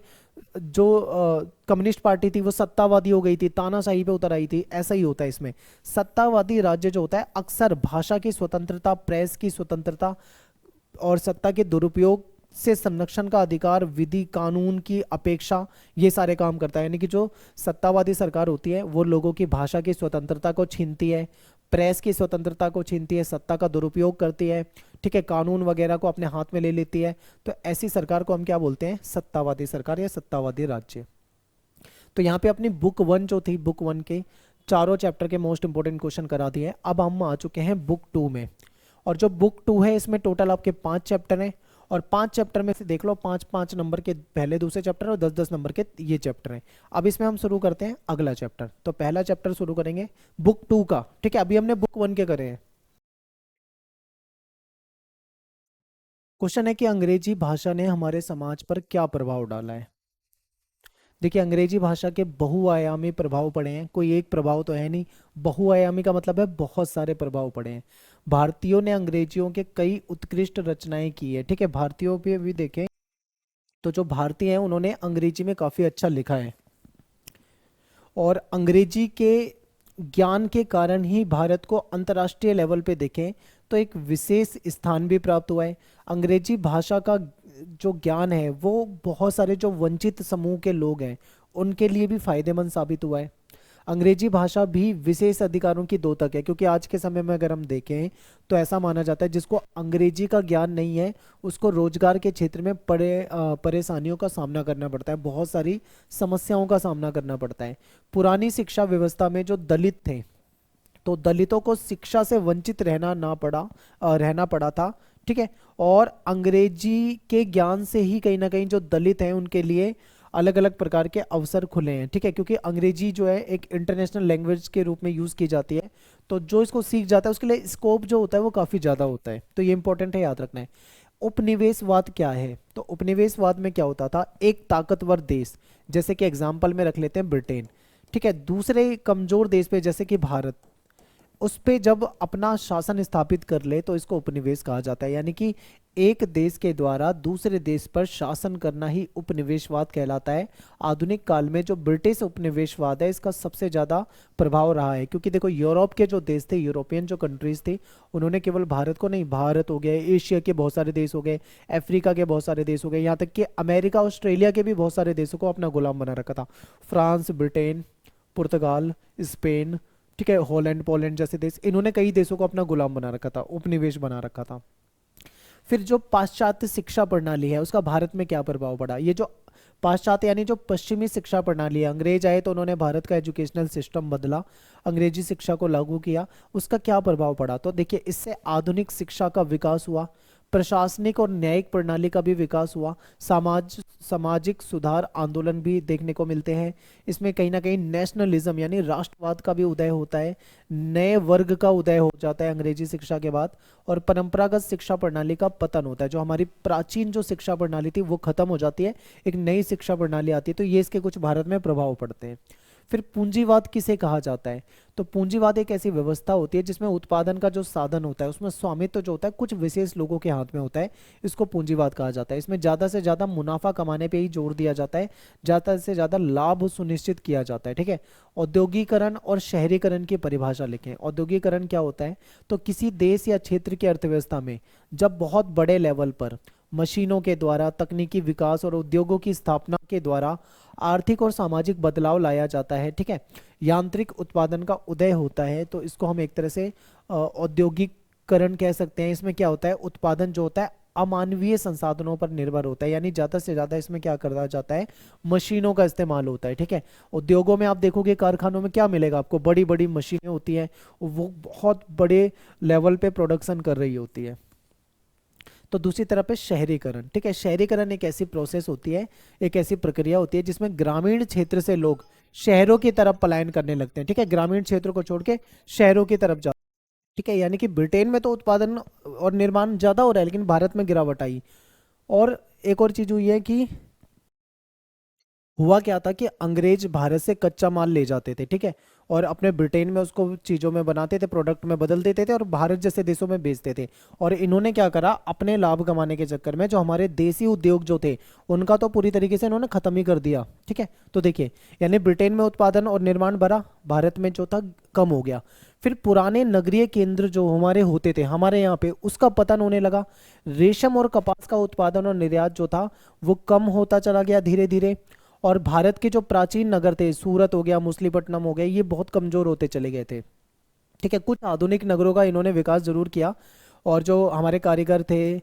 जो कम्युनिस्ट पार्टी थी वो सत्तावादी हो गई थी, तानाशाही पे उतर आई थी। ऐसा ही होता है इसमें। सत्तावादी राज्य जो होता है अक्सर भाषा की स्वतंत्रता, प्रेस की स्वतंत्रता और सत्ता के दुरुपयोग से संरक्षण का अधिकार, विधि कानून की अपेक्षा, ये सारे काम करता है। यानी कि जो सत्तावादी सरकार होती है वो लोगों की भाषा की स्वतंत्रता को छीनती है, प्रेस की स्वतंत्रता को छीनती है, सत्ता का दुरुपयोग करती है, ठीक है, कानून वगैरह को अपने हाथ में ले लेती है। तो ऐसी सरकार को हम क्या बोलते हैं? सत्तावादी सरकार या सत्तावादी राज्य। तो यहाँ पे अपनी बुक वन जो थी, बुक वन के चारों चैप्टर के मोस्ट इंपोर्टेंट क्वेश्चन करा दिए हैं। अब हम आ चुके हैं बुक टू में, और जो बुक टू है इसमें टोटल आपके 5 चैप्टर हैं, और 5 चैप्टर में से देख लो 5-5 नंबर के पहले दूसरे चैप्टर और 10-10 नंबर के ये चैप्टर हैं। अब इसमें हम शुरू करते हैं अगला चैप्टर। तो पहला चैप्टर शुरू करेंगे बुक टू का, ठीक है। अभी हमने बुक वन के करे हैं। क्वेश्चन है कि अंग्रेजी भाषा ने हमारे समाज पर क्या प्रभाव डाला है। देखिए, अंग्रेजी भाषा के बहुआयामी प्रभाव पड़े हैं, कोई एक प्रभाव तो है नहीं। बहुआयामी का मतलब है बहुत सारे प्रभाव पड़े हैं। भारतीयों ने अंग्रेजियों के कई उत्कृष्ट रचनाएं की है, ठीक है। भारतीयों पे भी देखें तो जो भारतीय हैं उन्होंने अंग्रेजी में काफ़ी अच्छा लिखा है, और अंग्रेजी के ज्ञान के कारण ही भारत को अंतर्राष्ट्रीय लेवल पे देखें तो एक विशेष स्थान भी प्राप्त हुआ है। अंग्रेजी भाषा का जो ज्ञान है वो बहुत सारे जो वंचित समूह के लोग हैं उनके लिए भी फायदेमंद साबित हुआ है। अंग्रेजी भाषा भी विशेष अधिकारों की द्योतक है, क्योंकि आज के समय में अगर हम देखें तो ऐसा माना जाता है जिसको अंग्रेजी का ज्ञान नहीं है उसको रोजगार के क्षेत्र में परेशानियों का सामना करना पड़ता है, बहुत सारी समस्याओं का सामना करना पड़ता है। पुरानी शिक्षा व्यवस्था में जो दलित थे तो दलितों को शिक्षा से वंचित रहना पड़ा था, ठीक है। और अंग्रेजी के ज्ञान से ही कहीं ना कहीं जो दलित हैं उनके लिए अलग अलग प्रकार के अवसर खुले हैं, ठीक है, क्योंकि अंग्रेजी जो है एक इंटरनेशनल लैंग्वेज के रूप में यूज़ की जाती है। तो जो इसको सीख जाता है उसके लिए स्कोप जो होता है वो काफ़ी ज़्यादा होता है। तो ये इंपॉर्टेंट है, याद रखना है। उपनिवेशवाद क्या है? तो उपनिवेशवाद में क्या होता था, एक ताकतवर देश, जैसे कि एग्जाम्पल में रख लेते हैं ब्रिटेन, ठीक है, दूसरे कमजोर देश पे जैसे कि भारत, उस पे जब अपना शासन स्थापित कर ले तो इसको उपनिवेश कहा जाता है। यानी कि एक देश के द्वारा दूसरे देश पर शासन करना ही उपनिवेशवाद कहलाता है। आधुनिक काल में जो ब्रिटिश उपनिवेशवाद है इसका सबसे ज़्यादा प्रभाव रहा है, क्योंकि देखो यूरोप के जो देश थे, यूरोपियन जो कंट्रीज थी, उन्होंने केवल भारत को नहीं, भारत हो गए, एशिया के बहुत सारे देश हो गए, अफ्रीका के बहुत सारे देश हो गए, यहाँ तक कि अमेरिका ऑस्ट्रेलिया के भी बहुत सारे देशों को अपना गुलाम बना रखा था। फ्रांस, ब्रिटेन, पुर्तगाल, स्पेन, ठीक है, हॉलैंड, पोलैंड जैसे देश, इन्होंने कई देशों को अपना गुलाम बना रखा था, उपनिवेश बना रखा था। फिर जो पाश्चात्य शिक्षा प्रणाली है उसका भारत में क्या प्रभाव पड़ा? ये जो पाश्चात्य यानी जो पश्चिमी शिक्षा प्रणाली है, अंग्रेज आए तो उन्होंने भारत का एजुकेशनल सिस्टम बदला, अंग्रेजी शिक्षा को लागू किया, उसका क्या प्रभाव पड़ा? तो देखिए, इससे आधुनिक शिक्षा का विकास हुआ, प्रशासनिक और न्यायिक प्रणाली का भी विकास हुआ, सामाजिक सुधार आंदोलन भी देखने को मिलते हैं। इसमें कहीं ना कहीं नेशनलिज्म यानी राष्ट्रवाद का भी उदय होता है, नए वर्ग का उदय हो जाता है अंग्रेजी शिक्षा के बाद, और परंपरागत शिक्षा प्रणाली का पतन होता है। जो हमारी प्राचीन जो शिक्षा प्रणाली थी वो खत्म हो जाती है, एक नई शिक्षा प्रणाली आती है। तो ये इसके कुछ भारत में प्रभाव पड़ते हैं। फिर पूंजीवाद किसे कहा जाता है? तो पूंजीवाद एक ऐसी व्यवस्था होती है जिसमें उत्पादन का जो साधन होता है उसमें स्वामित्व जो होता है कुछ विशेष लोगों के हाथ में होता है, इसको पूंजीवाद कहा जाता है। इसमें ज़्यादा से ज़्यादा मुनाफा कमाने पे ही जोर दिया जाता है, ज़्यादा से ज़्यादा लाभ सुनिश्चित किया जाता है, ठीक है। औद्योगिकरण और शहरीकरण की परिभाषा लिखें। औद्योगिकरण क्या होता है? तो किसी देश या क्षेत्र की अर्थव्यवस्था में जब बहुत बड़े लेवल पर मशीनों के द्वारा, तकनीकी विकास और उद्योगों की स्थापना के द्वारा आर्थिक और सामाजिक बदलाव लाया जाता है, ठीक है, यांत्रिक उत्पादन का उदय होता है, तो इसको हम एक तरह से औद्योगिकरण कह सकते हैं। इसमें क्या होता है, उत्पादन जो होता है अमानवीय संसाधनों पर निर्भर होता है, यानी ज़्यादा से ज़्यादा इसमें क्या करा जाता है, मशीनों का इस्तेमाल होता है, ठीक है। उद्योगों में आप देखोगे, कारखानों में क्या मिलेगा आपको, बड़ी बड़ी मशीनें होती हैं, वो बहुत बड़े लेवल पे प्रोडक्शन कर रही होती है। तो दूसरी तरफ है शहरीकरण, ठीक है। शहरीकरण एक ऐसी प्रोसेस होती है, एक ऐसी प्रक्रिया होती है जिसमें ग्रामीण क्षेत्र से लोग शहरों की तरफ पलायन करने लगते हैं, ठीक है, ग्रामीण क्षेत्रों को छोड़ के शहरों की तरफ जाते हैं, ठीक है। यानी कि ब्रिटेन में तो उत्पादन और निर्माण ज्यादा हो रहा है लेकिन भारत में गिरावट आई। और एक और चीज हुई है कि हुआ क्या था कि अंग्रेज भारत से कच्चा माल ले जाते थे, ठीक है, और अपने ब्रिटेन में उसको चीज़ों में बनाते थे, प्रोडक्ट में बदल देते थे और भारत जैसे देशों में बेचते थे। और इन्होंने क्या करा, अपने लाभ कमाने के चक्कर में जो हमारे देसी उद्योग जो थे उनका तो पूरी तरीके से इन्होंने खत्म ही कर दिया, ठीक है। तो देखिए, यानी ब्रिटेन में उत्पादन और निर्माण बढ़ा, भारत में जो था कम हो गया। फिर पुराने नगरीय केंद्र जो हमारे होते थे हमारे यहाँ पे, उसका पतन होने लगा। रेशम और कपास का उत्पादन और निर्यात जो था वो कम होता चला गया धीरे धीरे। और भारत के जो प्राचीन नगर थे, सूरत हो गया, मछलीपट्टनम हो गया, ये बहुत कमजोर होते चले गए थे। ठीक है, कुछ आधुनिक नगरों का इन्होंने विकास जरूर किया, और जो हमारे कारीगर थे,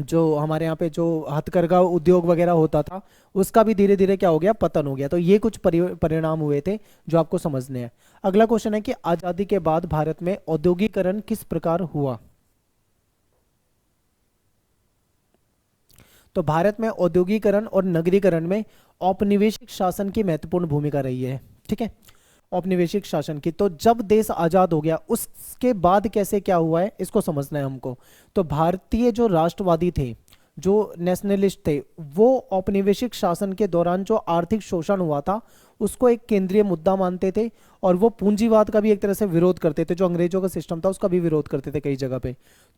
जो हमारे यहाँ पे जो हथकरघा उद्योग वगैरह होता था, उसका भी धीरे धीरे क्या हो गया, पतन हो गया। तो ये कुछ परिणाम हुए थे जो आपको समझने हैं। अगला क्वेश्चन है कि आजादी के बाद भारत में औद्योगिकरण किस प्रकार हुआ। तो भारत में औद्योगिकरण और नगरीकरण में औपनिवेशिक शासन की महत्वपूर्ण भूमिका रही है। ठीक है, औपनिवेशिक शासन की। तो जब देश आजाद हो गया उसके बाद कैसे क्या हुआ है इसको समझना है हमको। तो भारतीय जो राष्ट्रवादी थे, जो नेशनलिस्ट थे, वो औपनिवेशिक शासन के दौरान जो आर्थिक शोषण हुआ था उसको एक केंद्रीय मुद्दा मानते थे, और वो पूंजीवाद का भी एक तरह से विरोध करते थे, जो अंग्रेजों का सिस्टम था उसका भी विरोध करते थे कई जगह पे।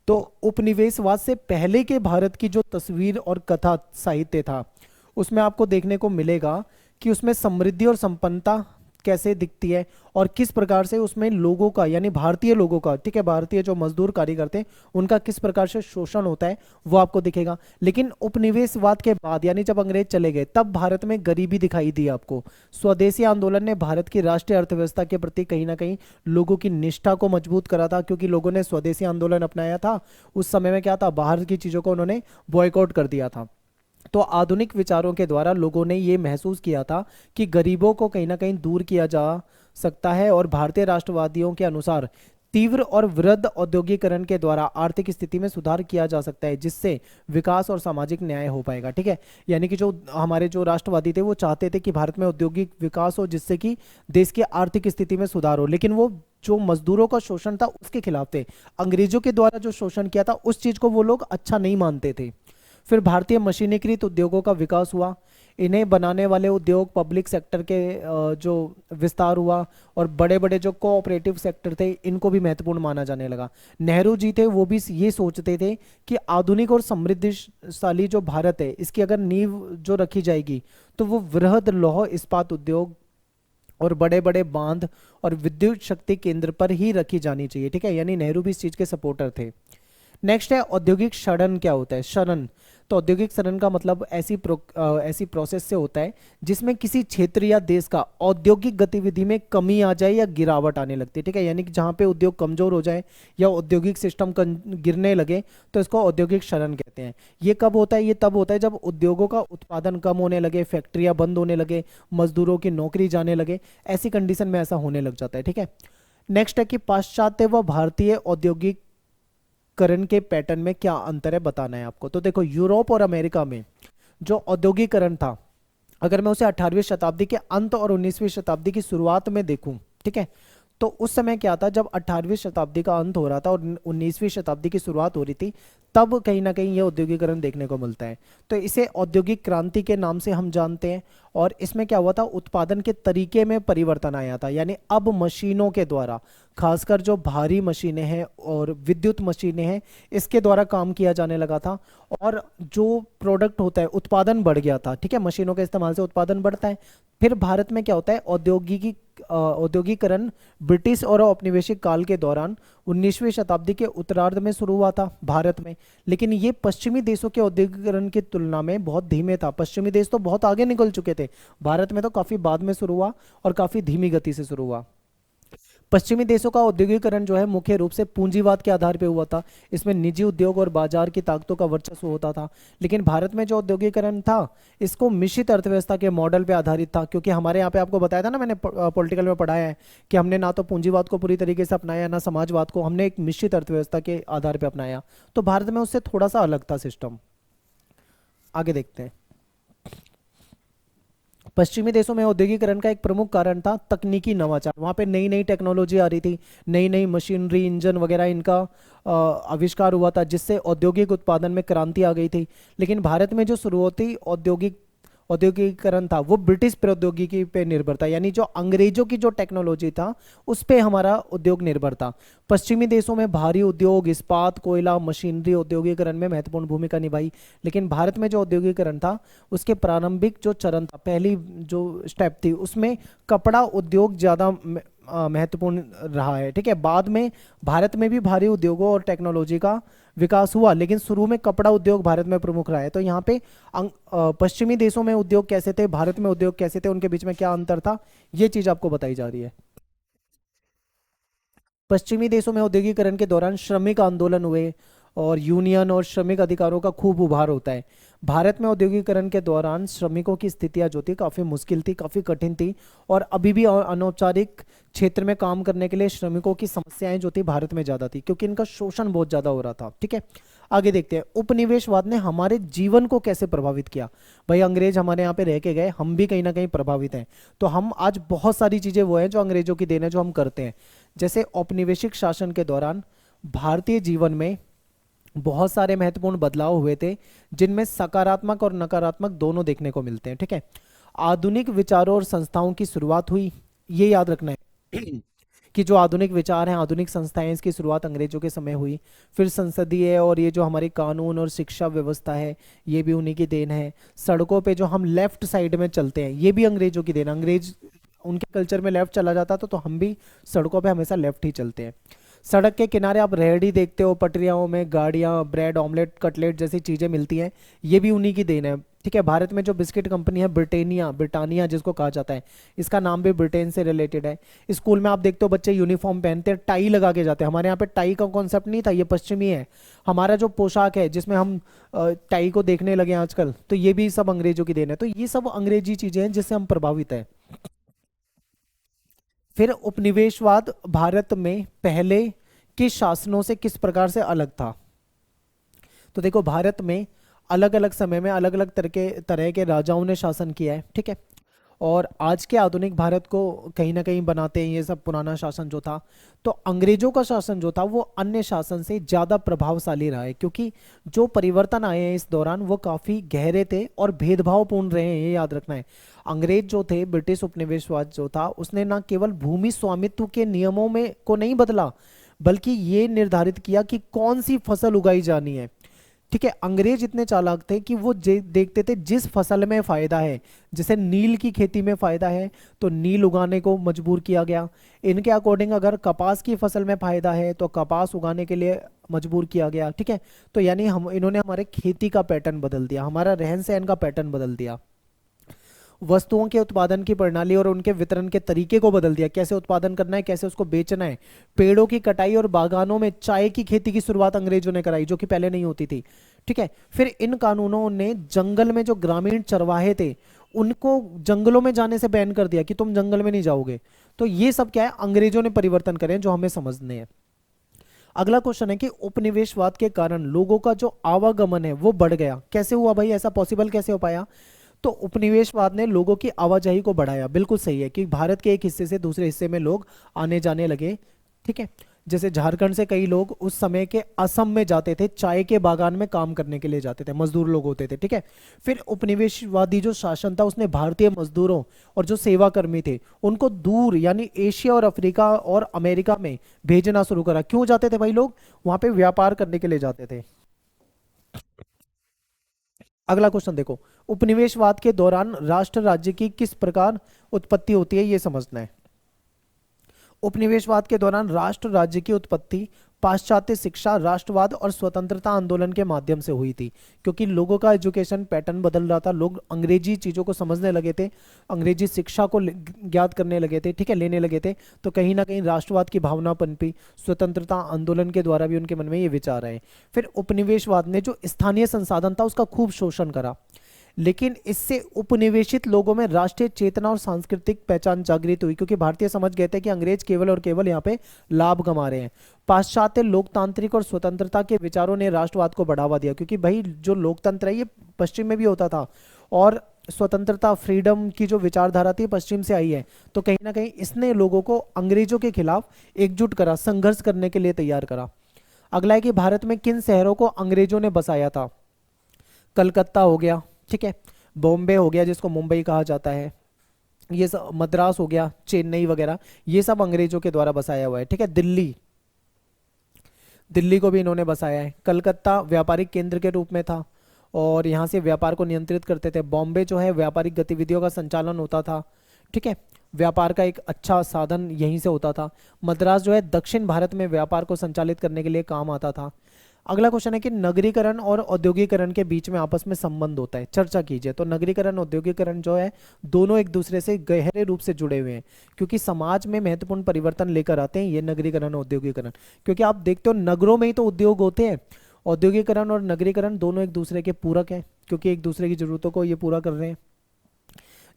तो उपनिवेशवाद से पहले के भारत की जो तस्वीर और कथा साहित्य था उसमें आपको देखने को मिलेगा कि उसमें समृद्धि और संपन्नता कैसे दिखती है, और किस प्रकार से उसमें लोगों का, यानी भारतीय लोगों का, ठीक है, भारतीय जो मजदूर कारीगर थे उनका किस प्रकार से शोषण होता है वो आपको दिखेगा। लेकिन उपनिवेशवाद के बाद, यानी जब अंग्रेज चले गए, तब भारत में गरीबी दिखाई दी आपको। स्वदेशी आंदोलन ने भारत की राष्ट्रीय अर्थव्यवस्था के प्रति कहीं ना कहीं लोगों की निष्ठा को मजबूत करा था, क्योंकि लोगों ने स्वदेशी आंदोलन अपनाया था। उस समय में क्या था, बाहर की चीजों को उन्होंने बॉयकॉट कर दिया था। तो आधुनिक विचारों के द्वारा लोगों ने ये महसूस किया था कि गरीबों को कहीं ना कहीं दूर किया जा सकता है, और भारतीय राष्ट्रवादियों के अनुसार तीव्र और वृहद औद्योगिकरण के द्वारा आर्थिक स्थिति में सुधार किया जा सकता है, जिससे विकास और सामाजिक न्याय हो पाएगा। ठीक है, यानी कि जो हमारे जो राष्ट्रवादी थे वो चाहते थे कि भारत में औद्योगिक विकास हो, जिससे कि देश की आर्थिक स्थिति में सुधार हो, लेकिन वो जो मजदूरों का शोषण था उसके खिलाफ थे। अंग्रेजों के द्वारा जो शोषण किया था उस चीज को वो लोग अच्छा नहीं मानते थे। फिर भारतीय मशीनीकृत उद्योगों का विकास हुआ, इन्हें बनाने वाले उद्योग, पब्लिक सेक्टर के जो विस्तार हुआ, और बड़े बड़े जो कोऑपरेटिव सेक्टर थे इनको भी महत्वपूर्ण माना जाने लगा। नेहरू जी थे वो भी ये सोचते थे कि आधुनिक और समृद्धिशाली जो भारत है इसकी अगर नींव जो रखी जाएगी तो वो वृहद लौह इस्पात उद्योग और बड़े बड़े बांध और विद्युत शक्ति केंद्र पर ही रखी जानी चाहिए। ठीक है, यानी नेहरू भी इस चीज के सपोर्टर थे। नेक्स्ट है औद्योगिक शरण। क्या होता है शरण? तो औद्योगिक शरण का मतलब ऐसी प्रोसेस से होता है जिसमें किसी क्षेत्र या देश का औद्योगिक गतिविधि में कमी आ जाए या गिरावट आने लगती है। ठीक है, यानी कि जहाँ पे उद्योग कमजोर हो जाए या औद्योगिक सिस्टम गिरने लगे तो इसको औद्योगिक शरण कहते हैं। ये कब होता है? ये तब होता है जब उद्योगों का उत्पादन कम होने लगे, फैक्ट्रियां बंद होने लगे, मजदूरों की नौकरी जाने लगे, ऐसी कंडीशन में ऐसा होने लग जाता है। ठीक है, नेक्स्ट है कि पाश्चात्य व भारतीय औद्योगिक करण के पैटर्न में क्या अंतर है बताना है आपको। तो देखो, यूरोप और अमेरिका में जो औद्योगिकरण था, अगर मैं उसे 18वीं शताब्दी के अंत और 19वीं शताब्दी की शुरुआत में देखूं, ठीक है, तो उस समय क्या था, जब 18वीं शताब्दी का अंत हो रहा था और 19वीं शताब्दी की शुरुआत हो रही थी, तब कहीं ना कहीं ये औद्योगिकरण देखने को मिलता है। तो इसे औद्योगिक क्रांति के नाम से हम जानते हैं। और इसमें क्या हुआ था, उत्पादन के तरीके में परिवर्तन आया था, यानी अब मशीनों के द्वारा, खासकर जो भारी मशीनें हैं और विद्युत मशीनें हैं, इसके द्वारा काम किया जाने लगा था, और जो प्रोडक्ट होता है उत्पादन बढ़ गया था। ठीक है, मशीनों के इस्तेमाल से उत्पादन बढ़ता है। फिर भारत में क्या होता है, औद्योगिकरण ब्रिटिश और औपनिवेशिक काल के दौरान 19वीं शताब्दी के उत्तरार्ध में शुरू हुआ था भारत में, लेकिन ये पश्चिमी देशों के औद्योगिकरण की तुलना में बहुत धीमे था। पश्चिमी देश तो बहुत आगे निकल चुके थे, भारत में तो काफी बाद में शुरू हुआ और काफी धीमी गति से शुरू हुआ। पश्चिमी देशों का औद्योगिकरण जो है मुख्य रूप से पूंजीवाद के आधार पर हुआ था। इसमें निजी उद्योग और बाजार की ताकतों का वर्चस्व होता था। लेकिन भारत में जो औद्योगिकरण था इसको मिश्रित अर्थव्यवस्था के मॉडल पे आधारित था, क्योंकि हमारे यहाँ पे आपको बताया था ना, मैंने पॉलिटिकल में पढ़ाया है कि हमने ना तो पूंजीवाद को पूरी तरीके से अपनाया ना समाजवाद को, हमने एक मिश्रित अर्थव्यवस्था के आधार पर अपनाया। तो भारत में उससे थोड़ा सा अलग था सिस्टम। आगे देखते हैं। पश्चिमी देशों में औद्योगिकरण का एक प्रमुख कारण था तकनीकी नवाचार। वहाँ पे नई नई टेक्नोलॉजी आ रही थी, नई नई मशीनरी, इंजन वगैरह, इनका आविष्कार हुआ था, जिससे औद्योगिक उत्पादन में क्रांति आ गई थी। लेकिन भारत में जो शुरुआती औद्योगिकरण था वो ब्रिटिश प्रौद्योगिकी पे निर्भर था, यानी जो अंग्रेजों की जो टेक्नोलॉजी था उस पे हमारा उद्योग निर्भर था। पश्चिमी देशों में भारी उद्योग, इस्पात, कोयला, मशीनरी औद्योगिकरण में महत्वपूर्ण भूमिका निभाई। लेकिन भारत में जो औद्योगिकरण था उसके प्रारंभिक जो चरण था, पहली जो स्टेप थी, उसमें कपड़ा उद्योग ज़्यादा महत्वपूर्ण रहा है। ठीक है, बाद में भारत में भी भारी उद्योगों और टेक्नोलॉजी का विकास हुआ, लेकिन शुरू में कपड़ा उद्योग भारत में प्रमुख रहा है। तो यहाँ पे पश्चिमी देशों में उद्योग कैसे थे, भारत में उद्योग कैसे थे, उनके बीच में क्या अंतर था, ये चीज आपको बताई जा रही है। पश्चिमी देशों में औद्योगिकरण के दौरान श्रमिक आंदोलन हुए और यूनियन और श्रमिक अधिकारों का खूब उभार होता है। भारत में औद्योगिकरण के दौरान श्रमिकों की स्थितियां जो थी काफ़ी मुश्किल थी, काफ़ी कठिन थी, और अभी भी अनौपचारिक क्षेत्र में काम करने के लिए श्रमिकों की समस्याएं जो थी भारत में ज़्यादा थी, क्योंकि इनका शोषण बहुत ज़्यादा हो रहा था। ठीक है, आगे देखते हैं उपनिवेशवाद ने हमारे जीवन को कैसे प्रभावित किया। भाई अंग्रेज हमारे यहाँ पे रह के गए, हम भी कहीं ना कहीं प्रभावित हैं, तो हम आज बहुत सारी चीज़ें वो हैं जो अंग्रेजों की देन है जो हम करते हैं। जैसे औपनिवेशिक शासन के दौरान भारतीय जीवन में बहुत सारे महत्वपूर्ण बदलाव हुए थे, जिनमें सकारात्मक और नकारात्मक दोनों देखने को मिलते हैं। ठीक है, आधुनिक विचारों और संस्थाओं की शुरुआत हुई, ये याद रखना है कि जो आधुनिक विचार हैं, आधुनिक संस्थाएं, इसकी शुरुआत अंग्रेजों के समय हुई। फिर संसदीय और ये जो हमारी कानून और शिक्षा व्यवस्था है, ये भी उन्हीं की देन है। सड़कों पे जो हम लेफ्ट साइड में चलते हैं, ये भी अंग्रेजों की देन। अंग्रेज उनके कल्चर में लेफ्ट चला जाता था, तो हम भी सड़कों पे हमेशा लेफ्ट ही चलते हैं। सड़क के किनारे आप रेहड़ी देखते हो, पटरियाओं में गाड़ियाँ, ब्रेड, ऑमलेट, कटलेट जैसी चीज़ें मिलती हैं, ये भी उन्हीं की देन है। ठीक है, भारत में जो बिस्किट कंपनी है ब्रिटानिया, ब्रिटानिया जिसको कहा जाता है, इसका नाम भी ब्रिटेन से रिलेटेड है। स्कूल में आप देखते हो बच्चे यूनिफॉर्म पहनते हैं, टाई लगा के जाते हैं। हमारे यहाँ पे टाई का कॉन्सेप्ट नहीं था, ये पश्चिमी है। हमारा जो पोशाक है जिसमें हम टाई को देखने लगे हैं आजकल, तो ये भी सब अंग्रेजों की देन है। तो ये सब अंग्रेजी चीज़ें हैं जिससे हम प्रभावित हैं। फिर उपनिवेशवाद भारत में पहले के शासनों से किस प्रकार से अलग था। तो देखो, भारत में अलग अलग समय में अलग अलग तरह के राजाओं ने शासन किया है। ठीक है, और आज के आधुनिक भारत को कहीं ना कहीं बनाते हैं ये सब पुराना शासन जो था। तो अंग्रेजों का शासन जो था वो अन्य शासन से ज़्यादा प्रभावशाली रहा है, क्योंकि जो परिवर्तन आए हैं इस दौरान वो काफ़ी गहरे थे और भेदभावपूर्ण रहे हैं, ये याद रखना है। अंग्रेज जो थे, ब्रिटिश उपनिवेशवाद जो था, उसने ना केवल भूमि स्वामित्व के नियमों में को नहीं बदला, बल्कि ये निर्धारित किया कि कौन सी फसल उगाई जानी है। ठीक है, अंग्रेज इतने चालाक थे कि वो देखते थे जिस फसल में फायदा है, जैसे नील की खेती में फायदा है तो नील उगाने को मजबूर किया गया। इनके अकॉर्डिंग अगर कपास की फसल में फायदा है तो कपास उगाने के लिए मजबूर किया गया। ठीक है, तो यानी हम इन्होंने हमारे खेती का पैटर्न बदल दिया, हमारा रहन सहन का पैटर्न बदल दिया, वस्तुओं के उत्पादन की प्रणाली और उनके वितरण के तरीके को बदल दिया, कैसे उत्पादन करना है, कैसे उसको बेचना है। पेड़ों की कटाई और बागानों में चाय की खेती की शुरुआत अंग्रेजों ने कराई, जो कि पहले नहीं होती थी। ठीक है, फिर इन कानूनों ने जंगल में जो ग्रामीण चरवाहे थे उनको जंगलों में जाने से बैन कर दिया कि तुम जंगल में नहीं जाओगे। तो ये सब क्या है, अंग्रेजों ने परिवर्तन करे जो हमें समझने हैं। अगला क्वेश्चन है कि उपनिवेशवाद के कारण लोगों का जो आवागमन है वो बढ़ गया, कैसे हुआ भाई, ऐसा पॉसिबल कैसे हो पाया। तो उपनिवेशवाद ने लोगों की आवाजाही को बढ़ाया, बिल्कुल सही है कि भारत के एक हिस्से से दूसरे हिस्से में लोग आने जाने लगे। ठीक है, जैसे झारखंड से कई लोग उस समय के असम में जाते थे, चाय के बागान में काम करने के लिए जाते थे, मजदूर लोग होते थे। ठीक है, फिर उपनिवेशवादी जो शासन था उसने भारतीय मजदूरों और जो सेवा कर्मी थे उनको दूर यानी एशिया और अफ्रीका और अमेरिका में भेजना शुरू करा। क्यों जाते थे भाई लोग, वहां पे व्यापार करने के लिए जाते थे। अगला क्वेश्चन देखो, उपनिवेशवाद के दौरान राष्ट्र राज्य की किस प्रकार उत्पत्ति होती है, ये समझना है। उपनिवेशवाद के दौरान राष्ट्र राज्य की उत्पत्ति पाश्चात्य शिक्षा, राष्ट्रवाद और स्वतंत्रता आंदोलन के माध्यम से हुई थी, क्योंकि लोगों का एजुकेशन पैटर्न बदल रहा था, लोग अंग्रेजी चीज़ों को समझने लगे थे, अंग्रेजी शिक्षा को ज्ञात करने लगे थे। ठीक है, लेने लगे थे, तो कहीं ना कहीं राष्ट्रवाद की भावना पनपी, स्वतंत्रता आंदोलन के द्वारा भी उनके मन में ये विचार आए। फिर उपनिवेशवाद ने जो स्थानीय संसाधन था उसका खूब शोषण करा, लेकिन इससे उपनिवेशित लोगों में राष्ट्रीय चेतना और सांस्कृतिक पहचान जागृत हुई, क्योंकि भारतीय समझ गए थे कि अंग्रेज केवल और केवल यहाँ पे लाभ कमा रहे हैं। पाश्चात्य लोकतांत्रिक और स्वतंत्रता के विचारों ने राष्ट्रवाद को बढ़ावा दिया, क्योंकि भाई जो लोकतंत्र है ये पश्चिम में भी होता था, और स्वतंत्रता, फ्रीडम की जो विचारधारा थी पश्चिम से आई है, तो कहीं ना कहीं इसने लोगों को अंग्रेजों के खिलाफ एकजुट करा, संघर्ष करने के लिए तैयार करा। अगला है कि भारत में किन शहरों को अंग्रेजों ने बसाया था। कलकत्ता हो गया, ठीक है, बॉम्बे हो गया जिसको मुंबई कहा जाता है, ये सब मद्रास हो गया, चेन्नई वगैरह, ये सब अंग्रेजों के द्वारा बसाया हुआ है। ठीक है, दिल्ली, दिल्ली को भी इन्होंने बसाया है। कलकत्ता व्यापारिक केंद्र के रूप में था और यहाँ से व्यापार को नियंत्रित करते थे। बॉम्बे जो है व्यापारिक गतिविधियों का संचालन होता था। ठीक है, व्यापार का एक अच्छा साधन यहीं से होता था। मद्रास जो है दक्षिण भारत में व्यापार को संचालित करने के लिए काम आता था। अगला क्वेश्चन है कि नगरीकरण और औद्योगिकरण के बीच में आपस में संबंध होता है, चर्चा कीजिए। तो नगरीकरण औद्योगिकरण जो है दोनों एक दूसरे से गहरे रूप से जुड़े हुए हैं, क्योंकि समाज में महत्वपूर्ण परिवर्तन लेकर आते हैं ये नगरीकरण औद्योगिकरण। क्योंकि आप देखते हो नगरों में ही तो उद्योग होते हैं। औद्योगिकरण और नगरीकरण दोनों एक दूसरे के पूरक हैं, क्योंकि एक दूसरे की जरूरतों को ये पूरा कर रहे हैं।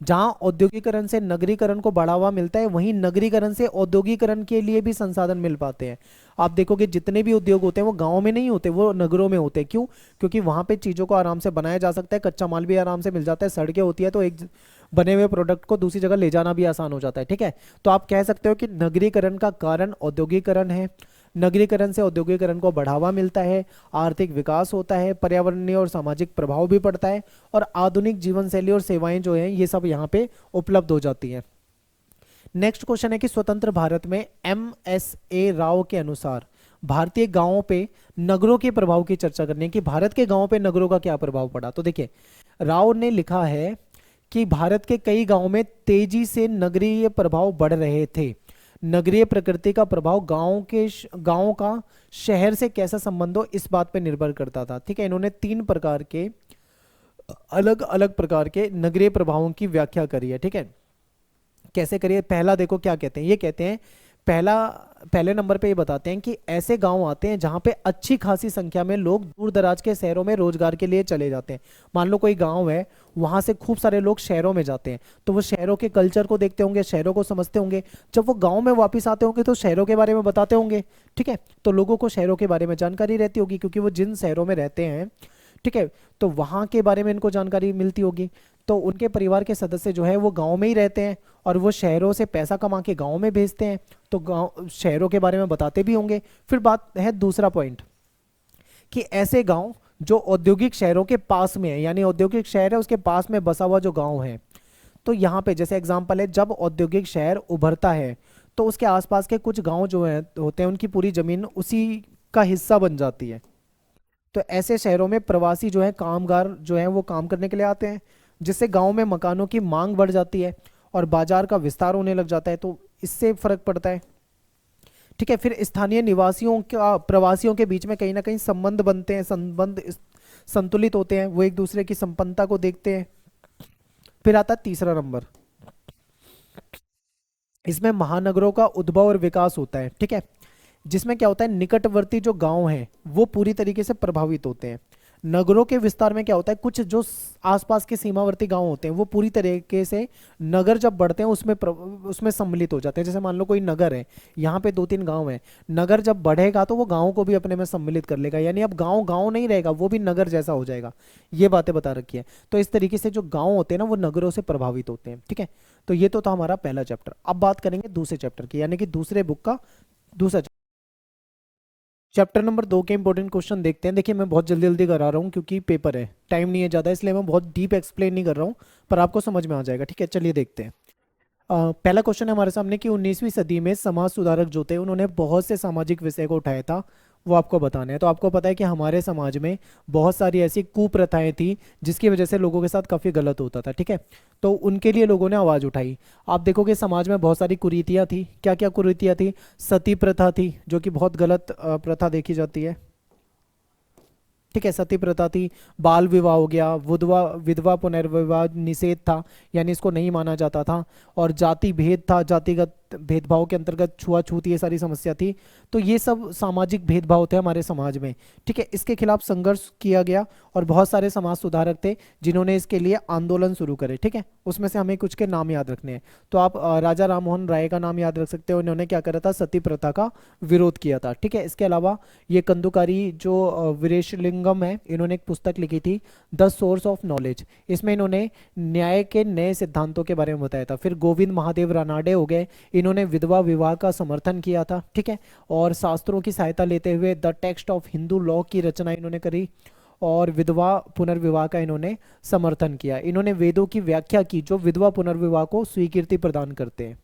जहां औद्योगिकरण से नगरीकरण को बढ़ावा मिलता है, वहीं नगरीकरण से औद्योगिकरण के लिए भी संसाधन मिल पाते हैं। आप देखोगे जितने भी उद्योग होते हैं वो गांव में नहीं होते, वो नगरों में होते हैं। क्यों? क्योंकि वहां पे चीजों को आराम से बनाया जा सकता है, कच्चा माल भी आराम से मिल जाता है, सड़कें होती है, तो एक बने हुए प्रोडक्ट को दूसरी जगह ले जाना भी आसान हो जाता है। ठीक है, तो आप कह सकते हो कि नगरीकरण का कारण औद्योगिकरण है। नगरीकरण से औद्योगिकरण को बढ़ावा मिलता है, आर्थिक विकास होता है, पर्यावरणीय और सामाजिक प्रभाव भी पड़ता है, और आधुनिक जीवन शैली और सेवाएं जो हैं ये सब यहाँ पे उपलब्ध हो जाती हैं। नेक्स्ट क्वेश्चन है कि स्वतंत्र भारत में MSA राव के अनुसार भारतीय गांवों पे नगरों के प्रभाव की चर्चा करनी है, कि भारत के गांवों पे नगरों का क्या प्रभाव पड़ा। तो देखिए, राव ने लिखा है कि भारत के कई गांवों में तेजी से नगरीय प्रभाव बढ़ रहे थे। नगरीय प्रकृति का प्रभाव गांव का शहर से कैसा संबंध हो, इस बात पर निर्भर करता था। ठीक है, इन्होंने 3 प्रकार के अलग अलग प्रकार के नगरीय प्रभावों की व्याख्या करी है। ठीक है, कैसे करिए? पहला देखो क्या कहते हैं, ये कहते हैं पहले नंबर पे ये बताते हैं कि ऐसे गांव आते हैं जहां पे अच्छी खासी संख्या में लोग दूर दराज के शहरों में रोजगार के लिए चले जाते हैं। मान लो कोई गांव है, वहां से खूब सारे लोग शहरों में जाते हैं, तो वो शहरों के कल्चर को देखते होंगे, शहरों को समझते होंगे। जब वो गांव में वापस आते होंगे तो शहरों के बारे में बताते होंगे। ठीक है, तो लोगों को शहरों के बारे में जानकारी रहती होगी, क्योंकि वो जिन शहरों में रहते हैं, ठीक है, तो वहां के बारे में इनको जानकारी मिलती होगी। तो उनके परिवार के सदस्य जो है वो गांव में ही रहते हैं, और वो शहरों से पैसा कमा के गांव में भेजते हैं, तो गांव शहरों के बारे में बताते भी होंगे। फिर बात है दूसरा पॉइंट, कि ऐसे गांव जो औद्योगिक शहरों के पास में है, यानी औद्योगिक शहर है उसके पास में बसा हुआ जो गांव है, तो यहाँ पे जैसे एग्जांपल है, जब औद्योगिक शहर उभरता है तो उसके आसपास के कुछ गांव जो है होते हैं उनकी पूरी जमीन उसी का हिस्सा बन जाती है। तो ऐसे शहरों में प्रवासी जो है, कामगार जो है वो काम करने के लिए आते हैं, जिससे गांव में मकानों की मांग बढ़ जाती है और बाजार का विस्तार होने लग जाता है, तो इससे फर्क पड़ता है। ठीक है, फिर स्थानीय निवासियों का प्रवासियों के बीच में कहीं ना कहीं संबंध बनते हैं, संतुलित होते हैं, वो एक दूसरे की संपन्नता को देखते हैं। फिर आता है तीसरा नंबर, इसमें महानगरों का उद्भव और विकास होता है। ठीक है, जिसमें क्या होता है, निकटवर्ती जो गांव हैं वो पूरी तरीके से प्रभावित होते हैं। नगरों के विस्तार में क्या होता है, कुछ जो आसपास के सीमावर्ती गांव होते हैं वो पूरी तरीके से, नगर जब बढ़ते हैं उसमें सम्मिलित हो जाते हैं। जैसे मान लो कोई नगर है, यहाँ पे 2-3 गांव हैं, नगर जब बढ़ेगा तो वो गाँव को भी अपने में सम्मिलित कर लेगा, यानी अब गाँव गाँव नहीं रहेगा, वो भी नगर जैसा हो जाएगा। ये बातें बता रखी है। तो इस तरीके से जो गाँव होते हैं ना वो नगरों से प्रभावित होते हैं। ठीक है, तो ये तो था हमारा पहला चैप्टर। अब बात करेंगे दूसरे चैप्टर की, यानी कि दूसरे बुक का दूसरा चैप्टर नंबर 2 के इंपॉर्टेंट क्वेश्चन देखते हैं। देखिए, मैं बहुत जल्दी जल्दी करा रहा हूँ क्योंकि पेपर है, टाइम नहीं है ज़्यादा, इसलिए मैं बहुत डीप एक्सप्लेन नहीं कर रहा हूँ, पर आपको समझ में आ जाएगा। ठीक है, चलिए देखते हैं। पहला क्वेश्चन है हमारे सामने कि 19वीं सदी में समाज सुधारक जो थे उन्होंने बहुत से सामाजिक विषय को उठाया था, वो आपको बताना है। तो आपको पता है कि हमारे समाज में बहुत सारी ऐसी कुप्रथाएं थी जिसकी वजह से लोगों के साथ काफ़ी गलत होता था। ठीक है, तो उनके लिए लोगों ने आवाज़ उठाई। आप देखोगे समाज में बहुत सारी कुरीतियाँ थी। क्या क्या कुरीतियाँ थी? सती प्रथा थी, जो कि बहुत गलत प्रथा देखी जाती है। ठीक है, सती प्रथा थी, बाल विवाह हो गया, विधवा पुनर्विवाह निषेध था, यानी इसको नहीं माना जाता था, और जाति भेद था, जातिगत भेदभाव के अंतर्गत छुआछूत, ये सारी समस्या थी। तो ये सब सामाजिक भेदभाव थे हमारे समाज में। ठीक है, इसके खिलाफ संघर्ष किया गया और बहुत सारे समाज सुधारक थे जिन्होंने इसके लिए आंदोलन शुरू करे। ठीक है, उसमें से हमें कुछ के नाम याद रखने हैं। तो आप राजा राममोहन राय का नाम याद रख सकते हो, इन्होंने क्या करा था, सती प्रथा का विरोध किया था। ठीक है, इसके अलावा ये कंदुकारी जो वीरेशलिंगम है, इन्होंने एक पुस्तक लिखी थी द सोर्स ऑफ नॉलेज, इसमें इन्होंने न्याय के नए सिद्धांतों के बारे में बताया था। फिर गोविंद महादेव रानाडे हो गए, इन्होंने विधवा विवाह का समर्थन किया था। ठीक है, और शास्त्रों की सहायता लेते हुए the text of Hindu law की रचना इन्होंने करी, और विधवा पुनर्विवाह का इन्होंने समर्थन किया। इन्होंने वेदों की व्याख्या की जो विधवा पुनर्विवाह को स्वीकृति प्रदान करते हैं।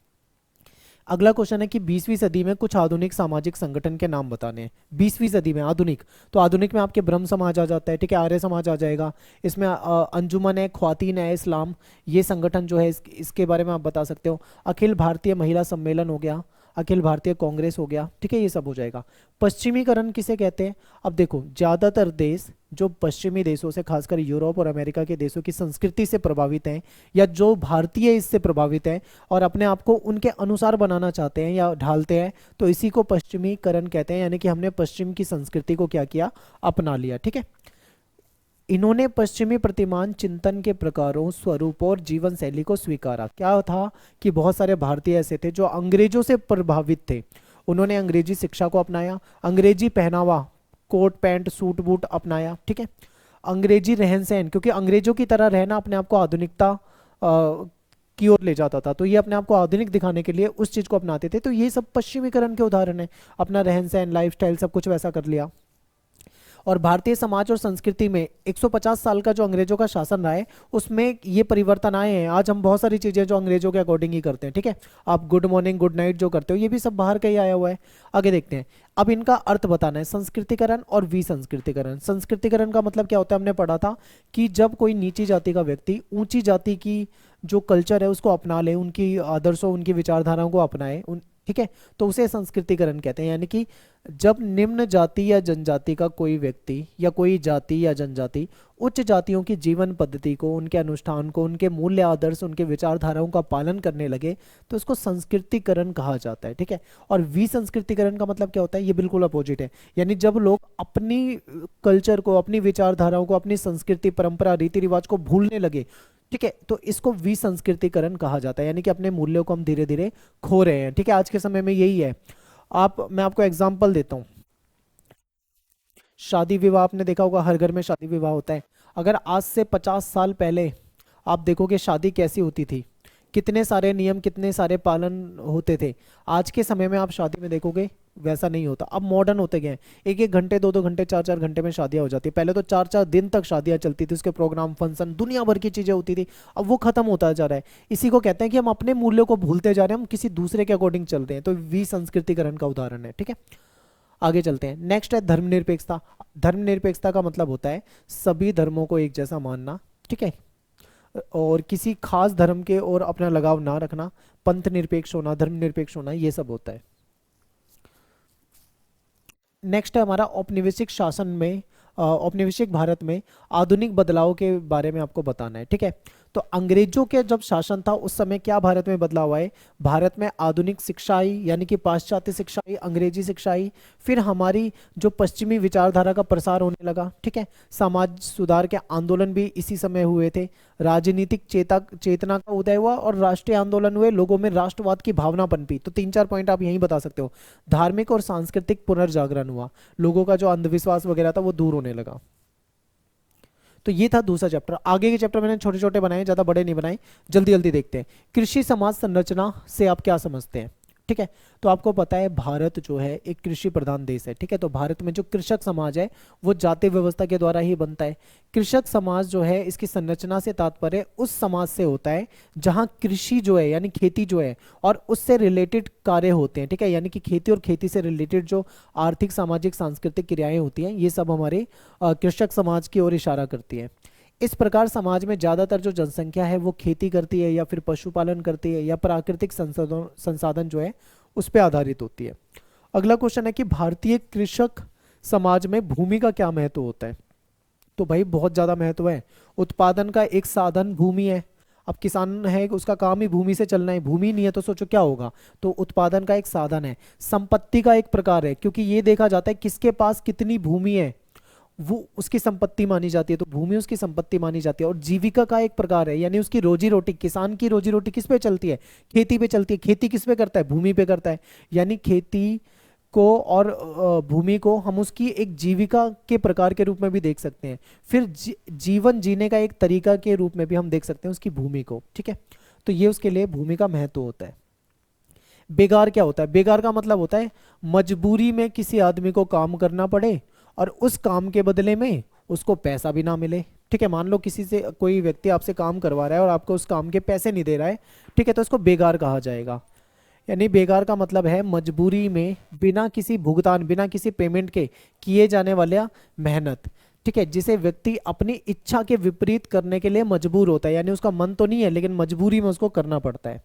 अगला क्वेश्चन है कि 20वीं सदी में कुछ आधुनिक सामाजिक संगठन के नाम बताने हैं। 20वीं सदी में आधुनिक, तो आधुनिक में आपके ब्रह्म समाज आ जाता है। ठीक है, आर्य समाज आ जाएगा, इसमें अंजुमन है, ख्वातीन है इस्लाम, ये संगठन जो है इसके बारे में आप बता सकते हो। अखिल भारतीय महिला सम्मेलन हो गया, अखिल भारतीय कांग्रेस हो गया, ठीक है, ये सब हो जाएगा। पश्चिमीकरण किसे कहते हैं? अब देखो, ज्यादातर देश जो पश्चिमी देशों से, खासकर यूरोप और अमेरिका के देशों की संस्कृति से प्रभावित हैं, या जो भारतीय इससे प्रभावित हैं और अपने आप को उनके अनुसार बनाना चाहते हैं या ढालते हैं, तो इसी को पश्चिमीकरण कहते हैं, यानी कि हमने पश्चिम की संस्कृति को क्या किया, अपना लिया, ठीक है। इन्होंने पश्चिमी प्रतिमान चिंतन के प्रकारों, स्वरूपों और जीवन शैली को स्वीकारा। क्या था कि बहुत सारे भारतीय ऐसे थे जो अंग्रेजों से प्रभावित थे, उन्होंने अंग्रेजी शिक्षा को अपनाया, अंग्रेजी पहनावा, कोट पैंट सूट बूट अपनाया, ठीक है, अंग्रेजी रहन सहन, क्योंकि अंग्रेजों की तरह रहना अपने आप को आधुनिकता की ओर ले जाता था, तो ये अपने आप को आधुनिक दिखाने के लिए उस चीज को अपनाते थे। तो ये सब पश्चिमीकरण के उदाहरण है, अपना रहन सहन, लाइफस्टाइल सब कुछ वैसा कर लिया। और भारतीय समाज और संस्कृति में 150 साल का जो अंग्रेजों का शासन रहा है, उसमें ये परिवर्तन आए हैं। आज हम बहुत सारी चीजें जो अंग्रेजों के अकॉर्डिंग ही करते हैं, ठीक है, आप गुड मॉर्निंग गुड नाइट जो करते हो, ये भी सब बाहर का ही आया हुआ है। आगे देखते हैं, अब इनका अर्थ बताना है, संस्कृतिकरण और विसंस्कृतिकरण। संस्कृतिकरण का मतलब क्या होता है, हमने पढ़ा था कि जब कोई नीची जाति का व्यक्ति ऊंची जाति की जो कल्चर है उसको अपना ले, उनकी आदर्शों, उनकी विचारधाराओं को अपनाए, ठीक है, तो उसे संस्कृतिकरण कहते हैं। यानी कि जब निम्न जाति या जनजाति का कोई व्यक्ति या कोई जाति या जनजाति उच्च जातियों की जीवन पद्धति को, उनके अनुष्ठान को, उनके मूल्य आदर्श, उनके विचारधाराओं का पालन करने लगे, तो उसको संस्कृतिकरण कहा जाता है, ठीक है। और विसंस्कृतिकरण का मतलब क्या होता है, ये बिल्कुल अपोजिट है। यानी जब लोग अपनी कल्चर को, अपनी विचारधाराओं को, अपनी संस्कृति, परंपरा, रीति रिवाज को भूलने लगे, ठीक है, तो इसको विसंस्कृतिकरण कहा जाता है। यानी कि अपने मूल्यों को हम धीरे धीरे खो रहे हैं, ठीक है, आज के समय में यही है। मैं आपको एग्जांपल देता हूँ, शादी विवाह आपने देखा होगा, हर घर में शादी विवाह होता है। अगर आज से 50 साल पहले आप देखोगे शादी कैसी होती थी, कितने सारे नियम, कितने सारे पालन होते थे। आज के समय में आप शादी में देखोगे वैसा नहीं होता, अब मॉडर्न होते गए हैं। एक एक घंटे, दो दो घंटे, चार चार घंटे में शादियां हो जाती है। पहले तो चार चार दिन तक शादियां चलती थी, उसके प्रोग्राम, फंक्शन, दुनिया भर की चीजें होती थी। अब वो खत्म होता जा रहा है। इसी को कहते हैं कि हम अपने मूल्यों को भूलते जा रहे हैं, हम किसी दूसरे के अकॉर्डिंग चल रहे हैं। तो विसंस्कृतिकरण का उदाहरण है, ठीक है। आगे चलते हैं, नेक्स्ट है धर्मनिरपेक्षता। धर्मनिरपेक्षता का मतलब होता है सभी धर्मों को एक जैसा मानना, ठीक है, और किसी खास धर्म के और अपना लगाव ना रखना, पंथ निरपेक्ष होना, धर्म निरपेक्ष होना, ये सब होता है। नेक्स्ट है हमारा औपनिवेशिक शासन में, औपनिवेशिक भारत में आधुनिक बदलाव के बारे में आपको बताना है, ठीक है। तो अंग्रेजों के जब शासन था उस समय क्या भारत में बदलाव आए, भारत में आधुनिक शिक्षा आई, यानी कि पाश्चात्य शिक्षा आई, अंग्रेजी शिक्षा आई, फिर हमारी जो पश्चिमी विचारधारा का प्रसार होने लगा, ठीक है। समाज सुधार के आंदोलन भी इसी समय हुए थे, राजनीतिक चेतना का उदय हुआ और राष्ट्रीय आंदोलन हुए, लोगों में राष्ट्रवाद की भावना पनपी। तो 3-4 पॉइंट आप यहीं बता सकते हो। धार्मिक और सांस्कृतिक पुनर्जागरण हुआ, लोगों का जो अंधविश्वास वगैरह था वो दूर होने लगा। तो ये था दूसरा चैप्टर। आगे के चैप्टर मैंने छोटे छोटे बनाए, ज्यादा बड़े नहीं बनाए। जल्दी जल्दी देखते हैं, कृषि समाज संरचना से आप क्या समझते हैं, ठीक है। तो आपको पता है भारत जो है एक कृषि प्रधान देश है, ठीक है। तो भारत में जो कृषक समाज है वो जाति व्यवस्था के द्वारा ही बनता है। कृषक समाज जो है, इसकी संरचना से तात्पर्य उस समाज से होता है जहां कृषि जो है यानी खेती जो है और उससे रिलेटेड कार्य होते हैं, ठीक है। यानी कि खेती और खेती से रिलेटेड जो आर्थिक, सामाजिक, सांस्कृतिक क्रियाएं होती हैं, ये सब हमारे कृषक समाज की ओर इशारा करती है। इस प्रकार समाज में ज्यादातर जो जनसंख्या है वो खेती करती है या फिर पशुपालन करती है या प्राकृतिक संसाधन संसाधन जो है उस पर आधारित होती है। अगला क्वेश्चन है कि भारतीय कृषक समाज में भूमि का क्या महत्व होता है। तो भाई बहुत ज्यादा महत्व है। उत्पादन का एक साधन भूमि है। अब किसान है, उसका काम ही भूमि से चलना है, भूमि नहीं है तो सोचो क्या होगा। तो उत्पादन का एक साधन है, संपत्ति का एक प्रकार है, क्योंकि ये देखा जाता है किसके पास कितनी भूमि है वो उसकी संपत्ति मानी जाती है, तो भूमि उसकी संपत्ति मानी जाती है। और जीविका का एक प्रकार है, यानी उसकी रोजी रोटी, किसान की रोजी रोटी किस पे चलती है, खेती पे चलती है। खेती किस पे करता है, भूमि पे करता है। यानी खेती को और भूमि को हम उसकी एक जीविका के प्रकार के रूप में भी देख सकते हैं। फिर जीवन जीने का एक तरीका के रूप में भी हम देख सकते हैं उसकी भूमि को, ठीक है। तो ये उसके लिए भूमि का महत्व होता है। बेगार क्या होता है, बेगार का मतलब होता है मजबूरी में किसी आदमी को काम करना पड़े और उस काम के बदले में उसको पैसा भी ना मिले, ठीक है। मान लो किसी से कोई व्यक्ति आपसे काम करवा रहा है और आपको उस काम के पैसे नहीं दे रहा है, ठीक है, तो उसको बेगार कहा जाएगा। यानी बेगार का मतलब है मजबूरी में बिना किसी भुगतान, बिना किसी पेमेंट के किए जाने वाला मेहनत, ठीक है, जिसे व्यक्ति अपनी इच्छा के विपरीत करने के लिए मजबूर होता है। यानी उसका मन तो नहीं है लेकिन मजबूरी में उसको करना पड़ता है।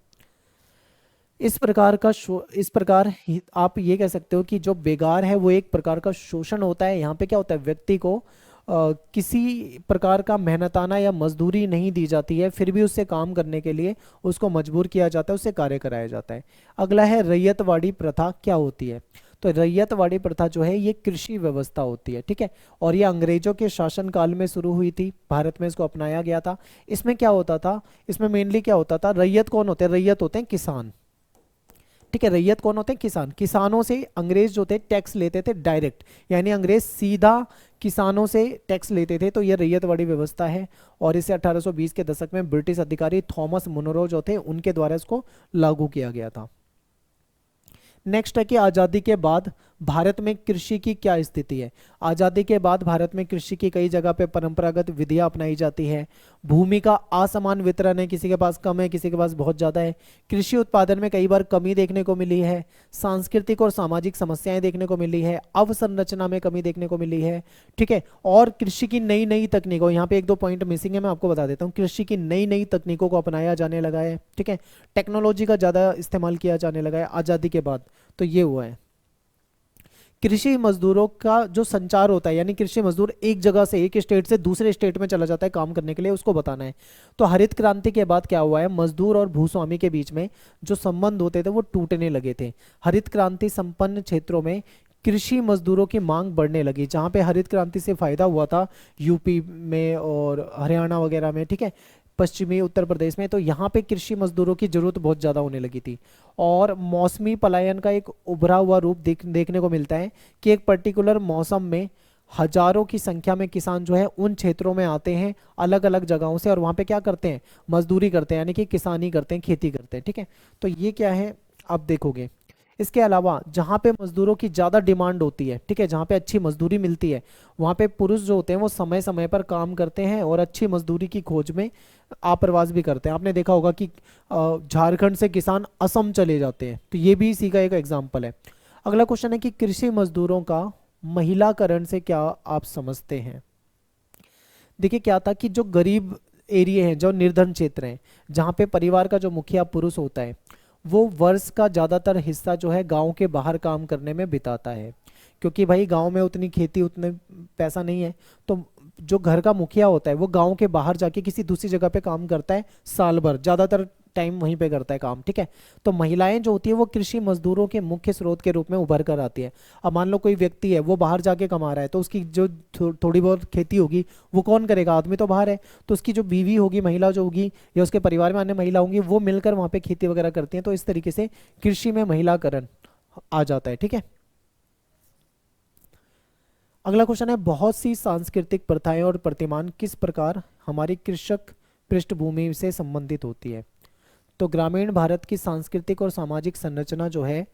इस प्रकार आप ये कह सकते हो कि जो बेगार है वो एक प्रकार का शोषण होता है। यहाँ पे क्या होता है, व्यक्ति को किसी प्रकार का मेहनताना या मजदूरी नहीं दी जाती है, फिर भी उससे काम करने के लिए उसको मजबूर किया जाता है, उससे कार्य कराया जाता है। अगला है रैयतवाड़ी प्रथा क्या होती है। तो रैयतवाड़ी प्रथा जो है ये कृषि व्यवस्था होती है, ठीक है। और ये अंग्रेजों के शासनकाल में शुरू हुई थी, भारत में इसको अपनाया गया था। इसमें क्या होता था, इसमें मेनली क्या होता था, रैयत कौन होते हैं, रैयत होते हैं किसान, ठीक है। रैयत कौन होते हैं, किसान। किसानों से अंग्रेज जो थे टैक्स लेते थे डायरेक्ट, यानी अंग्रेज सीधा किसानों से टैक्स लेते थे, तो ये रैयतवाड़ी व्यवस्था है। और इसे 1820 के दशक में ब्रिटिश अधिकारी थॉमस मुनरो जो थे उनके द्वारा इसको लागू किया गया था। नेक्स्ट है कि आज़ादी के बाद भारत में कृषि की क्या स्थिति है। आज़ादी के बाद भारत में कृषि की कई जगह पे परंपरागत विधियां अपनाई जाती है। भूमि का असमान वितरण है, किसी के पास कम है, किसी के पास बहुत ज़्यादा है। कृषि उत्पादन में कई बार कमी देखने को मिली है। सांस्कृतिक और सामाजिक समस्याएं देखने को मिली है। अवसंरचना में कमी देखने को मिली है, ठीक है। और कृषि की नई नई तकनीकों, यहाँ पे एक दो पॉइंट मिसिंग है, मैं आपको बता देता हूँ। कृषि की नई नई तकनीकों को अपनाया जाने लगा है, ठीक है। टेक्नोलॉजी का ज़्यादा इस्तेमाल किया जाने लगा है आज़ादी के बाद, तो ये हुआ है। कृषि मजदूरों का जो संचार होता है, यानी कृषि मजदूर एक जगह से, एक स्टेट से दूसरे स्टेट में चला जाता है काम करने के लिए, उसको बताना है। तो हरित क्रांति के बाद क्या हुआ है, मजदूर और भूस्वामी के बीच में जो संबंध होते थे वो टूटने लगे थे। हरित क्रांति संपन्न क्षेत्रों में कृषि मजदूरों की मांग बढ़ने लगी। जहाँ पे हरित क्रांति से फायदा हुआ था, यूपी में और हरियाणा वगैरह में, ठीक है, पश्चिमी उत्तर प्रदेश में, तो यहाँ पे कृषि मजदूरों की जरूरत बहुत ज़्यादा होने लगी थी। और मौसमी पलायन का एक उभरा हुआ रूप देखने को मिलता है कि एक पर्टिकुलर मौसम में हजारों की संख्या में किसान जो है उन क्षेत्रों में आते हैं अलग अलग जगहों से, और वहाँ पे क्या करते हैं, मजदूरी करते हैं, यानी कि किसानी करते हैं, खेती करते हैं, ठीक है। तो ये क्या है, आप देखोगे। इसके अलावा जहाँ पे मजदूरों की ज़्यादा डिमांड होती है, ठीक है, जहाँ पे अच्छी मजदूरी मिलती है, वहाँ पे पुरुष जो होते हैं वो समय समय पर काम करते हैं और अच्छी मजदूरी की खोज में आप्रवास भी करते हैं। आपने देखा होगा कि झारखंड से किसान असम चले जाते हैं, तो ये भी इसी का एक एग्जाम्पल है। अगला क्वेश्चन है कि कृषि मजदूरों का महिलाकरण से क्या आप समझते हैं। देखिए क्या था कि जो गरीब एरिया हैं, जो निर्धन क्षेत्र हैं, जहाँ पे परिवार का जो मुखिया पुरुष होता है वो वर्ष का ज़्यादातर हिस्सा जो है गांव के बाहर काम करने में बिताता है, क्योंकि भाई गांव में उतनी खेती, उतने पैसा नहीं है। तो जो घर का मुखिया होता है वो गांव के बाहर जाके किसी दूसरी जगह पे काम करता है, साल भर ज़्यादातर टाइम वहीं पे करता है काम, ठीक है। तो महिलाएं जो होती है वो कृषि मजदूरों के मुख्य स्रोत के रूप में उभर कर आती है। अब मान लो कोई व्यक्ति है वो बाहर जाके कमा रहा है, तो उसकी जो थोड़ी बहुत खेती होगी वो कौन करेगा, आदमी तो बाहर है, तो उसकी जो बीवी होगी, महिला जो होगी, या उसके परिवार में अन्य महिला होंगी, वो मिलकर वहाँ पे खेती वगैरह करती हैं। तो इस तरीके से कृषि में महिलाकरण आ जाता है, ठीक है। अगला क्वेश्चन है, बहुत सी सांस्कृतिक प्रथाएं और प्रतिमान किस प्रकार हमारी कृषक पृष्ठभूमि से संबंधित होती है। तो ग्रामीण भारत की सांस्कृतिक और सामाजिक संरचना जो है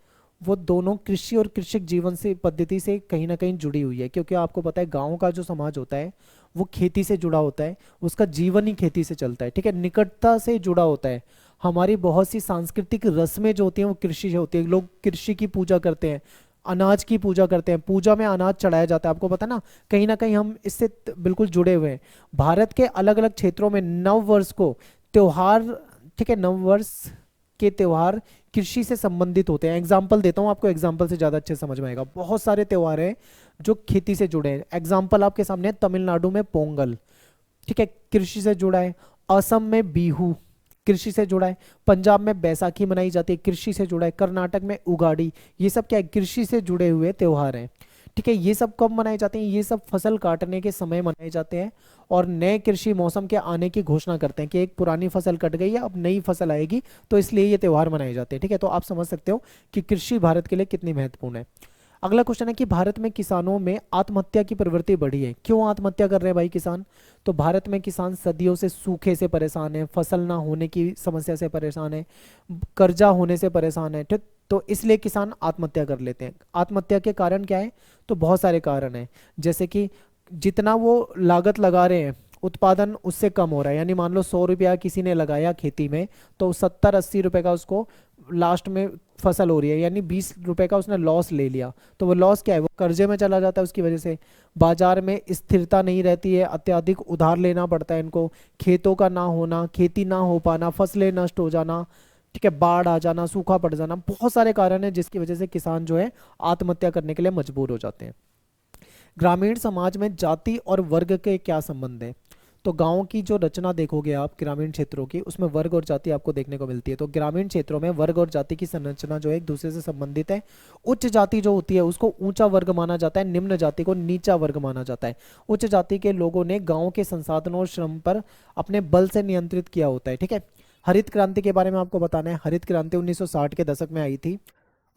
वो दोनों कृषि और कृषक जीवन से पद्धति से कहीं ना कहीं जुड़ी हुई है, क्योंकि आपको पता है गांव का जो समाज होता है वो खेती से जुड़ा होता है, उसका जीवन ही खेती से चलता है, ठीक है, निकटता से जुड़ा होता है। हमारी बहुत सी सांस्कृतिक रस्में जो होती हैं वो कृषि से होती है। लोग कृषि की पूजा करते हैं, अनाज की पूजा करते हैं, पूजा में अनाज चढ़ाया जाता है, आपको पता ना कहीं हम इससे बिल्कुल जुड़े हुए हैं। भारत के अलग अलग क्षेत्रों में नव वर्ष को त्योहार, ठीक है, नववर्ष के त्योहार कृषि से संबंधित होते हैं। एग्जाम्पल देता हूँ आपको, एग्जाम्पल से ज़्यादा अच्छे समझ में आएगा। बहुत सारे त्योहार हैं जो खेती से जुड़े हैं। एग्जाम्पल आपके सामने है, तमिलनाडु में पोंगल, ठीक है, कृषि से जुड़ा है। असम में बिहू कृषि से जुड़ा है। पंजाब में बैसाखी मनाई जाती है, कृषि से जुड़ा है। कर्नाटक में उगाड़ी, ये सब क्या है, कृषि से जुड़े हुए त्योहार हैं, ठीक है। ये सब कब मनाए जाते हैं, ये सब फसल काटने के समय मनाए जाते हैं और नए कृषि मौसम के आने की घोषणा करते हैं कि एक पुरानी फसल कट गई है, अब नई फसल आएगी, तो इसलिए ये त्योहार मनाए जाते हैं, ठीक है। तो आप समझ सकते हो कि कृषि भारत के लिए कितनी महत्वपूर्ण है। अगला क्वेश्चन है कि भारत में किसानों में आत्महत्या की प्रवृत्ति बढ़ी है, क्यों आत्महत्या कर रहे हैं भाई किसान। तो भारत में किसान सदियों से सूखे से परेशान है, फसल ना होने की समस्या से परेशान है, कर्जा होने से परेशान है, ठीक। तो इसलिए किसान आत्महत्या कर लेते हैं। आत्महत्या के कारण क्या है, तो बहुत सारे कारण हैं, जैसे कि जितना वो लागत लगा रहे हैं उत्पादन उससे कम हो रहा है। यानी मान लो 100 रुपया किसी ने लगाया खेती में, तो 70-80 रुपए का उसको लास्ट में फसल हो रही है, यानी 20 रुपए का उसने लॉस ले लिया। तो वो लॉस क्या है, वो कर्जे में चला जाता है उसकी वजह से। बाजार में स्थिरता नहीं रहती है, अत्यधिक उधार लेना पड़ता है इनको, खेतों का ना होना, खेती ना हो पाना, फसलें नष्ट हो जाना, ठीक है, बाढ़ आ जाना, सूखा पड़ जाना, बहुत सारे कारण हैं जिसकी वजह से किसान जो है आत्महत्या करने के लिए मजबूर हो जाते हैं। ग्रामीण समाज में जाति और वर्ग के क्या संबंध है? तो गांव की जो रचना देखोगे आप ग्रामीण क्षेत्रों की, उसमें वर्ग और जाति आपको देखने को मिलती है। तो ग्रामीण क्षेत्रों में वर्ग और जाति की संरचना जो है एक दूसरे से संबंधित है। उच्च जाति जो होती है उसको ऊंचा वर्ग माना जाता है, निम्न जाति को नीचा वर्ग माना जाता है। उच्च जाति के लोगों ने गांव के संसाधनों और श्रम पर अपने बल से नियंत्रित किया होता है। ठीक है, हरित क्रांति के बारे में आपको बताना है। हरित क्रांति 1960 के दशक में आई थी।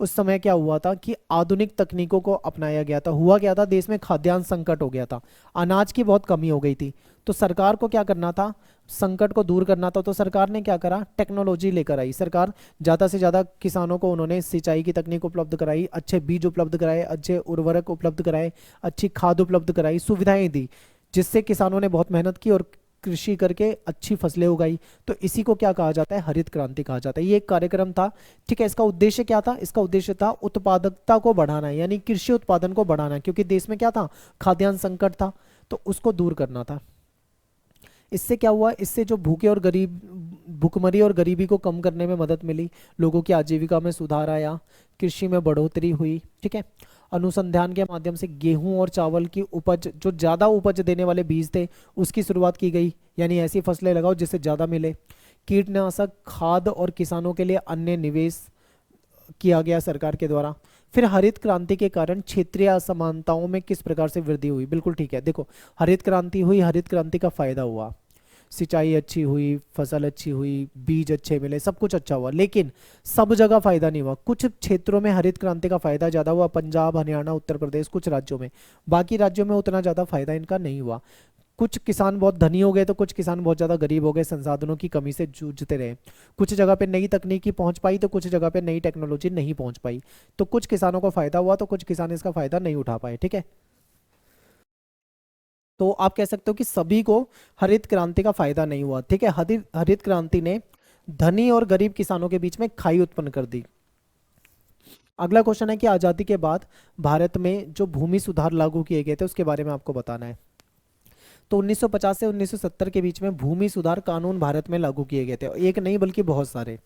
उस समय क्या हुआ था कि आधुनिक तकनीकों को अपनाया गया था। हुआ क्या था, देश में खाद्यान्न संकट हो गया था, अनाज की बहुत कमी हो गई थी। तो सरकार को क्या करना था, संकट को दूर करना था। तो सरकार ने क्या करा, टेक्नोलॉजी लेकर आई। सरकार ज़्यादा से ज़्यादा किसानों को उन्होंने सिंचाई की तकनीक उपलब्ध कराई, अच्छे बीज उपलब्ध कराए, अच्छे उर्वरक उपलब्ध कराए, अच्छी खाद उपलब्ध कराई, सुविधाएं दी, जिससे किसानों ने बहुत मेहनत की और कृषि करके अच्छी फसलें उगाई। तो इसी को क्या कहा जाता है, हरित क्रांति कहा जाता है। ये एक कार्यक्रम था। ठीक है, इसका उद्देश्य क्या था, इसका उद्देश्य था उत्पादकता को बढ़ाना, यानी कृषि उत्पादन को बढ़ाना, क्योंकि देश में क्या था, खाद्यान्न संकट था, तो उसको दूर करना था। इससे क्या हुआ, इससे जो भूखे और गरीब, भुखमरी और गरीबी को कम करने में मदद मिली, लोगों की आजीविका में सुधार आया, कृषि में बढ़ोतरी हुई। ठीक है, अनुसंधान के माध्यम से गेहूं और चावल की उपज, जो ज़्यादा उपज देने वाले बीज थे, उसकी शुरुआत की गई, यानी ऐसी फसलें लगाओ जिससे ज़्यादा मिले। कीटनाशक, खाद और किसानों के लिए अन्य निवेश किया गया सरकार के द्वारा। फिर हरित क्रांति के कारण क्षेत्रीय असमानताओं में किस प्रकार से वृद्धि हुई? बिल्कुल ठीक है, देखो हरित क्रांति हुई, हरित क्रांति का फायदा हुआ, सिंचाई अच्छी हुई, फसल अच्छी हुई, बीज अच्छे मिले, सब कुछ अच्छा हुआ, लेकिन सब जगह फायदा नहीं हुआ। कुछ क्षेत्रों में हरित क्रांति का फायदा ज़्यादा हुआ, पंजाब, हरियाणा, उत्तर प्रदेश, कुछ राज्यों में। बाकी राज्यों में उतना ज़्यादा फायदा इनका नहीं हुआ। कुछ किसान बहुत धनी हो गए तो कुछ किसान बहुत ज़्यादा गरीब हो गए, संसाधनों की कमी से जूझते रहे। कुछ जगह पे नई तकनीकी पहुंच पाई तो कुछ जगह पे नई टेक्नोलॉजी नहीं पहुंच पाई। तो कुछ किसानों को फायदा हुआ तो कुछ किसान इसका फायदा नहीं उठा पाए। ठीक है, तो आप कह सकते हो कि सभी को हरित क्रांति का फायदा नहीं हुआ। ठीक है, हरित हरित क्रांति ने धनी और गरीब किसानों के बीच में खाई उत्पन्न कर दी। अगला क्वेश्चन है कि आज़ादी के बाद भारत में जो भूमि सुधार लागू किए गए थे उसके बारे में आपको बताना है। तो 1950 से 1970 के बीच में भूमि सुधार कानून भारत में लागू किए गए थे, एक नहीं बल्कि बहुत सारे।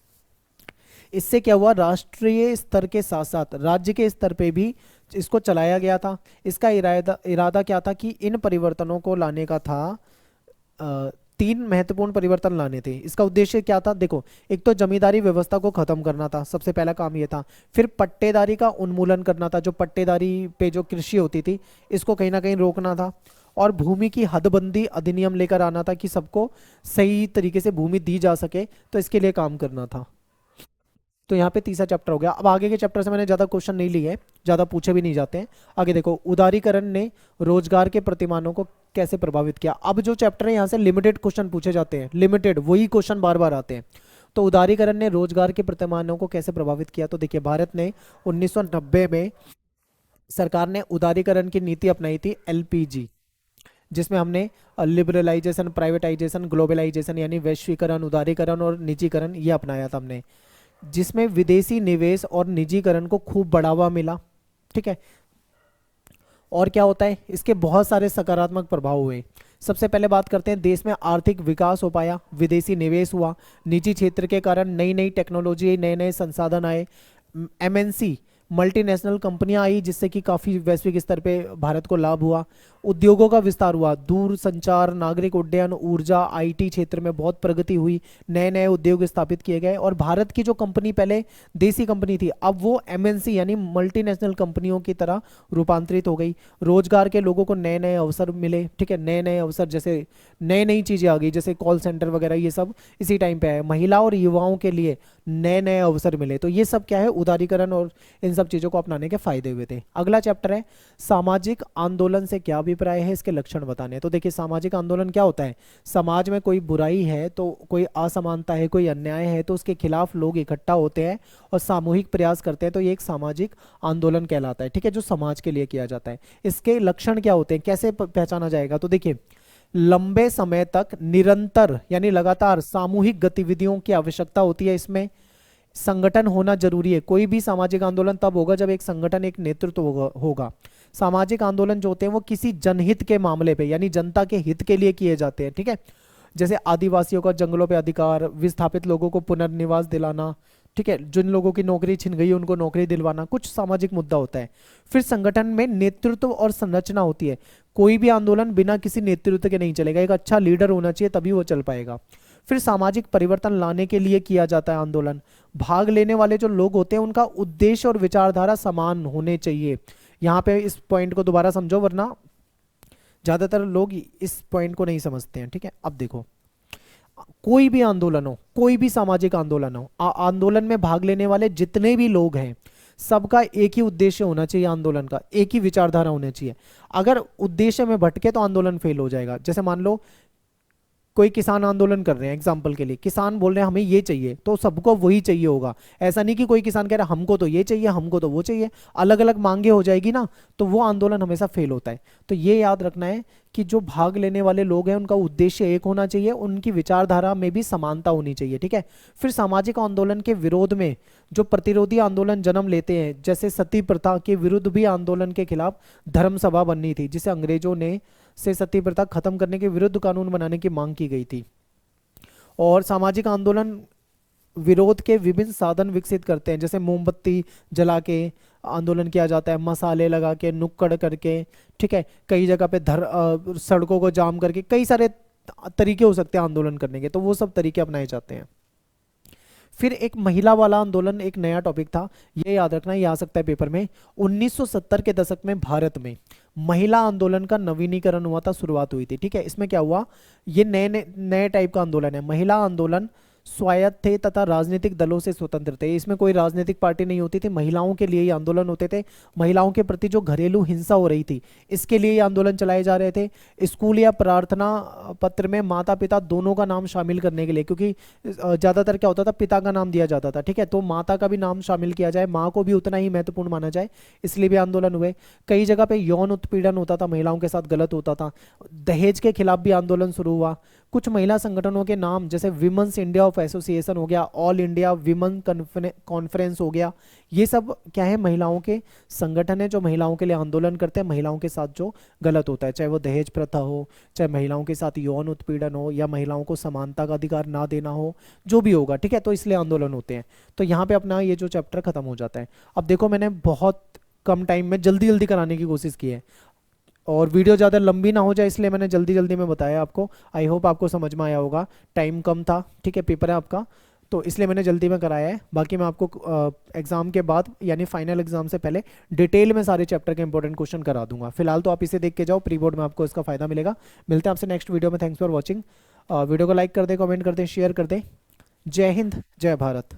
इससे क्या हुआ, राष्ट्रीय स्तर के साथ साथ राज्य के स्तर पे भी इसको चलाया गया था। इसका इरादा इरादा क्या था कि इन परिवर्तनों को लाने का था, तीन महत्वपूर्ण परिवर्तन लाने थे। इसका उद्देश्य क्या था, देखो एक तो जमींदारी व्यवस्था को खत्म करना था, सबसे पहला काम ये था। फिर पट्टेदारी का उन्मूलन करना था, जो पट्टेदारी पे जो कृषि होती थी इसको कहीं ना कहीं रोकना था। और भूमि की हदबंदी अधिनियम लेकर आना था कि सबको सही तरीके से भूमि दी जा सके, तो इसके लिए काम करना था। तो यहाँ पे तीसरा चैप्टर हो गया। अब आगे के चैप्टर से मैंने ज़्यादा क्वेश्चन नहीं लिए हैं, ज़्यादा पूछे भी नहीं जाते हैं। आगे देखो, उदारीकरण ने रोजगार के प्रतिमानों को कैसे प्रभावित किया। अब जो चैप्टर है यहाँ से लिमिटेड क्वेश्चन पूछे जाते हैं, लिमिटेड वही क्वेश्चन बार बार आते हैं। तो उदारीकरण ने रोजगार के प्रतिमानों को कैसे प्रभावित किया, तो देखिए भारत ने 1990 में सरकार ने उदारीकरण की नीति अपनाई थी, LPG, जिसमें हमने लिबरलाइजेशन, प्राइवेटाइजेशन, ग्लोबलाइजेशन यानी वैश्वीकरण, उदारीकरण और निजीकरण ये अपनाया था हमने, जिसमें विदेशी निवेश और निजीकरण को खूब बढ़ावा मिला। ठीक है, और क्या होता है, इसके बहुत सारे सकारात्मक प्रभाव हुए। सबसे पहले बात करते हैं, देश में आर्थिक विकास हो पाया, विदेशी निवेश हुआ, निजी क्षेत्र के कारण नई नई टेक्नोलॉजी, नए नए संसाधन आए, MNC मल्टीनेशनल कंपनियां आई, जिससे कि काफ़ी वैश्विक स्तर पे भारत को लाभ हुआ। उद्योगों का विस्तार हुआ, दूर संचार, नागरिक उड्डयन, ऊर्जा, IT क्षेत्र में बहुत प्रगति हुई, नए नए उद्योग स्थापित किए गए। और भारत की जो कंपनी पहले देसी कंपनी थी, अब वो MNC यानी मल्टीनेशनल कंपनियों की तरह रूपांतरित हो गई। रोजगार के लोगों को नए नए अवसर मिले। ठीक है, नए नए अवसर, जैसे नई नई चीज़ें आ गई, जैसे कॉल सेंटर वगैरह, ये सब इसी टाइम पे आए। महिला और युवाओं के लिए नए नए अवसर मिले। तो ये सब क्या है, उदारीकरण और इन सब चीज़ों को अपनाने के फायदे हुए थे। अगला चैप्टर है सामाजिक आंदोलन से क्या अभिप्राय है, इसके लक्षण बताने हैं। तो देखिए सामाजिक आंदोलन क्या होता है, समाज में कोई बुराई है, तो कोई असमानता है, कोई अन्याय है, तो उसके खिलाफ लोग इकट्ठा होते हैं और सामूहिक प्रयास करते हैं, तो ये एक सामाजिक आंदोलन कहलाता है। ठीक है, जो समाज के लिए किया जाता है। इसके लक्षण क्या होते हैं, कैसे पहचाना जाएगा, तो देखिए लंबे समय तक निरंतर यानी लगातार सामूहिक गतिविधियों की आवश्यकता होती है। इसमें संगठन होना जरूरी है। कोई भी सामाजिक आंदोलन तब होगा जब एक संगठन, एक नेतृत्व होगा। सामाजिक आंदोलन जो होते हैं वो किसी जनहित के मामले पे यानी जनता के हित के लिए किए जाते हैं। ठीक है, जैसे आदिवासियों का जंगलों पे अधिकार, विस्थापित लोगों को पुनर्निवास दिलाना, ठीक है, जिन लोगों की नौकरी छिन गई उनको नौकरी दिलवाना, कुछ सामाजिक मुद्दा होता है। फिर संगठन में नेतृत्व और संरचना होती है। कोई भी आंदोलन बिना किसी नेतृत्व के नहीं चलेगा, एक अच्छा लीडर होना चाहिए तभी वो चल पाएगा। फिर सामाजिक परिवर्तन लाने के लिए किया जाता है आंदोलन। भाग लेने वाले जो लोग होते हैं उनका उद्देश्य और विचारधारा समान होने चाहिए। यहाँ पे इस पॉइंट को दोबारा समझो, वरना ज्यादातर लोग इस पॉइंट को नहीं समझते हैं। ठीक है, अब देखो, कोई भी आंदोलन हो, कोई भी सामाजिक आंदोलन हो, आंदोलन में भाग लेने वाले जितने भी लोग हैं सबका एक ही उद्देश्य होना चाहिए, आंदोलन का एक ही विचारधारा होनी चाहिए। अगर उद्देश्य में भटके तो आंदोलन फेल हो जाएगा। जैसे मान लो कोई किसान आंदोलन कर रहे हैं, एग्जाम्पल के लिए किसान बोल रहे हैं हमें ये चाहिए, तो सबको वही चाहिए होगा। ऐसा नहीं कि कोई किसान कह रहा है हमको तो ये चाहिए, हमको तो वो चाहिए, अलग अलग मांगे हो जाएगी ना, तो वो आंदोलन हमेशा फेल होता है। तो ये याद रखना है कि जो भाग लेने वाले लोग हैं उनका उद्देश्य एक होना चाहिए, उनकी विचारधारा में भी समानता होनी चाहिए। ठीक है, फिर सामाजिक आंदोलन के विरोध में जो प्रतिरोधी आंदोलन जन्म लेते हैं, जैसे सती प्रथा के विरुद्ध भी आंदोलन के खिलाफ धर्म सभा बननी थी, जिसे अंग्रेजों ने से सती प्रथा खत्म करने के विरुद्ध कानून बनाने की मांग की गई थी। और सामाजिक आंदोलन विरोध के विभिन्न साधन विकसित करते हैं, जैसे मोमबत्ती जला के आंदोलन किया जाता है, मसाले लगा के, नुक्कड़ करके, ठीक है, कई जगह पे सड़कों को जाम करके, कई सारे तरीके हो सकते हैं आंदोलन करने के, तो वो सब तरीके अपनाए जाते हैं। फिर एक महिला वाला आंदोलन एक नया टॉपिक था, ये याद रखना, ये आ सकता है पेपर में। 1970 के दशक में भारत में महिला आंदोलन का नवीनीकरण हुआ था, शुरुआत हुई थी। ठीक है, इसमें क्या हुआ, ये नए नए नए टाइप का आंदोलन है। महिला आंदोलन स्वायत्त थे तथा राजनीतिक दलों से स्वतंत्र थे। इसमें कोई राजनीतिक पार्टी नहीं होती थी, महिलाओं के लिए ये आंदोलन होते थे। महिलाओं के प्रति जो घरेलू हिंसा हो रही थी, इसके लिए ये आंदोलन चलाए जा रहे थे। स्कूल या प्रार्थना पत्र में माता पिता दोनों का नाम शामिल करने के लिए, क्योंकि ज़्यादातर क्या होता था, पिता का नाम दिया जाता था। ठीक है, तो माता का भी नाम शामिल किया जाए, माँ को भी उतना ही महत्वपूर्ण माना जाए, इसलिए भी आंदोलन हुए। कई जगह पे यौन उत्पीड़न होता था, महिलाओं के साथ गलत होता था। दहेज के खिलाफ भी आंदोलन शुरू हुआ। कुछ महिला संगठनों के नाम, जैसे विमेंस इंडिया ऑफ एसोसिएशन हो गया, ऑल इंडिया विमेन कॉन्फ्रेंस हो गया, ये सब क्या है, महिलाओं के संगठन है जो महिलाओं के लिए आंदोलन करते हैं, महिलाओं के साथ जो गलत होता है, चाहे वो दहेज प्रथा हो, चाहे महिलाओं के साथ यौन उत्पीड़न हो, या महिलाओं को समानता का अधिकार ना देना हो, जो भी होगा। ठीक है, तो इसलिए आंदोलन होते हैं। तो यहाँ पे अपना ये जो चैप्टर खत्म हो जाता है। अब देखो, मैंने बहुत कम टाइम में जल्दी जल्दी कराने की कोशिश की है, और वीडियो ज़्यादा लंबी ना हो जाए इसलिए मैंने जल्दी जल्दी में बताया आपको। आई होप आपको समझ में आया होगा, टाइम कम था, ठीक है, पेपर है आपका, तो इसलिए मैंने जल्दी में कराया है। बाकी मैं आपको एग्जाम के बाद, यानी फाइनल एग्जाम से पहले, डिटेल में सारे चैप्टर के इंपॉर्टेंट क्वेश्चन करा दूंगा। फिलहाल तो आप इसे देख के जाओ, प्री बोर्ड में आपको इसका फायदा मिलेगा। मिलते हैं आपसे नेक्स्ट वीडियो में। Thanks for watching. वीडियो को लाइक कर दे, कमेंट कर दे, शेयर कर दे। जय हिंद, जय भारत।